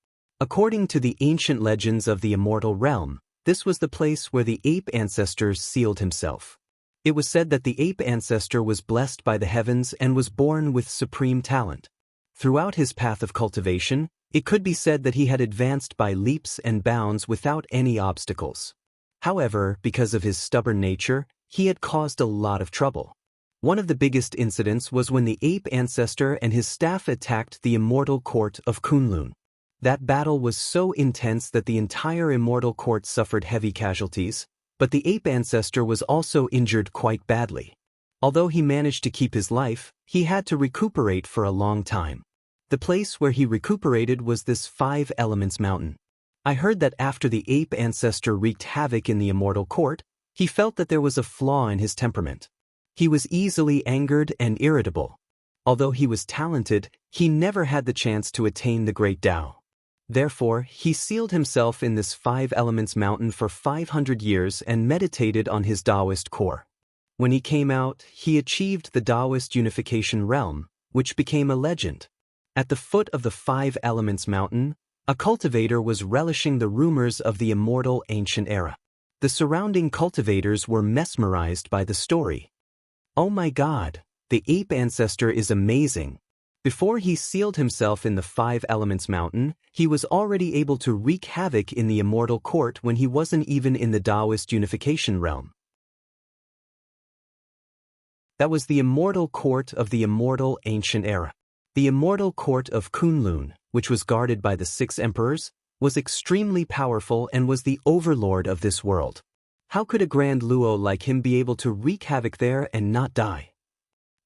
According to the ancient legends of the Immortal realm, this was the place where the ape ancestor sealed himself. It was said that the ape ancestor was blessed by the heavens and was born with supreme talent. Throughout his path of cultivation, it could be said that he had advanced by leaps and bounds without any obstacles. However, because of his stubborn nature, he had caused a lot of trouble. One of the biggest incidents was when the ape ancestor and his staff attacked the immortal court of Kunlun. That battle was so intense that the entire immortal court suffered heavy casualties, but the ape ancestor was also injured quite badly. Although he managed to keep his life, he had to recuperate for a long time. The place where he recuperated was this Five Elements Mountain. I heard that after the ape ancestor wreaked havoc in the immortal court, he felt that there was a flaw in his temperament. He was easily angered and irritable. Although he was talented, he never had the chance to attain the great Tao. Therefore, he sealed himself in this Five Elements Mountain for 500 years and meditated on his Daoist core. When he came out, he achieved the Daoist unification realm, which became a legend. At the foot of the Five Elements Mountain, a cultivator was relishing the rumors of the immortal ancient era. The surrounding cultivators were mesmerized by the story. Oh my God, the ape ancestor is amazing. Before he sealed himself in the Five Elements Mountain, he was already able to wreak havoc in the immortal court when he wasn't even in the Daoist unification realm. That was the immortal court of the immortal ancient era. The immortal court of Kunlun, which was guarded by the 6 emperors, was extremely powerful and was the overlord of this world. How could a grand Luo like him be able to wreak havoc there and not die?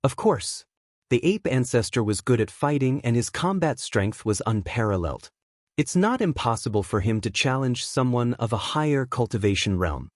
Of course. The ape ancestor was good at fighting and his combat strength was unparalleled. It's not impossible for him to challenge someone of a higher cultivation realm.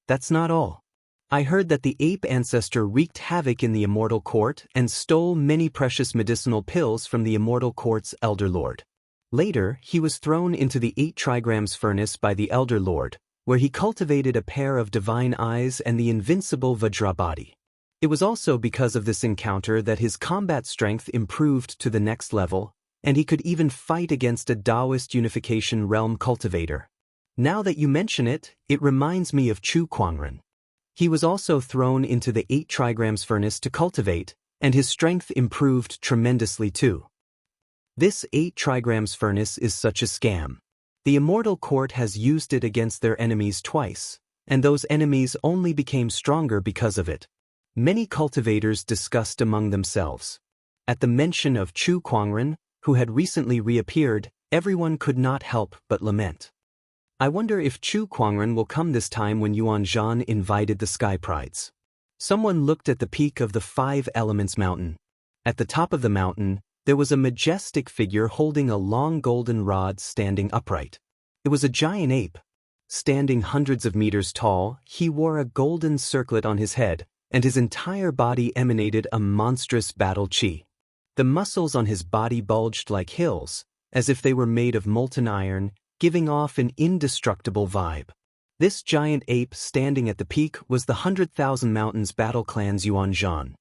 That's not all. I heard that the ape ancestor wreaked havoc in the immortal court and stole many precious medicinal pills from the immortal court's elder lord. Later, he was thrown into the 8 trigrams furnace by the elder lord, where he cultivated a pair of divine eyes and the invincible Vajra body. It was also because of this encounter that his combat strength improved to the next level, and he could even fight against a Daoist unification realm cultivator. Now that you mention it, it reminds me of Chu Kuangren. He was also thrown into the 8 trigrams furnace to cultivate, and his strength improved tremendously too. This 8 trigrams furnace is such a scam. The immortal court has used it against their enemies twice, and those enemies only became stronger because of it. Many cultivators discussed among themselves. At the mention of Chu Kuangren, who had recently reappeared, everyone could not help but lament. I wonder if Chu Kuangren will come this time when Yuan Zhan invited the Sky Prides. Someone looked at the peak of the Five Elements Mountain. At the top of the mountain, there was a majestic figure holding a long golden rod standing upright. It was a giant ape. Standing hundreds of meters tall, he wore a golden circlet on his head, and his entire body emanated a monstrous battle chi. The muscles on his body bulged like hills, as if they were made of molten iron, giving off an indestructible vibe. This giant ape standing at the peak was the 100,000 Mountains battle clan's Yuan Zhan.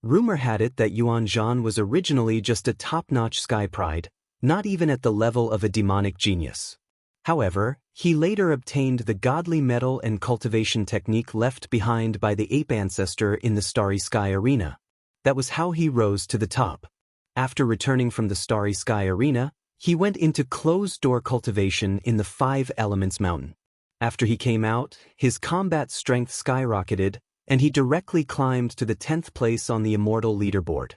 Rumor had it that Yuan Zhan was originally just a top-notch sky pride, not even at the level of a demonic genius. However, he later obtained the godly metal and cultivation technique left behind by the ape ancestor in the Starry Sky Arena. That was how he rose to the top. After returning from the Starry Sky Arena, he went into closed-door cultivation in the Five Elements Mountain. After he came out, his combat strength skyrocketed, and he directly climbed to the 10th place on the Immortal leaderboard.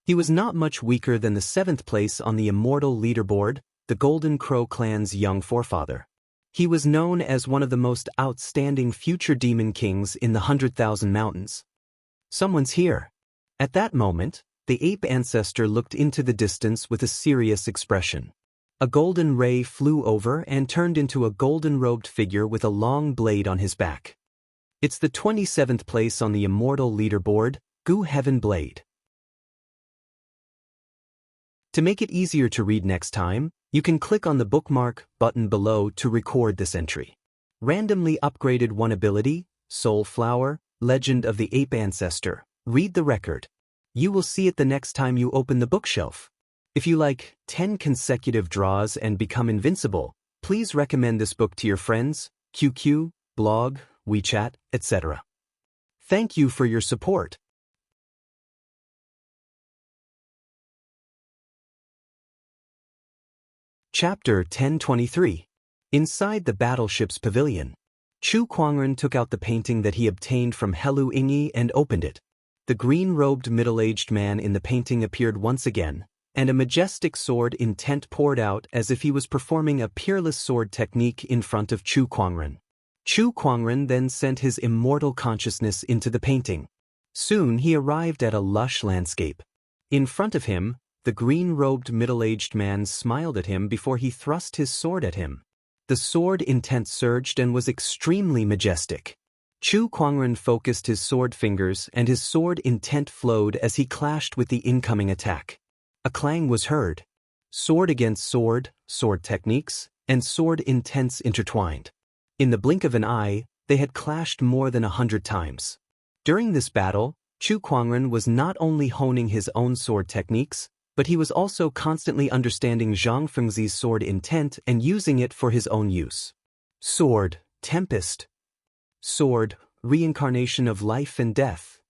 He was not much weaker than the 7th place on the Immortal leaderboard, the Golden Crow clan's young forefather. He was known as one of the most outstanding future demon kings in the 100,000 Mountains. Someone's here. At that moment, the ape ancestor looked into the distance with a serious expression. A golden ray flew over and turned into a golden-robed figure with a long blade on his back. It's the 27th place on the Immortal leaderboard, Gu Heaven Blade. To make it easier to read next time, you can click on the bookmark button below to record this entry. Randomly upgraded 1 ability, Soul Flower, Legend of the Ape Ancestor. Read the record. You will see it the next time you open the bookshelf. If you like 10 consecutive draws and become invincible, please recommend this book to your friends, QQ, blog, WeChat, etc. Thank you for your support. Chapter 1023. Inside the battleship's pavilion. Chu Kuangren took out the painting that he obtained from Helu Yingyi and opened it. The green-robed middle-aged man in the painting appeared once again, and a majestic sword intent poured out as if he was performing a peerless sword technique in front of Chu Kuangren. Chu Kuangren then sent his immortal consciousness into the painting. Soon he arrived at a lush landscape. In front of him, the green-robed middle-aged man smiled at him before he thrust his sword at him. The sword intent surged and was extremely majestic. Chu Kuangren focused his sword fingers and his sword intent flowed as he clashed with the incoming attack. A clang was heard. Sword against sword, sword techniques, and sword intents intertwined. In the blink of an eye, they had clashed more than 100 times. During this battle, Chu Kuangren was not only honing his own sword techniques, but he was also constantly understanding Zhang Fengzi's sword intent and using it for his own use. Sword, Tempest. Sword, Reincarnation of life and death.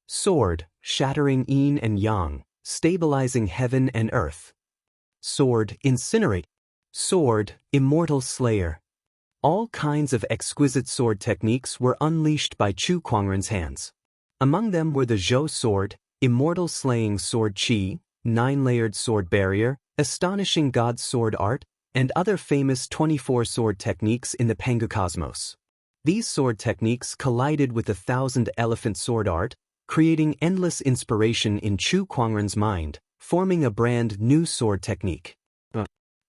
Sword, Shattering yin and yang, stabilizing heaven and earth. Sword, Incinerate. Sword, Immortal Slayer. All kinds of exquisite sword techniques were unleashed by Chu Kuangren's hands. Among them were the Zhou sword, Immortal Slaying Sword Qi, 9-layered sword barrier, astonishing god sword art, and other famous 24 sword techniques in the Pengu cosmos. These sword techniques collided with the 1000-elephant sword art, creating endless inspiration in Chu Kuangren's mind, forming a brand new sword technique.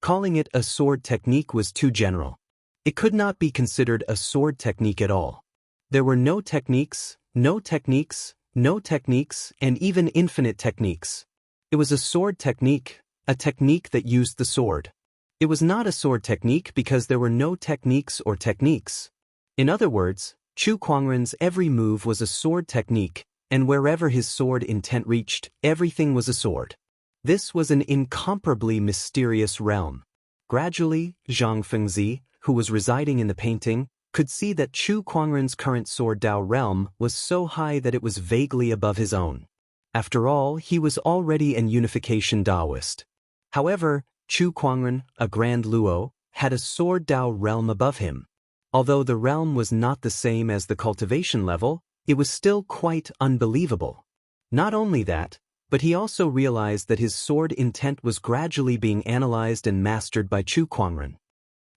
Calling it a sword technique was too general. It could not be considered a sword technique at all. There were no techniques, no techniques, no techniques, and even infinite techniques. It was a sword technique, a technique that used the sword. It was not a sword technique because there were no techniques or techniques. In other words, Chu Kuangren's every move was a sword technique, and wherever his sword intent reached, everything was a sword. This was an incomparably mysterious realm. Gradually, Zhang Fengzi, who was residing in the painting, could see that Chu Kuangren's current sword Dao realm was so high that it was vaguely above his own. After all, he was already an unification Daoist. However, Chu Kuangren, a Grand Luo, had a sword Dao realm above him. Although the realm was not the same as the cultivation level, it was still quite unbelievable. Not only that, but he also realized that his sword intent was gradually being analyzed and mastered by Chu Kuangren.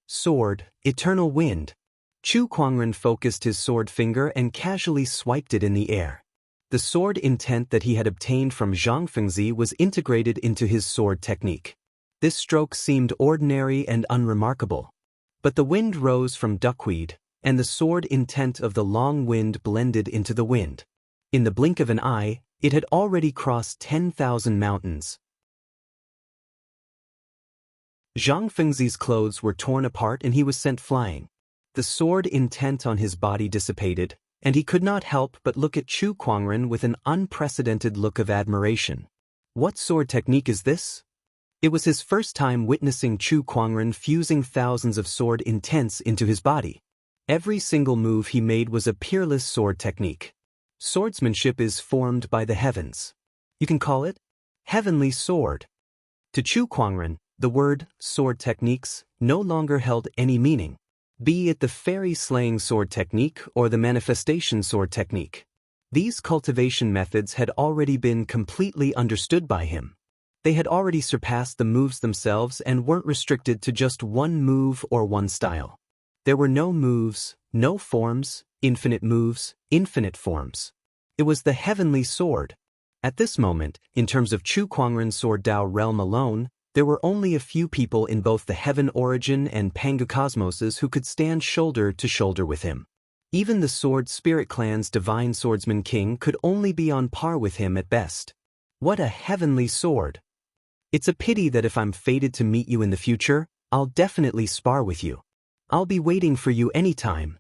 Sword, Eternal Wind. Chu Kuangren focused his sword finger and casually swiped it in the air. The sword intent that he had obtained from Zhang Fengzi was integrated into his sword technique. This stroke seemed ordinary and unremarkable. But the wind rose from duckweed, and the sword intent of the long wind blended into the wind. In the blink of an eye, it had already crossed 10,000 mountains. Zhang Fengzi's clothes were torn apart and he was sent flying. The sword intent on his body dissipated, and he could not help but look at Chu Kuangren with an unprecedented look of admiration. What sword technique is this? It was his first time witnessing Chu Kuangren fusing thousands of sword intents into his body. Every single move he made was a peerless sword technique. Swordsmanship is formed by the heavens. You can call it heavenly sword. To Chu Kuangren, the word sword techniques no longer held any meaning. Be it the fairy slaying sword technique or the manifestation sword technique. These cultivation methods had already been completely understood by him. They had already surpassed the moves themselves and weren't restricted to just one move or one style. There were no moves, no forms, infinite moves, infinite forms. It was the heavenly sword. At this moment, in terms of Chu Kuangren's sword Dao realm alone, There were only a few people in both the Heaven Origin and Pangu Cosmoses who could stand shoulder to shoulder with him. Even the Sword Spirit Clan's Divine Swordsman King could only be on par with him at best. What a heavenly sword! It's a pity that if I'm fated to meet you in the future, I'll definitely spar with you. I'll be waiting for you anytime.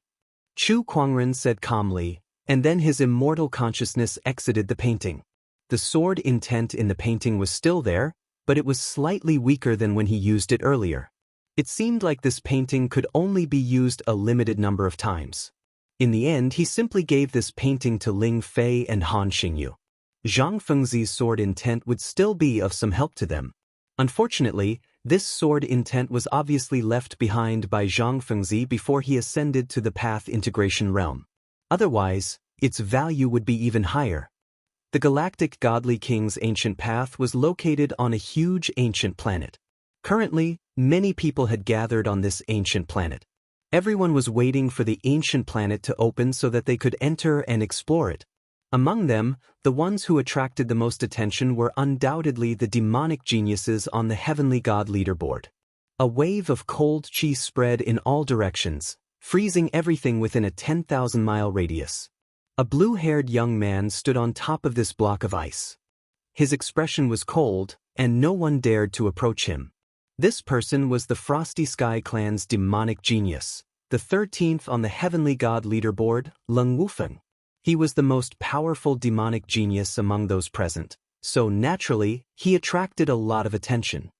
Chu Kuangren said calmly, and then his immortal consciousness exited the painting. The sword intent in the painting was still there, but it was slightly weaker than when he used it earlier. It seemed like this painting could only be used a limited number of times. In the end, he simply gave this painting to Ling Fei and Han Xingyu. Zhang Fengzi's sword intent would still be of some help to them. Unfortunately, this sword intent was obviously left behind by Zhang Fengzi before he ascended to the Path Integration realm. Otherwise, its value would be even higher. The Galactic Godly King's ancient path was located on a huge ancient planet. Currently, many people had gathered on this ancient planet. Everyone was waiting for the ancient planet to open so that they could enter and explore it. Among them, the ones who attracted the most attention were undoubtedly the demonic geniuses on the Heavenly God leaderboard. A wave of cold chi spread in all directions, freezing everything within a 10,000-mile radius. A blue-haired young man stood on top of this block of ice. His expression was cold, and no one dared to approach him. This person was the Frosty Sky Clan's demonic genius, the 13th on the Heavenly God leaderboard, Leng Wufeng. He was the most powerful demonic genius among those present, so naturally, he attracted a lot of attention.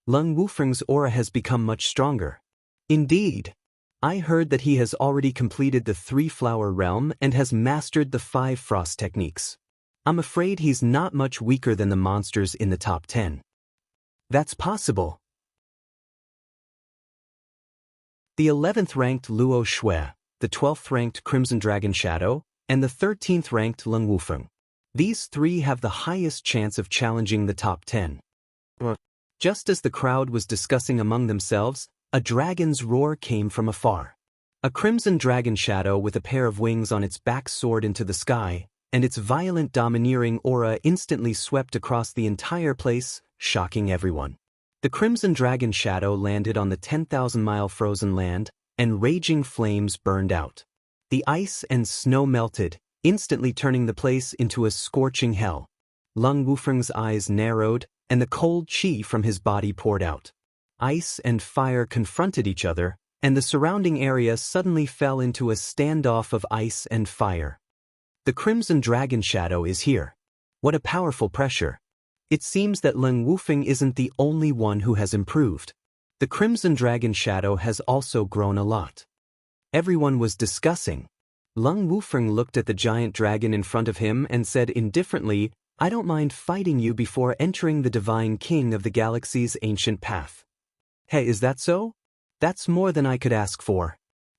Leng Wufeng's aura has become much stronger. Indeed, I heard that he has already completed the 3-flower realm and has mastered the 5 frost techniques. I'm afraid he's not much weaker than the monsters in the top 10. That's possible. The 11th ranked Luo Shui, the 12th ranked Crimson Dragon Shadow, and the 13th ranked Leng Wufeng. These 3 have the highest chance of challenging the top 10. Just as the crowd was discussing among themselves, a dragon's roar came from afar. A crimson dragon shadow with a pair of wings on its back soared into the sky, and its violent domineering aura instantly swept across the entire place, shocking everyone. The crimson dragon shadow landed on the 10,000-mile frozen land, and raging flames burned out. The ice and snow melted, instantly turning the place into a scorching hell. Leng Wufeng's eyes narrowed, and the cold chi from his body poured out. Ice and fire confronted each other, and the surrounding area suddenly fell into a standoff of ice and fire. The Crimson Dragon Shadow is here. What a powerful pressure. It seems that Leng Wufeng isn't the only one who has improved. The Crimson Dragon Shadow has also grown a lot. Everyone was discussing. Leng Wufeng looked at the giant dragon in front of him and said indifferently, "I don't mind fighting you before entering the Divine King of the Galaxy's ancient path." Hey, is that so? That's more than I could ask for.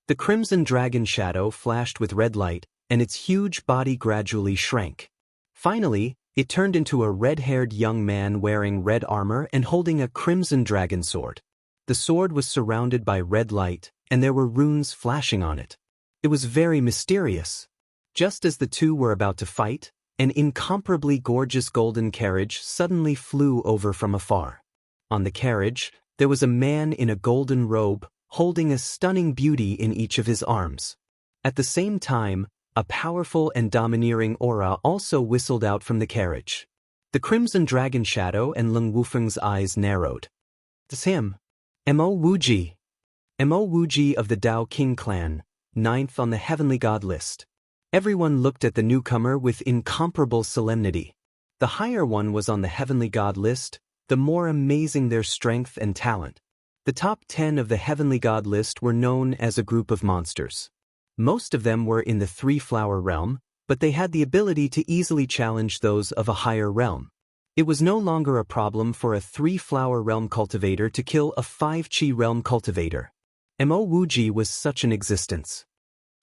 The Crimson Dragon Shadow flashed with red light, and its huge body gradually shrank. Finally, it turned into a red-haired young man wearing red armor and holding a crimson dragon sword. The sword was surrounded by red light, and there were runes flashing on it. It was very mysterious. Just as the two were about to fight, an incomparably gorgeous golden carriage suddenly flew over from afar. On the carriage, there was a man in a golden robe, holding a stunning beauty in each of his arms. At the same time, a powerful and domineering aura also whistled out from the carriage. The Crimson Dragon Shadow and Leng Wufeng's eyes narrowed. It's him. Mo Wuji. Mo Wuji of the Dao King clan, 9th on the Heavenly God list. Everyone looked at the newcomer with incomparable solemnity. The higher one was on the Heavenly God list, the more amazing their strength and talent. The top 10 of the Heavenly God list were known as a group of monsters. Most of them were in the 3-flower realm, but they had the ability to easily challenge those of a higher realm. It was no longer a problem for a 3-flower realm cultivator to kill a 5-chi realm cultivator. Mo Wuji was such an existence.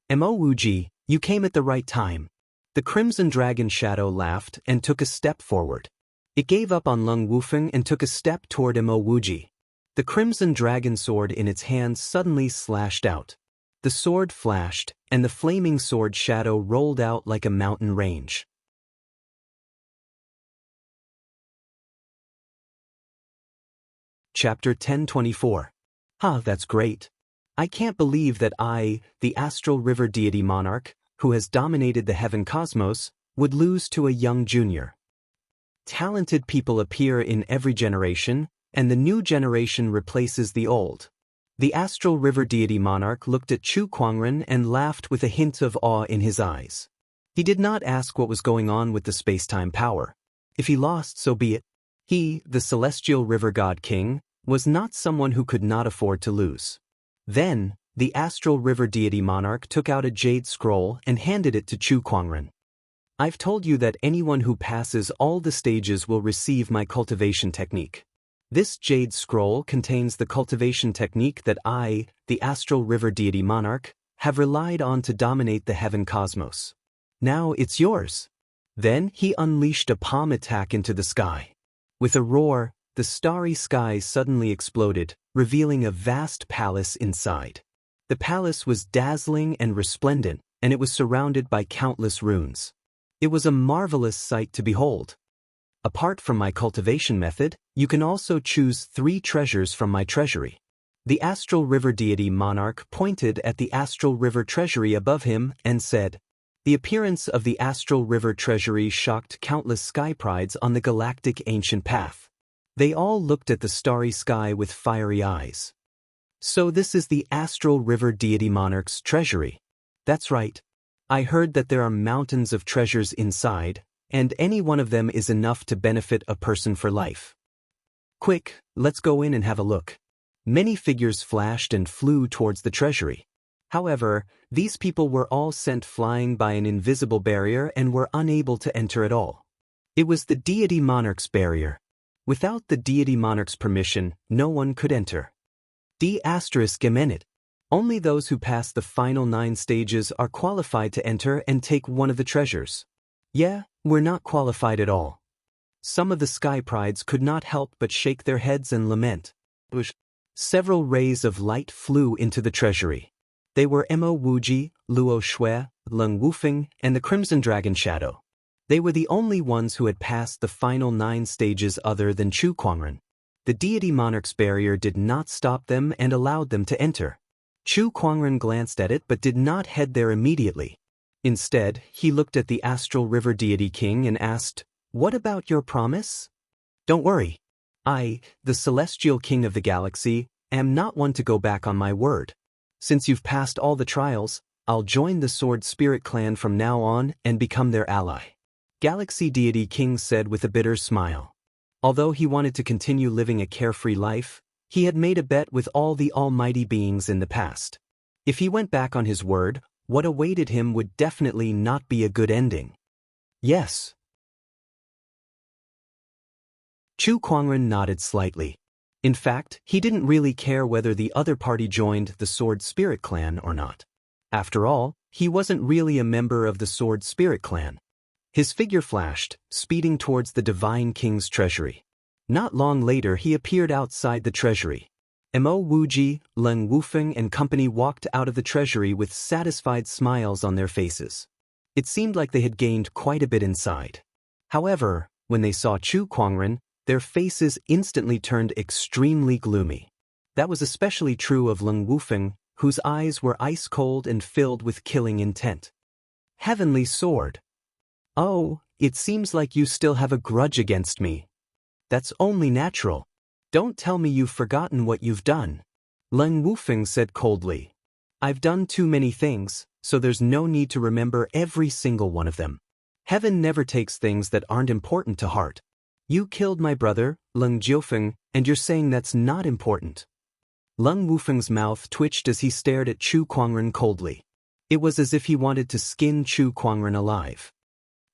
Mo Wuji, you came at the right time. The Crimson Dragon Shadow laughed and took a step forward. It gave up on Leng Wufeng and took a step toward Mo Wuji. The Crimson Dragon sword in its hand suddenly slashed out. The sword flashed, and the flaming sword shadow rolled out like a mountain range. Chapter 1024. That's great. I can't believe that I, the astral river deity monarch, who has dominated the heaven cosmos, would lose to a young junior. Talented people appear in every generation, and the new generation replaces the old. The astral river deity monarch looked at Chu Kuangren and laughed with a hint of awe in his eyes. He did not ask what was going on with the space-time power. If he lost, so be it. He, the celestial river god king, was not someone who could not afford to lose. Then, the astral river deity monarch took out a jade scroll and handed it to Chu Kuangren. I've told you that anyone who passes all the stages will receive my cultivation technique. This jade scroll contains the cultivation technique that I, the astral river deity monarch, have relied on to dominate the heaven cosmos. Now it's yours. Then he unleashed a palm attack into the sky. With a roar, the starry sky suddenly exploded, revealing a vast palace inside. The palace was dazzling and resplendent, and it was surrounded by countless runes. It was a marvelous sight to behold. Apart from my cultivation method, you can also choose 3 treasures from my treasury. The astral river deity monarch pointed at the astral river treasury above him and said, "The appearance of the astral river treasury shocked countless sky prides on the galactic ancient path. They all looked at the starry sky with fiery eyes." So this is the astral river deity monarch's treasury. That's right. I heard that there are mountains of treasures inside, and any one of them is enough to benefit a person for life. Quick, let's go in and have a look. Many figures flashed and flew towards the treasury. However, these people were all sent flying by an invisible barrier and were unable to enter at all. It was the deity monarch's barrier. Without the deity monarch's permission, no one could enter. D***. Only those who pass the final 9 stages are qualified to enter and take one of the treasures. Yeah, we're not qualified at all. Some of the sky prides could not help but shake their heads and lament. Several rays of light flew into the treasury. They were Mo Wuji, Luo Shui, Leng Wufeng, and the Crimson Dragon Shadow. They were the only ones who had passed the final 9 stages other than Chu Kuangren. The deity monarch's barrier did not stop them and allowed them to enter. Chu Kuangren glanced at it but did not head there immediately. Instead, he looked at the astral river deity king and asked, "What about your promise?" "Don't worry. I, the celestial king of the galaxy, am not one to go back on my word. Since you've passed all the trials, I'll join the Sword Spirit clan from now on and become their ally," Galaxy Deity King said with a bitter smile. Although he wanted to continue living a carefree life, he had made a bet with all the almighty beings in the past. If he went back on his word, what awaited him would definitely not be a good ending. Yes. Chu Kuangren nodded slightly. In fact, he didn't really care whether the other party joined the Sword Spirit clan or not. After all, he wasn't really a member of the Sword Spirit clan. His figure flashed, speeding towards the Divine King's treasury. Not long later he appeared outside the treasury. Mo Wuji, Leng Wufeng and company walked out of the treasury with satisfied smiles on their faces. It seemed like they had gained quite a bit inside. However, when they saw Chu Kuangren, their faces instantly turned extremely gloomy. That was especially true of Leng Wufeng, whose eyes were ice-cold and filled with killing intent. Heavenly Sword. Oh, it seems like you still have a grudge against me. That's only natural. Don't tell me you've forgotten what you've done. Leng Wufeng said coldly. I've done too many things, so there's no need to remember every single one of them. Heaven never takes things that aren't important to heart. You killed my brother, Leng Jiufeng, and you're saying that's not important. Leng Wufeng's mouth twitched as he stared at Chu Kuangren coldly. It was as if he wanted to skin Chu Kuangren alive.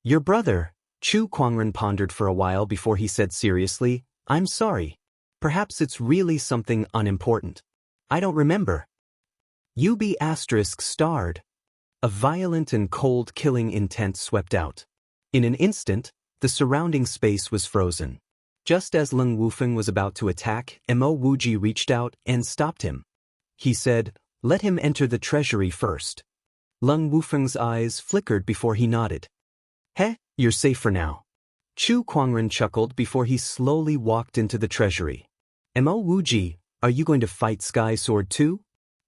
Your brother, Chu Kuangren pondered for a while before he said seriously, I'm sorry. Perhaps it's really something unimportant. I don't remember. You be * starred. A violent and cold killing intent swept out. In an instant, the surrounding space was frozen. Just as Leng Wufeng was about to attack, Mo Wuji reached out and stopped him. He said, let him enter the treasury first. Leng Wufeng's eyes flickered before he nodded. Heh, you're safe for now. Chu Kuangren chuckled before he slowly walked into the treasury. Mo Wuji, are you going to fight Sky Sword too?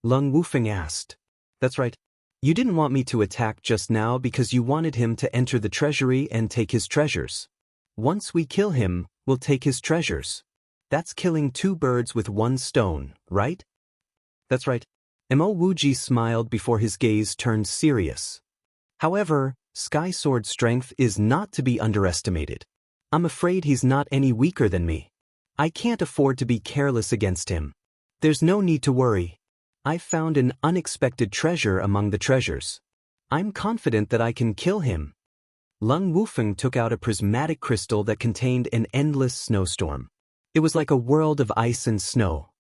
Lung Wufeng asked. That's right. You didn't want me to attack just now because you wanted him to enter the treasury and take his treasures. Once we kill him, we'll take his treasures. That's killing two birds with one stone, right? That's right. Mo Wuji smiled before his gaze turned serious. However, Sky Sword's strength is not to be underestimated. I'm afraid he's not any weaker than me. I can't afford to be careless against him. There's no need to worry. I found an unexpected treasure among the treasures. I'm confident that I can kill him. Lung Wufeng took out a prismatic crystal that contained an endless snowstorm. It was like a world of ice and snow.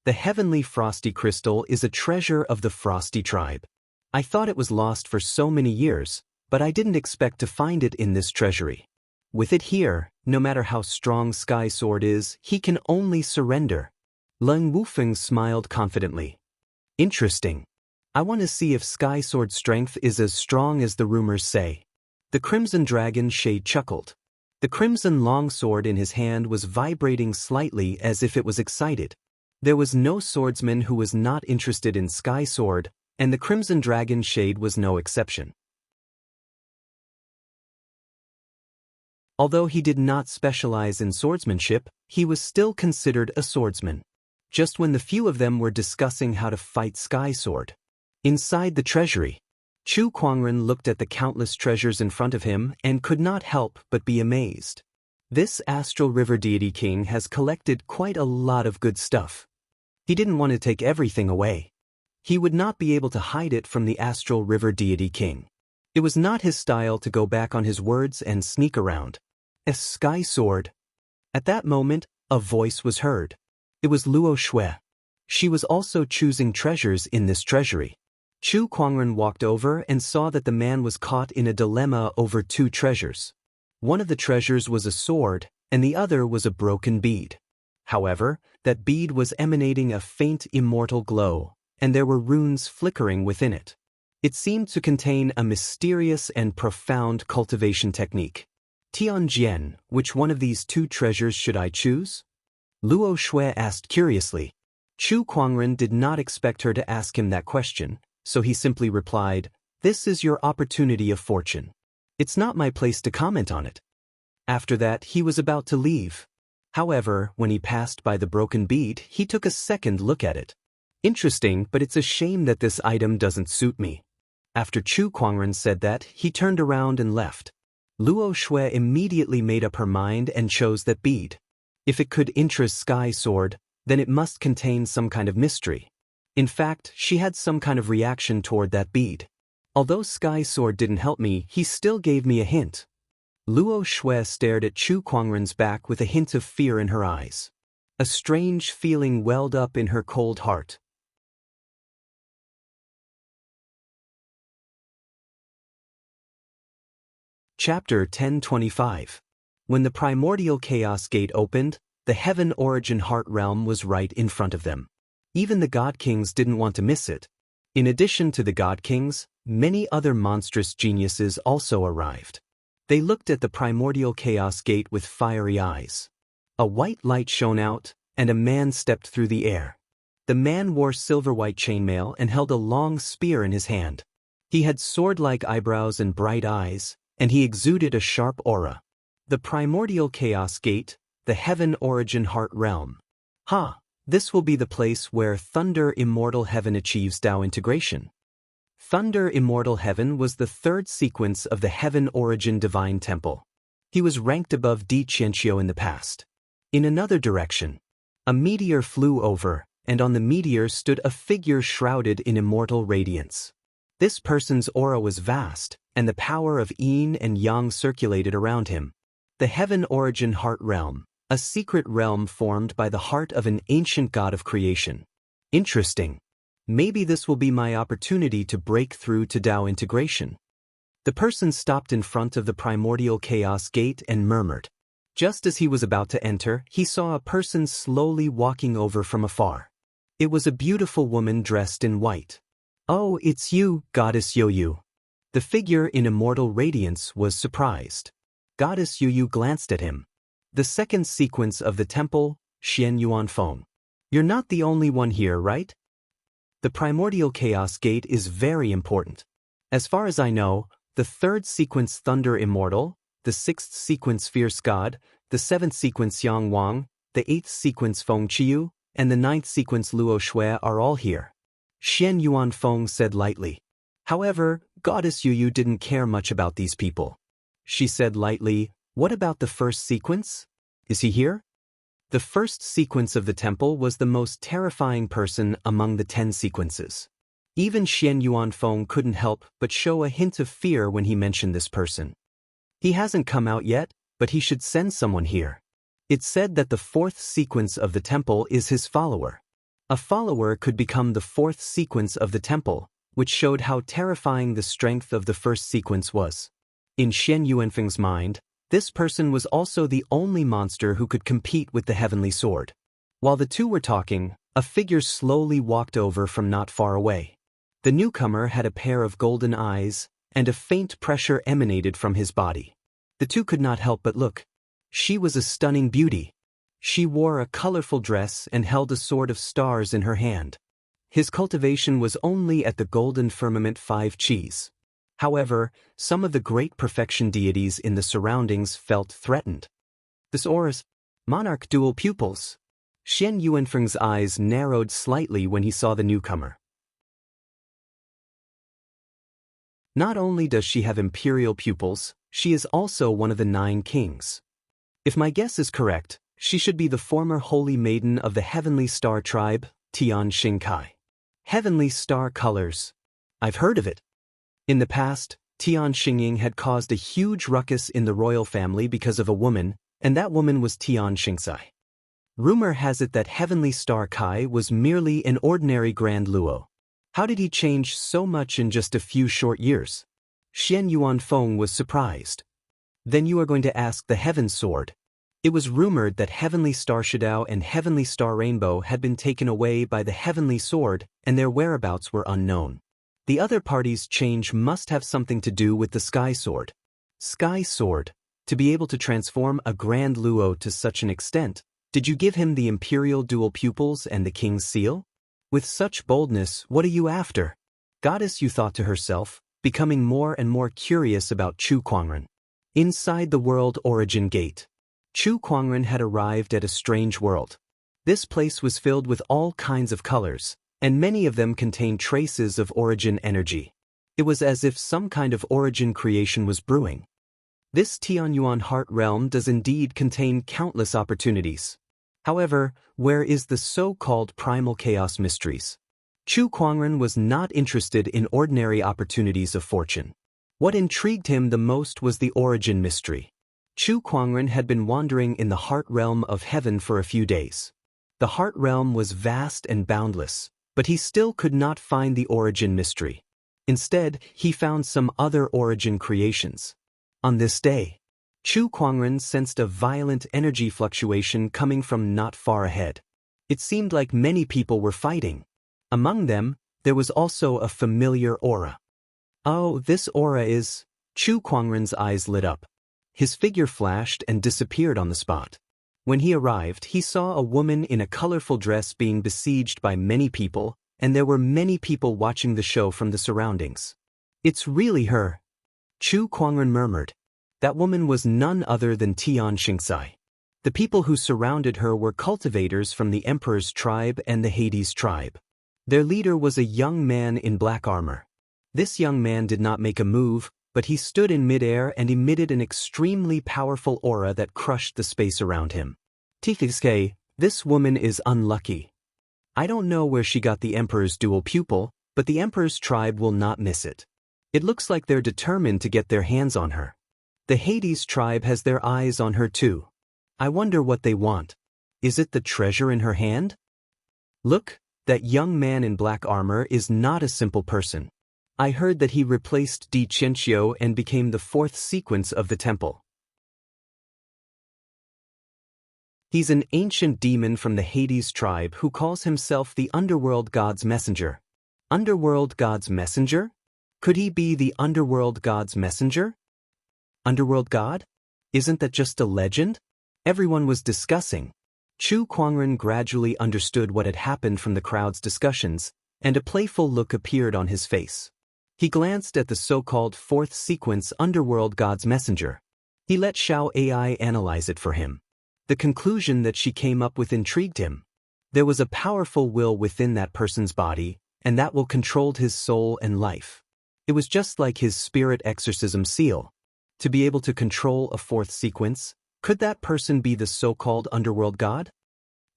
The heavenly frosty crystal is a treasure of the Frosty tribe. I thought it was lost for so many years, but I didn't expect to find it in this treasury. With it here, no matter how strong Sky Sword is, he can only surrender. Lung Wufeng smiled confidently. Interesting. I want to see if Sky Sword's strength is as strong as the rumors say. The Crimson Dragon Shade chuckled. The crimson longsword in his hand was vibrating slightly as if it was excited. There was no swordsman who was not interested in Sky Sword, and the Crimson Dragon Shade was no exception. Although he did not specialize in swordsmanship, he was still considered a swordsman. Just when the few of them were discussing how to fight Sky Sword. Inside the treasury, Chu Kuangren looked at the countless treasures in front of him and could not help but be amazed. This Astral River Deity King has collected quite a lot of good stuff. He didn't want to take everything away. He would not be able to hide it from the Astral River Deity King. It was not his style to go back on his words and sneak around. A Sky Sword. At that moment, a voice was heard. It was Luo Shui. She was also choosing treasures in this treasury. Chu Kuangren walked over and saw that the man was caught in a dilemma over two treasures. One of the treasures was a sword, and the other was a broken bead. However, that bead was emanating a faint immortal glow, and there were runes flickering within it. It seemed to contain a mysterious and profound cultivation technique. Tianjian, which one of these two treasures should I choose? Luo Shui asked curiously. Chu Kuangren did not expect her to ask him that question, so he simply replied, "This is your opportunity of fortune. It's not my place to comment on it." After that, he was about to leave. However, when he passed by the broken bead, he took a second look at it. Interesting, but it's a shame that this item doesn't suit me. After Chu Kuangren said that, he turned around and left. Luo Shui immediately made up her mind and chose that bead. If it could interest Sky Sword, then it must contain some kind of mystery. In fact, she had some kind of reaction toward that bead. Although Sky Sword didn't help me, he still gave me a hint. Luo Shui stared at Chu Kuangren's back with a hint of fear in her eyes. A strange feeling welled up in her cold heart. Chapter 1025. When the primordial chaos gate opened, the heaven origin heart realm was right in front of them. Even the God Kings didn't want to miss it. In addition to the God Kings, many other monstrous geniuses also arrived. They looked at the primordial chaos gate with fiery eyes. A white light shone out, and a man stepped through the air. The man wore silver-white chainmail and held a long spear in his hand. He had sword-like eyebrows and bright eyes, and he exuded a sharp aura. The primordial chaos gate, the heaven origin heart realm. This will be the place where Thunder Immortal Heaven achieves Dao integration. Thunder Immortal Heaven was the third sequence of the Heaven Origin Divine Temple. He was ranked above Di Qianxiu in the past. In another direction, a meteor flew over, and on the meteor stood a figure shrouded in immortal radiance. This person's aura was vast, and the power of yin and yang circulated around him. The Heaven Origin Heart Realm, a secret realm formed by the heart of an ancient god of creation. Interesting. Maybe this will be my opportunity to break through to Dao integration. The person stopped in front of the primordial chaos gate and murmured. Just as he was about to enter, he saw a person slowly walking over from afar. It was a beautiful woman dressed in white. "Oh, it's you, Goddess Yoyu." The figure in immortal radiance was surprised. Goddess Yoyu glanced at him. The second sequence of the temple, Xian Yuanfeng. You're not the only one here, right? The primordial chaos gate is very important. As far as I know, the third sequence Thunder Immortal, the sixth sequence Fierce God, the seventh sequence Yang Wang, the eighth sequence Feng Qiu, and the ninth sequence Luo Shui are all here. Xian Yuanfeng said lightly. However, Goddess Yu didn't care much about these people. She said lightly, "What about the first sequence? Is he here?" The first sequence of the temple was the most terrifying person among the 10 sequences. Even Xian Yuanfeng couldn't help but show a hint of fear when he mentioned this person. He hasn't come out yet, but he should send someone here. It's said that the fourth sequence of the temple is his follower. A follower could become the fourth sequence of the temple, which showed how terrifying the strength of the first sequence was. In Xian Yuanfeng's mind, this person was also the only monster who could compete with the heavenly sword. While the two were talking, a figure slowly walked over from not far away. The newcomer had a pair of golden eyes, and a faint pressure emanated from his body. The two could not help but look. She was a stunning beauty. She wore a colorful dress and held a sword of stars in her hand. His cultivation was only at the golden firmament 5 Qis. However, some of the great perfection deities in the surroundings felt threatened. This aura's monarch dual pupils. Xian Yuanfeng's eyes narrowed slightly when he saw the newcomer. Not only does she have imperial pupils, she is also one of the 9 kings. If my guess is correct, she should be the former holy maiden of the heavenly star tribe, Tian Xingkai. Heavenly star colors. I've heard of it. In the past, Tian Xingying had caused a huge ruckus in the royal family because of a woman, and that woman was Tian Xingxia. Rumor has it that Heavenly Star Kai was merely an ordinary Grand Luo. How did he change so much in just a few short years? Xian Yuanfeng was surprised. Then you are going to ask the Heaven Sword. It was rumored that Heavenly Star Shadow and Heavenly Star Rainbow had been taken away by the Heavenly Sword, and their whereabouts were unknown. The other party's change must have something to do with the Sky Sword. Sky Sword. To be able to transform a Grand Luo to such an extent, did you give him the Imperial Dual Pupils and the King's Seal? With such boldness, what are you after? Goddess Yu thought to herself, becoming more and more curious about Chu Kuangren. Inside the World Origin Gate, Chu Kuangren had arrived at a strange world. This place was filled with all kinds of colors, and many of them contained traces of origin energy. It was as if some kind of origin creation was brewing. This Tianyuan Heart Realm does indeed contain countless opportunities. However, where is the so-called primal chaos mysteries? Chu Kuangren was not interested in ordinary opportunities of fortune. What intrigued him the most was the origin mystery. Chu Kuangren had been wandering in the Heart Realm of Heaven for a few days. The Heart Realm was vast and boundless, but he still could not find the origin mystery. Instead, he found some other origin creations. On this day, Chu Kuangren sensed a violent energy fluctuation coming from not far ahead. It seemed like many people were fighting. Among them, there was also a familiar aura. Oh, this aura is... Chu Kuangren's eyes lit up. His figure flashed and disappeared on the spot. When he arrived, he saw a woman in a colorful dress being besieged by many people, and there were many people watching the show from the surroundings. It's really her. Chu Kuangren murmured. That woman was none other than Tian Xingxia. The people who surrounded her were cultivators from the Emperor's tribe and the Hades tribe. Their leader was a young man in black armor. This young man did not make a move, but he stood in midair and emitted an extremely powerful aura that crushed the space around him. Tifiske, this woman is unlucky. I don't know where she got the Emperor's dual pupil, but the Emperor's tribe will not miss it. It looks like they're determined to get their hands on her. The Hades tribe has their eyes on her too. I wonder what they want. Is it the treasure in her hand? Look, that young man in black armor is not a simple person. I heard that he replaced Di Qianxiu and became the fourth sequence of the temple. He's an ancient demon from the Hades tribe who calls himself the Underworld God's Messenger. Underworld God's Messenger? Could he be the Underworld God's Messenger? Underworld God? Isn't that just a legend? Everyone was discussing. Chu Kuangren gradually understood what had happened from the crowd's discussions, and a playful look appeared on his face. He glanced at the so-called fourth sequence Underworld God's Messenger. He let Xiao AI analyze it for him. The conclusion that she came up with intrigued him. There was a powerful will within that person's body, and that will controlled his soul and life. It was just like his spirit exorcism seal. To be able to control a fourth sequence, could that person be the so-called underworld god?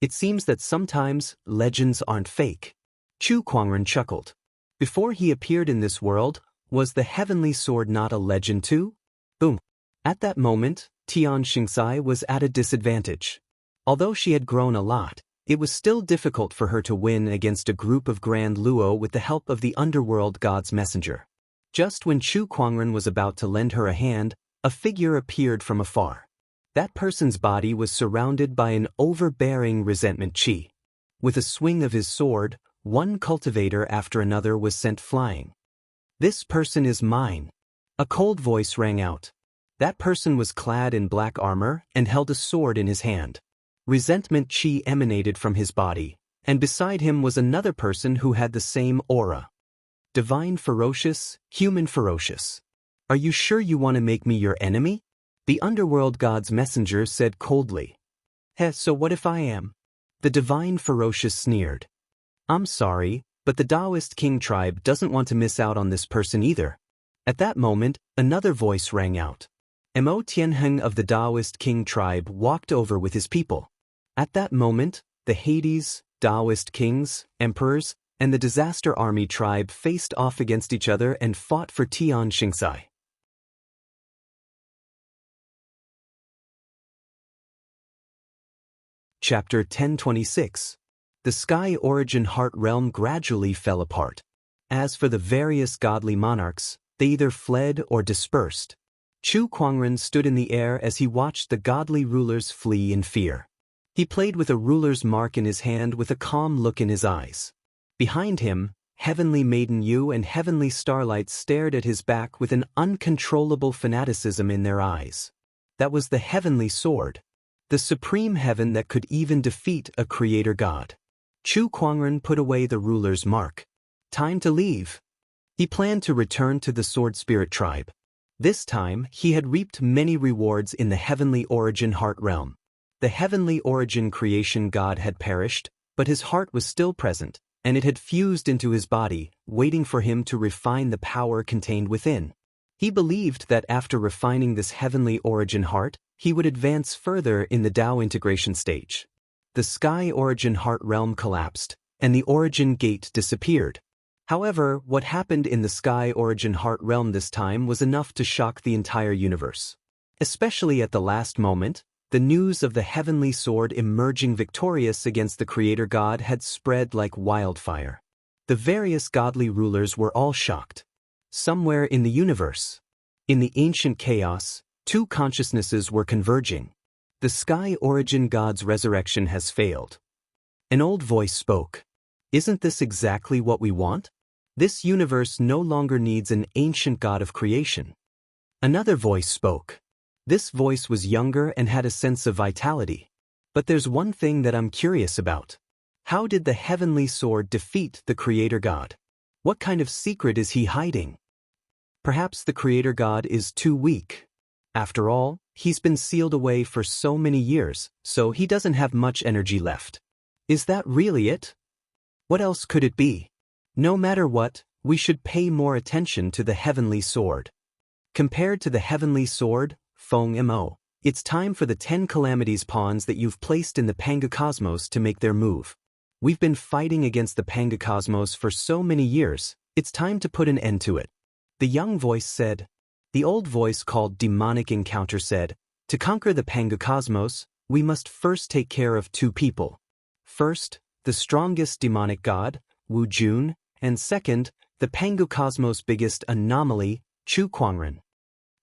It seems that sometimes legends aren't fake. Chu Kuangren chuckled. Before he appeared in this world, was the heavenly sword not a legend too? Boom. At that moment, Tian Xingxia was at a disadvantage. Although she had grown a lot, it was still difficult for her to win against a group of Grand Luo with the help of the underworld god's messenger. Just when Chu Kuangren was about to lend her a hand, a figure appeared from afar. That person's body was surrounded by an overbearing resentment chi. With a swing of his sword, one cultivator after another was sent flying. "This person is mine." A cold voice rang out. That person was clad in black armor and held a sword in his hand. Resentment chi emanated from his body, and beside him was another person who had the same aura. Divine ferocious, human ferocious. "Are you sure you want to make me your enemy?" The underworld god's messenger said coldly. So what if I am?" The divine ferocious sneered. "I'm sorry, but the Daoist king tribe doesn't want to miss out on this person either." At that moment, another voice rang out. Mo Tianheng of the Daoist king tribe walked over with his people. At that moment, the Hades, Daoist kings, emperors, and the disaster army tribe faced off against each other and fought for Tian Xingxia. Chapter 1026. The Sky Origin Heart Realm gradually fell apart. As for the various godly monarchs, they either fled or dispersed. Chu Kuangren stood in the air as he watched the godly rulers flee in fear. He played with a ruler's mark in his hand with a calm look in his eyes. Behind him, Heavenly Maiden Yu and Heavenly Starlight stared at his back with an uncontrollable fanaticism in their eyes. That was the heavenly sword. The supreme heaven that could even defeat a creator god. Chu Kuangren put away the ruler's mark. Time to leave. He planned to return to the Sword Spirit tribe. This time, he had reaped many rewards in the Heavenly Origin Heart Realm. The Heavenly Origin creation god had perished, but his heart was still present, and it had fused into his body, waiting for him to refine the power contained within. He believed that after refining this Heavenly Origin heart, he would advance further in the Tao integration stage. The Sky Origin Heart Realm collapsed, and the Origin Gate disappeared. However, what happened in the Sky Origin Heart Realm this time was enough to shock the entire universe. Especially at the last moment, the news of the Heavenly Sword emerging victorious against the Creator God had spread like wildfire. The various godly rulers were all shocked. Somewhere in the universe, in the ancient chaos, two consciousnesses were converging. The Sky Origin God's resurrection has failed. An old voice spoke. Isn't this exactly what we want? This universe no longer needs an ancient god of creation. Another voice spoke. This voice was younger and had a sense of vitality. But there's one thing that I'm curious about. How did the Heavenly Sword defeat the Creator God? What kind of secret is he hiding? Perhaps the Creator God is too weak. After all, he's been sealed away for so many years, so he doesn't have much energy left. Is that really it? What else could it be? No matter what, we should pay more attention to the Heavenly Sword. Compared to the Heavenly Sword, Feng Mo, it's time for the 10 calamities pawns that you've placed in the Panga Cosmos to make their move. We've been fighting against the Panga Cosmos for so many years, it's time to put an end to it. The young voice said. The old voice called Demonic Encounter said, to conquer the Panga Cosmos, we must first take care of two people. First, the strongest demonic god, Wu Jun, and second, the Panga Cosmos' biggest anomaly, Chu Kuangren.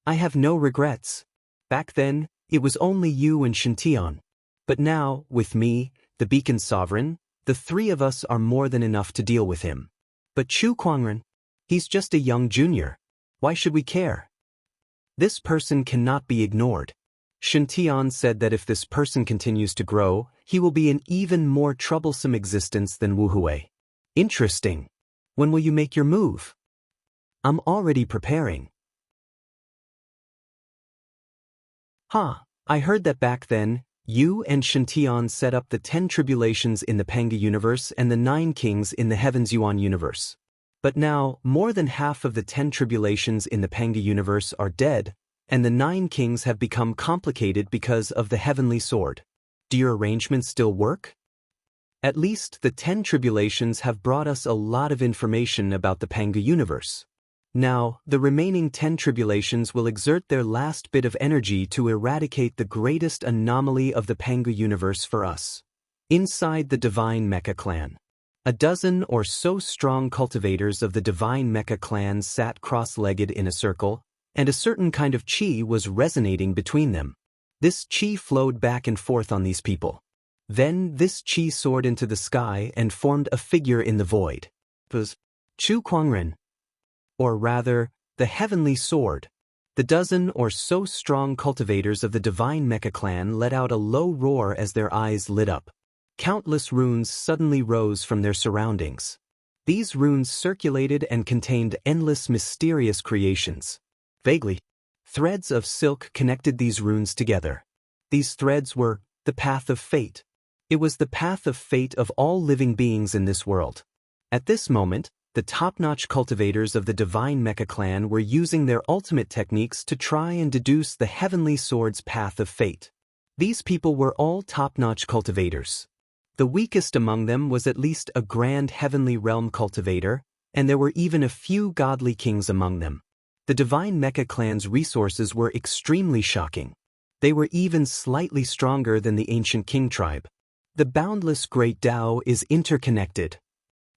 I have no regrets. Back then, it was only you and Shintian. But now, with me, the Beacon Sovereign, the three of us are more than enough to deal with him. But Chu Kuangren, he's just a young junior. Why should we care? This person cannot be ignored. Xianxia said that if this person continues to grow, he will be an even more troublesome existence than Wu Hui. Interesting. When will you make your move? I'm already preparing. I heard that back then, you and Xianxia set up the 10 tribulations in the Panga universe and the 9 kings in the Heavens Yuan universe. But now, more than half of the 10 tribulations in the Panga universe are dead, and the 9 kings have become complicated because of the heavenly sword. Do your arrangements still work? At least the 10 tribulations have brought us a lot of information about the Panga universe. Now, the remaining 10 tribulations will exert their last bit of energy to eradicate the greatest anomaly of the Panga universe for us. Inside the Divine Mecha Clan. A dozen or so strong cultivators of the Divine Mecha Clan sat cross-legged in a circle, and a certain kind of chi was resonating between them. This chi flowed back and forth on these people. Then this chi soared into the sky and formed a figure in the void. It was Chu Kuangren. Or rather, the heavenly sword. The dozen or so strong cultivators of the Divine Mecha Clan let out a low roar as their eyes lit up. Countless runes suddenly rose from their surroundings. These runes circulated and contained endless mysterious creations. Vaguely, threads of silk connected these runes together. These threads were the path of fate. It was the path of fate of all living beings in this world. At this moment, the top-notch cultivators of the Divine Mecha Clan were using their ultimate techniques to try and deduce the heavenly sword's path of fate. These people were all top-notch cultivators. The weakest among them was at least a grand heavenly realm cultivator, and there were even a few godly kings among them. The Divine Mecha Clan's resources were extremely shocking. They were even slightly stronger than the ancient king tribe. The boundless great Tao is interconnected.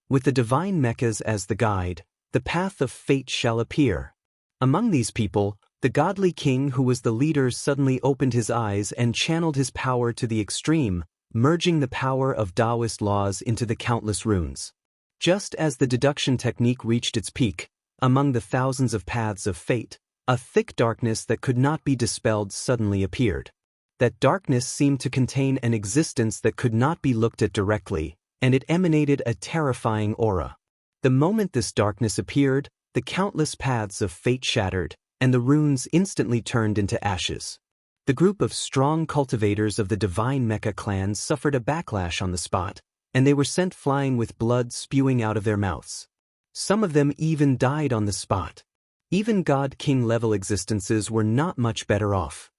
With the divine mechas as the guide, the path of fate shall appear. Among these people, the godly king who was the leader suddenly opened his eyes and channeled his power to the extreme, merging the power of Daoist laws into the countless runes. Just as the deduction technique reached its peak, among the thousands of paths of fate, a thick darkness that could not be dispelled suddenly appeared. That darkness seemed to contain an existence that could not be looked at directly, and it emanated a terrifying aura. The moment this darkness appeared, the countless paths of fate shattered, and the runes instantly turned into ashes. The group of strong cultivators of the Divine Mecha Clan suffered a backlash on the spot, and they were sent flying with blood spewing out of their mouths. Some of them even died on the spot. Even God-King level existences were not much better off.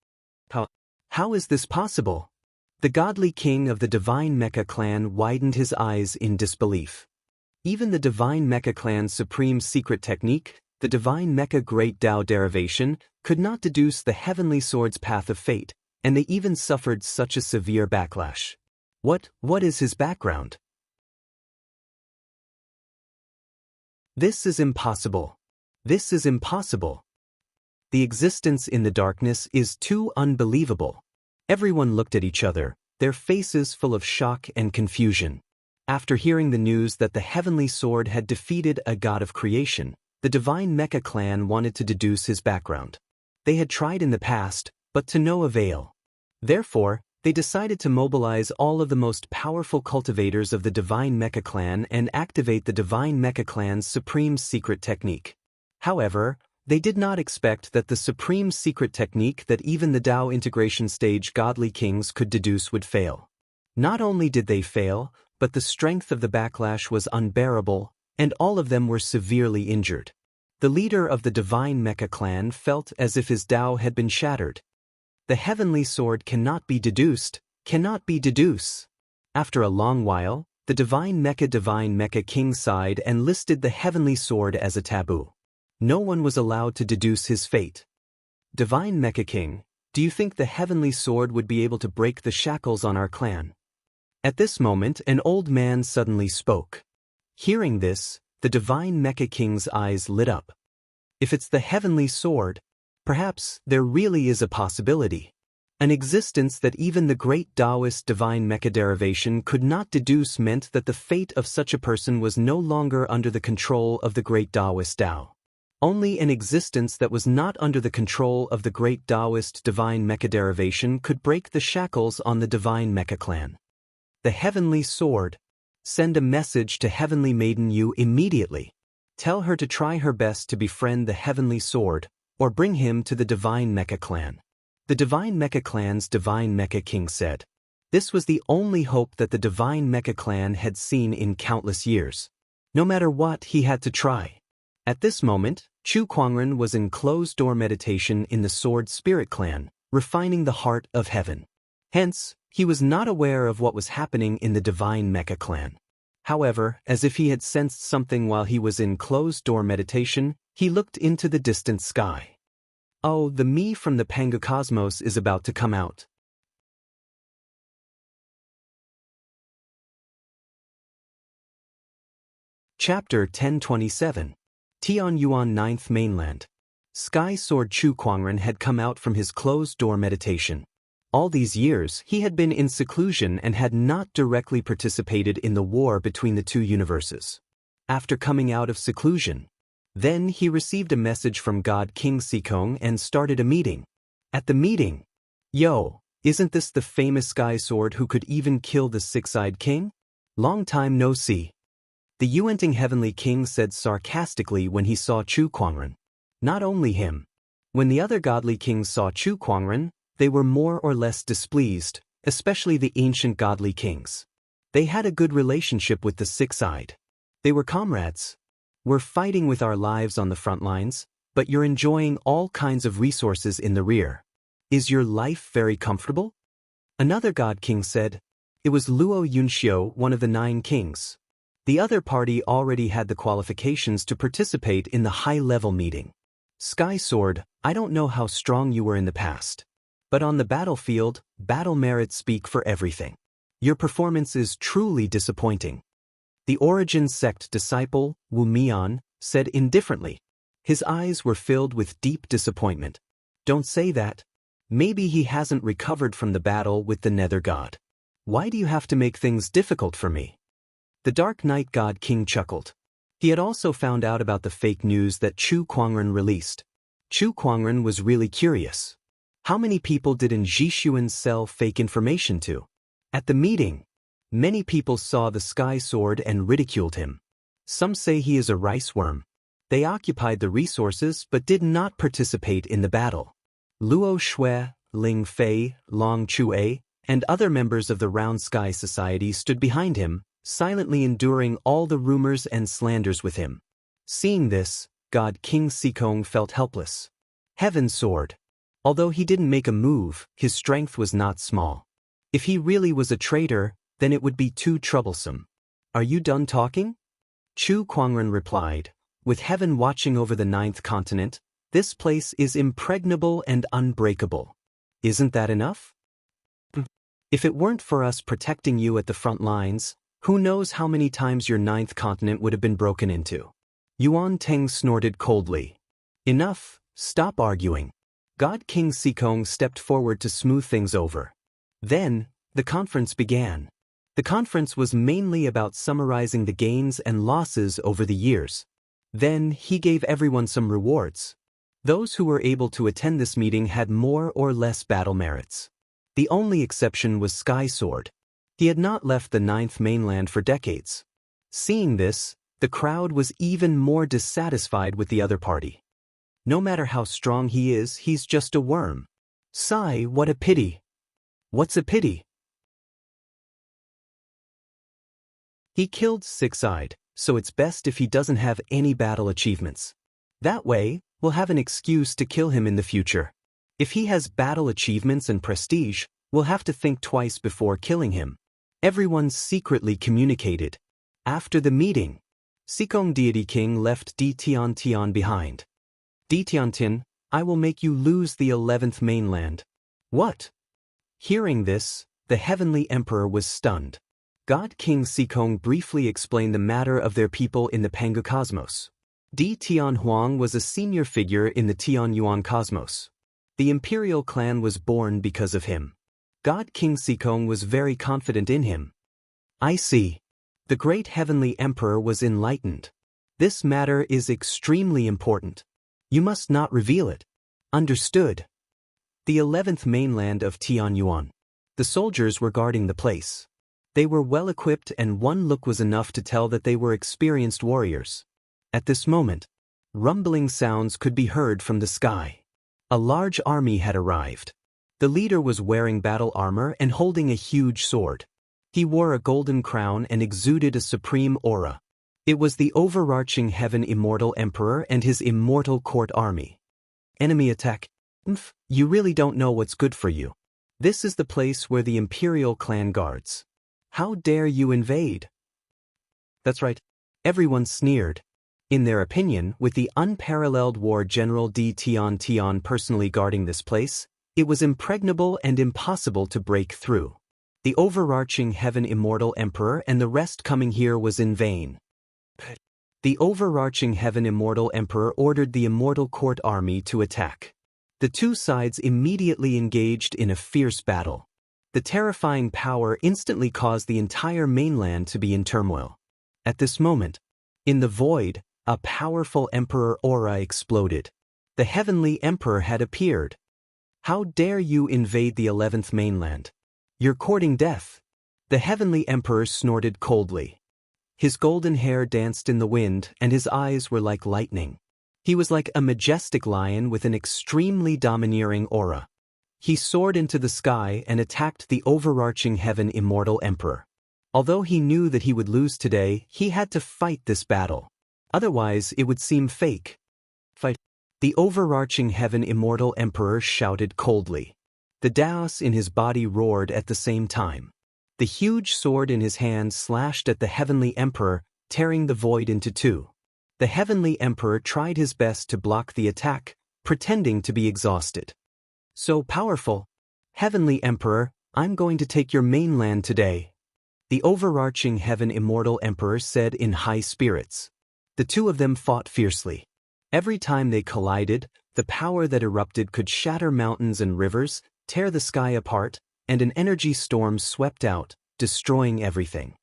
How is this possible? The godly king of the Divine Mecha Clan widened his eyes in disbelief. Even the Divine Mecha Clan's supreme secret technique, the Divine Mecha Great Tao derivation, could not deduce the heavenly sword's path of fate, and they even suffered such a severe backlash. What is his background? This is impossible. This is impossible. The existence in the darkness is too unbelievable. Everyone looked at each other, their faces full of shock and confusion. After hearing the news that the heavenly sword had defeated a god of creation, the Divine Mecha Clan wanted to deduce his background. They had tried in the past, but to no avail. Therefore, they decided to mobilize all of the most powerful cultivators of the Divine Mecha Clan and activate the Divine Mecha Clan's supreme secret technique. However, they did not expect that the supreme secret technique that even the Tao integration stage godly kings could deduce would fail. Not only did they fail, but the strength of the backlash was unbearable, and all of them were severely injured. The leader of the Divine Mecha Clan felt as if his Tao had been shattered. The heavenly sword cannot be deduced, cannot be deduced. After a long while, the Divine Mecha King sighed and listed the heavenly sword as a taboo. No one was allowed to deduce his fate. Divine Mecha King, do you think the heavenly sword would be able to break the shackles on our clan? At this moment, an old man suddenly spoke. Hearing this, the Divine Mecha King's eyes lit up. If it's the heavenly sword, perhaps there really is a possibility. An existence that even the great Daoist Divine Mecha derivation could not deduce meant that the fate of such a person was no longer under the control of the great Daoist Tao. Only an existence that was not under the control of the great Daoist divine mecha derivation could break the shackles on the divine mecha clan. The heavenly sword. Send a message to Heavenly Maiden Yu immediately. Tell her to try her best to befriend the heavenly sword, or bring him to the divine mecha clan. The divine mecha clan's divine mecha king said. This was the only hope that the divine mecha clan had seen in countless years. No matter what, he had to try. At this moment, Chu Kuangren was in closed-door meditation in the Sword Spirit clan, refining the heart of heaven. Hence, he was not aware of what was happening in the divine mecha clan. However, as if he had sensed something while he was in closed-door meditation, he looked into the distant sky. Oh, the me from the Pangocosmos is about to come out. Chapter 1027. Tian Yuan 9th Mainland. Sky Sword Chu Kuangren had come out from his closed-door meditation. All these years, he had been in seclusion and had not directly participated in the war between the two universes. After coming out of seclusion, then he received a message from God King Sikong and started a meeting. At the meeting, "Yo, isn't this the famous Sky Sword who could even kill the six-eyed king? Long time no see." The Yuanting Heavenly King said sarcastically when he saw Chu Kuangren. Not only him. When the other godly kings saw Chu Kuangren, they were more or less displeased, especially the ancient godly kings. They had a good relationship with the six-eyed. They were comrades. "We're fighting with our lives on the front lines, but you're enjoying all kinds of resources in the rear. Is your life very comfortable?" Another god king said. It was Luo Yunxiu, one of the 9 kings. The other party already had the qualifications to participate in the high-level meeting. "Sky Sword, I don't know how strong you were in the past. But on the battlefield, battle merits speak for everything. Your performance is truly disappointing." The Origin Sect disciple, Wu Mian, said indifferently. His eyes were filled with deep disappointment. "Don't say that. Maybe he hasn't recovered from the battle with the Nether God. Why do you have to make things difficult for me?" The Dark Knight God King chuckled. He had also found out about the fake news that Chu Kuangren released. Chu Kuangren was really curious. How many people did Jishuan sell fake information to? At the meeting, many people saw the Sky Sword and ridiculed him. Some say he is a rice worm. They occupied the resources but did not participate in the battle. Luo Shui, Ling Fei, Long Chue, and other members of the Round Sky Society stood behind him, silently enduring all the rumors and slanders with him. Seeing this, God King Sikong felt helpless. Heaven Sword. Although he didn't make a move, his strength was not small. If he really was a traitor, then it would be too troublesome. "Are you done talking?" Chu Kuangren replied. "With heaven watching over the 9th continent, this place is impregnable and unbreakable. Isn't that enough? If it weren't for us protecting you at the front lines, who knows how many times your 9th continent would have been broken into." Yuan Teng snorted coldly. "Enough, stop arguing." God King Sikong stepped forward to smooth things over. Then, the conference began. The conference was mainly about summarizing the gains and losses over the years. Then, he gave everyone some rewards. Those who were able to attend this meeting had more or less battle merits. The only exception was Sky Sword. He had not left the 9th mainland for decades. Seeing this, the crowd was even more dissatisfied with the other party. No matter how strong he is, he's just a worm. Sigh, what a pity. What's a pity? He killed Six-Eyed, so it's best if he doesn't have any battle achievements. That way, we'll have an excuse to kill him in the future. If he has battle achievements and prestige, we'll have to think twice before killing him. Everyone secretly communicated. After the meeting, Sikong Deity King left Di Tian Tian behind. Di Tian Tian, I will make you lose the 11th mainland. What? Hearing this, the Heavenly Emperor was stunned. God King Sikong briefly explained the matter of their people in the Pangocosmos. Di Tian Huang was a senior figure in the Tian Yuan cosmos. The imperial clan was born because of him. God King Sikong was very confident in him. I see. The great Heavenly Emperor was enlightened. This matter is extremely important. You must not reveal it. Understood. The 11th mainland of Tianyuan. The soldiers were guarding the place. They were well equipped, and one look was enough to tell that they were experienced warriors. At this moment, rumbling sounds could be heard from the sky. A large army had arrived. The leader was wearing battle armor and holding a huge sword. He wore a golden crown and exuded a supreme aura. It was the overarching heaven immortal emperor and his immortal court army. Enemy attack. You really don't know what's good for you. This is the place where the imperial clan guards. How dare you invade? That's right. Everyone sneered. In their opinion, with the unparalleled war General D. Tian Tian personally guarding this place, it was impregnable and impossible to break through. The overarching heaven immortal emperor and the rest coming here was in vain. The overarching heaven immortal emperor ordered the immortal court army to attack. The two sides immediately engaged in a fierce battle. The terrifying power instantly caused the entire mainland to be in turmoil. At this moment, in the void, a powerful emperor aura exploded. The heavenly emperor had appeared. How dare you invade the 11th mainland? You're courting death. The heavenly emperor snorted coldly. His golden hair danced in the wind, and his eyes were like lightning. He was like a majestic lion with an extremely domineering aura. He soared into the sky and attacked the overarching heaven immortal emperor. Although he knew that he would lose today, he had to fight this battle. Otherwise, it would seem fake. Fight. The overarching heaven immortal emperor shouted coldly. The Daoist in his body roared at the same time. The huge sword in his hand slashed at the heavenly emperor, tearing the void into two. The heavenly emperor tried his best to block the attack, pretending to be exhausted. So powerful. Heavenly emperor, I'm going to take your mainland today. The overarching heaven immortal emperor said in high spirits. The two of them fought fiercely. Every time they collided, the power that erupted could shatter mountains and rivers, tear the sky apart, and an energy storm swept out, destroying everything.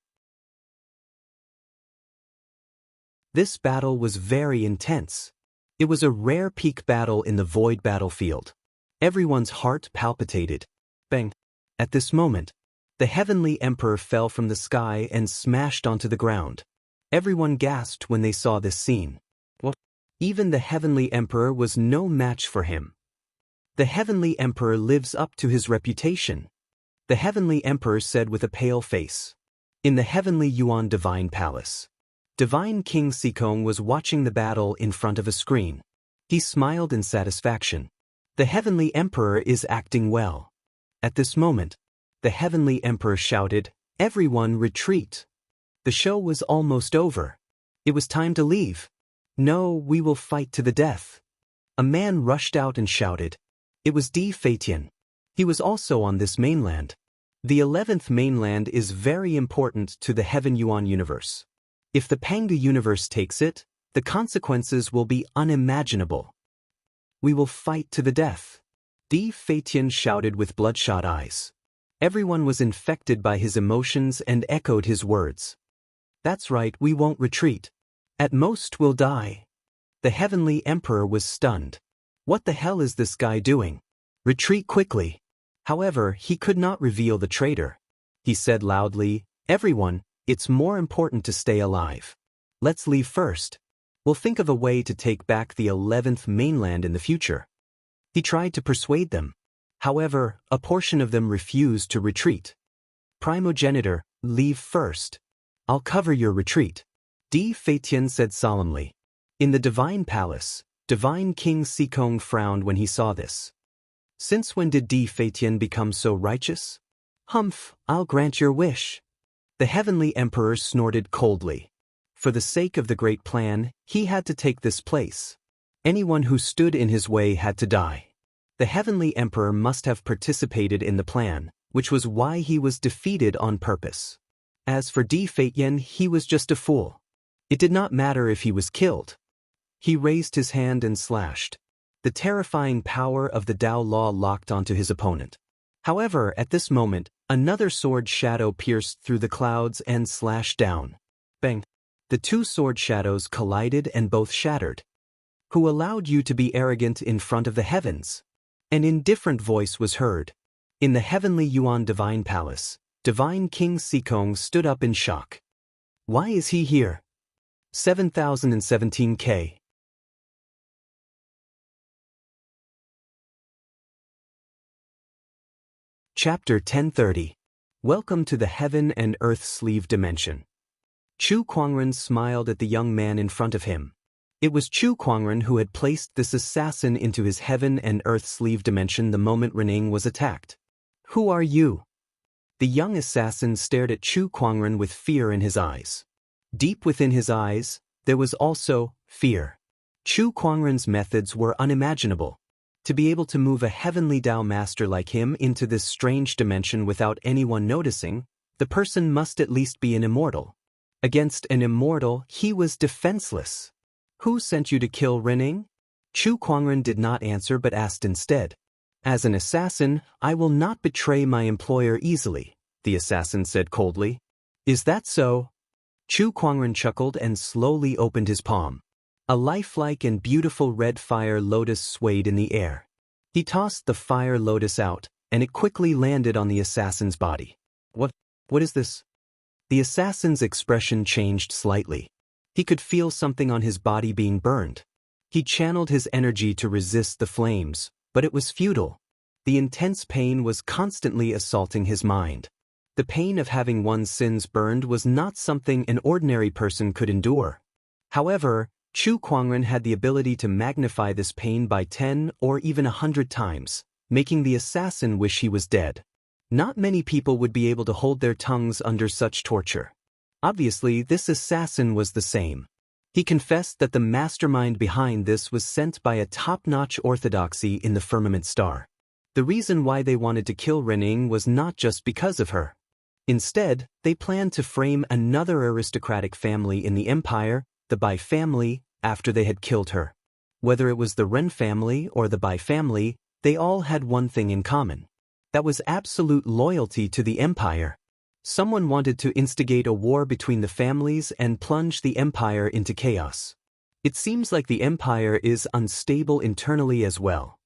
This battle was very intense. It was a rare peak battle in the void battlefield. Everyone's heart palpitated. Bang! At this moment, the heavenly emperor fell from the sky and smashed onto the ground. Everyone gasped when they saw this scene. What? Even the heavenly emperor was no match for him. The heavenly emperor lives up to his reputation. The heavenly emperor said with a pale face. In the heavenly Yuan divine palace. Divine King Sikong was watching the battle in front of a screen. He smiled in satisfaction. The heavenly emperor is acting well. At this moment, the heavenly emperor shouted, "Everyone retreat." The show was almost over. It was time to leave. No, we will fight to the death. A man rushed out and shouted. It was Di Feitian. He was also on this mainland. The 11th mainland is very important to the Heaven Yuan universe. If the Pangu universe takes it, the consequences will be unimaginable. We will fight to the death. Di Feitian shouted with bloodshot eyes. Everyone was infected by his emotions and echoed his words. That's right, we won't retreat. At most we'll die. The heavenly emperor was stunned. What the hell is this guy doing? Retreat quickly. However, he could not reveal the traitor. He said loudly, "Everyone, it's more important to stay alive. Let's leave first. We'll think of a way to take back the 11th mainland in the future." He tried to persuade them. However, a portion of them refused to retreat. Primogenitor, leave first. I'll cover your retreat. Di Feitian said solemnly. In the divine palace, Divine King Sikong frowned when he saw this. Since when did Di Feitian become so righteous? Humph, I'll grant your wish. The heavenly emperor snorted coldly. For the sake of the great plan, he had to take this place. Anyone who stood in his way had to die. The heavenly emperor must have participated in the plan, which was why he was defeated on purpose. As for Di Feitian, he was just a fool. It did not matter if he was killed. He raised his hand and slashed. The terrifying power of the Tao law locked onto his opponent. However, at this moment, another sword shadow pierced through the clouds and slashed down. Bang! The two sword shadows collided and both shattered. Who allowed you to be arrogant in front of the heavens? An indifferent voice was heard. In the heavenly Yuan divine palace, divine King Sikong stood up in shock. Why is he here? 7017K. Chapter 1030. Welcome to the Heaven and Earth Sleeve Dimension. Chu Kuangren smiled at the young man in front of him. It was Chu Kuangren who had placed this assassin into his Heaven and Earth Sleeve Dimension the moment Renning was attacked. Who are you? The young assassin stared at Chu Kuangren with fear in his eyes. Deep within his eyes, there was also fear. Chu Kuangren's methods were unimaginable. To be able to move a heavenly Dao master like him into this strange dimension without anyone noticing, the person must at least be an immortal. Against an immortal, he was defenseless. Who sent you to kill Renning? Chu Kuangren did not answer but asked instead. As an assassin, I will not betray my employer easily, the assassin said coldly. Is that so? Chu Kuangren chuckled and slowly opened his palm. A lifelike and beautiful red fire lotus swayed in the air. He tossed the fire lotus out, and it quickly landed on the assassin's body. What is this? The assassin's expression changed slightly. He could feel something on his body being burned. He channeled his energy to resist the flames, but it was futile. The intense pain was constantly assaulting his mind. The pain of having one's sins burned was not something an ordinary person could endure. However, Chu Kuangren had the ability to magnify this pain by 10 or even 100 times, making the assassin wish he was dead. Not many people would be able to hold their tongues under such torture. Obviously, this assassin was the same. He confessed that the mastermind behind this was sent by a top-notch orthodoxy in the firmament star. The reason why they wanted to kill Renning was not just because of her. Instead, they planned to frame another aristocratic family in the empire, the Bai family, after they had killed her. Whether it was the Ren family or the Bai family, they all had one thing in common. That was absolute loyalty to the empire. Someone wanted to instigate a war between the families and plunge the empire into chaos. It seems like the empire is unstable internally as well.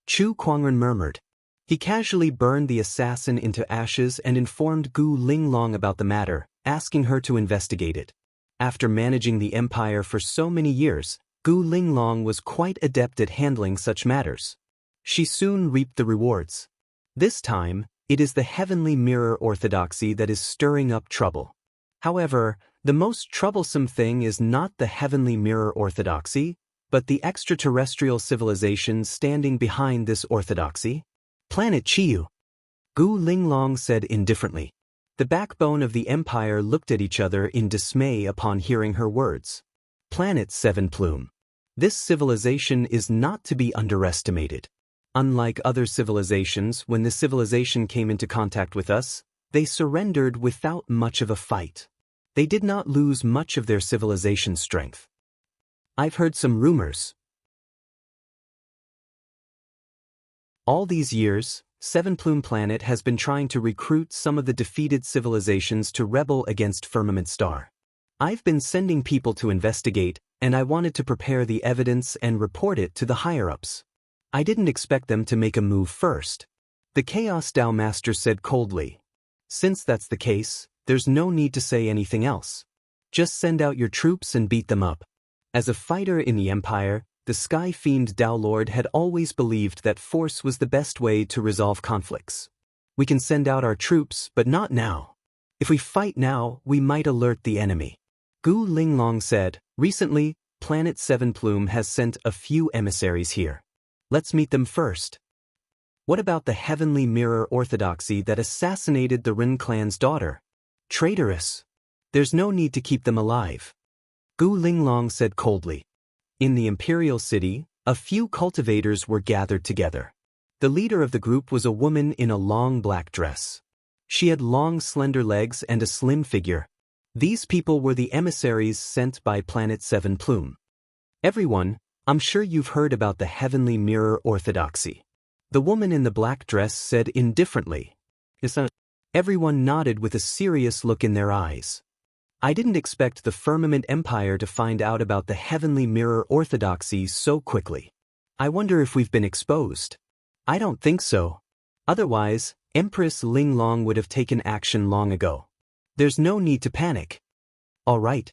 Chu Kuangren murmured. He casually burned the assassin into ashes and informed Gu Linglong about the matter, asking her to investigate it. After managing the empire for so many years, Gu Linglong was quite adept at handling such matters. She soon reaped the rewards. This time, it is the heavenly mirror orthodoxy that is stirring up trouble. However, the most troublesome thing is not the heavenly mirror orthodoxy, but the extraterrestrial civilizations standing behind this orthodoxy. Planet Chiyu. Gu Linglong said indifferently. The backbone of the empire looked at each other in dismay upon hearing her words. Planet Seven Plume. This civilization is not to be underestimated. Unlike other civilizations, when the civilization came into contact with us, they surrendered without much of a fight. They did not lose much of their civilization strength. I've heard some rumors. All these years, Seven Plume Planet has been trying to recruit some of the defeated civilizations to rebel against Firmament Star. I've been sending people to investigate, and I wanted to prepare the evidence and report it to the higher-ups. I didn't expect them to make a move first. The Chaos Dao Master said coldly. Since that's the case, there's no need to say anything else. Just send out your troops and beat them up. As a fighter in the Empire, the Sky Fiend Dao Lord had always believed that force was the best way to resolve conflicts. We can send out our troops, but not now. If we fight now, we might alert the enemy. Gu Linglong said, recently, Planet Seven Plume has sent a few emissaries here. Let's meet them first. What about the heavenly mirror orthodoxy that assassinated the Rin clan's daughter? Traitorous. There's no need to keep them alive. Gu Linglong said coldly. In the imperial city, a few cultivators were gathered together. The leader of the group was a woman in a long black dress. She had long slender legs and a slim figure. These people were the emissaries sent by Planet Seven Plume. Everyone, I'm sure you've heard about the heavenly mirror orthodoxy. The woman in the black dress said indifferently. Everyone nodded with a serious look in their eyes. I didn't expect the Firmament Empire to find out about the heavenly mirror orthodoxy so quickly. I wonder if we've been exposed. I don't think so. Otherwise, Empress Linglong would have taken action long ago. There's no need to panic. All right.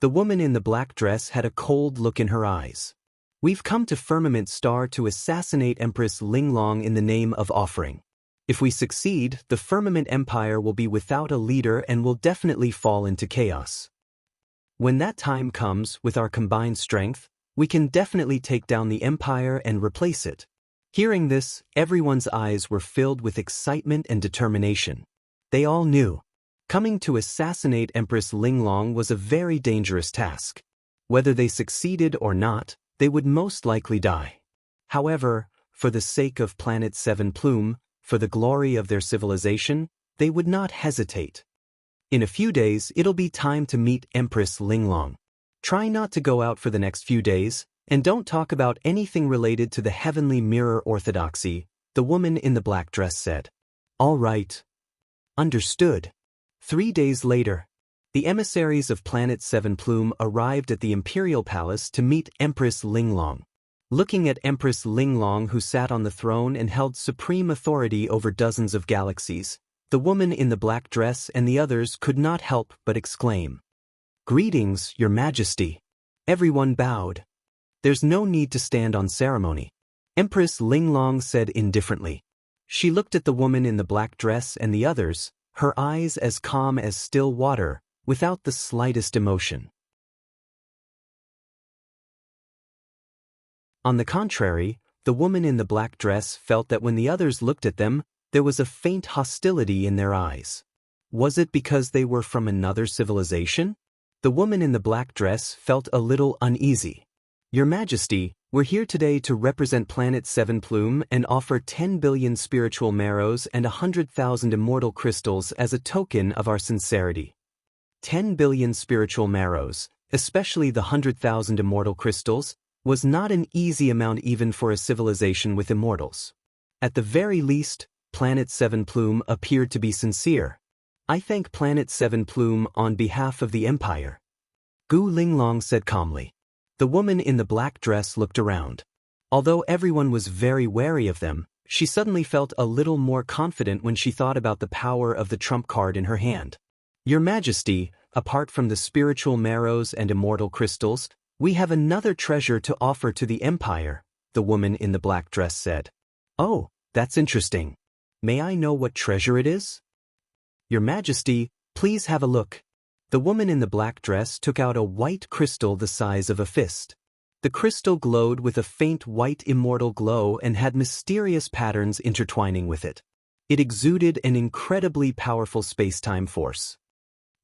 The woman in the black dress had a cold look in her eyes. We've come to Firmament Star to assassinate Empress Linglong in the name of offering. If we succeed, the Firmament Empire will be without a leader and will definitely fall into chaos. When that time comes, with our combined strength, we can definitely take down the empire and replace it. Hearing this, everyone's eyes were filled with excitement and determination. They all knew. Coming to assassinate Empress Linglong was a very dangerous task. Whether they succeeded or not, they would most likely die. However, for the sake of Planet 7 Plume, for the glory of their civilization, they would not hesitate. In a few days, it'll be time to meet Empress Linglong. Try not to go out for the next few days, and don't talk about anything related to the heavenly mirror orthodoxy, the woman in the black dress said. All right. Understood. 3 days later, the emissaries of Planet 7 Plume arrived at the Imperial Palace to meet Empress Linglong. Looking at Empress Linglong, who sat on the throne and held supreme authority over dozens of galaxies, the woman in the black dress and the others could not help but exclaim, "Greetings, Your Majesty." Everyone bowed. There's no need to stand on ceremony, Empress Linglong said indifferently. She looked at the woman in the black dress and the others, her eyes as calm as still water, without the slightest emotion. On the contrary, the woman in the black dress felt that when the others looked at them, there was a faint hostility in their eyes. Was it because they were from another civilization? The woman in the black dress felt a little uneasy. Your Majesty, we're here today to represent Planet 7 Plume and offer 10 billion spiritual marrows and 100,000 immortal crystals as a token of our sincerity. 10 billion spiritual marrows, especially the 100,000 immortal crystals, was not an easy amount even for a civilization with immortals. At the very least, Planet 7 Plume appeared to be sincere. I thank Planet 7 Plume on behalf of the Empire. Gu Linglong said calmly. The woman in the black dress looked around. Although everyone was very wary of them, she suddenly felt a little more confident when she thought about the power of the trump card in her hand. Your Majesty, apart from the spiritual marrows and immortal crystals, we have another treasure to offer to the Empire, the woman in the black dress said. Oh, that's interesting. May I know what treasure it is? Your Majesty, please have a look. The woman in the black dress took out a white crystal the size of a fist. The crystal glowed with a faint white immortal glow and had mysterious patterns intertwining with it. It exuded an incredibly powerful space-time force.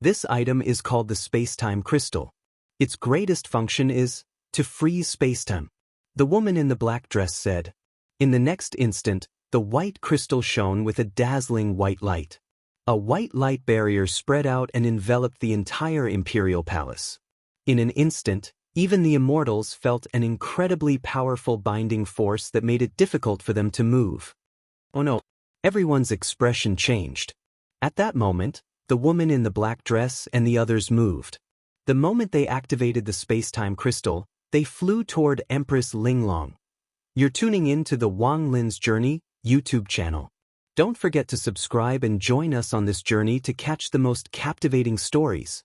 This item is called the space-time crystal. Its greatest function is to freeze space-time. The woman in the black dress said. In the next instant, the white crystal shone with a dazzling white light. A white light barrier spread out and enveloped the entire Imperial Palace. In an instant, even the immortals felt an incredibly powerful binding force that made it difficult for them to move. Oh no! Everyone's expression changed. At that moment, the woman in the black dress and the others moved. The moment they activated the space-time crystal, they flew toward Empress Linglong. You're tuning in to the Wang Lin's Journey YouTube channel. Don't forget to subscribe and join us on this journey to catch the most captivating stories.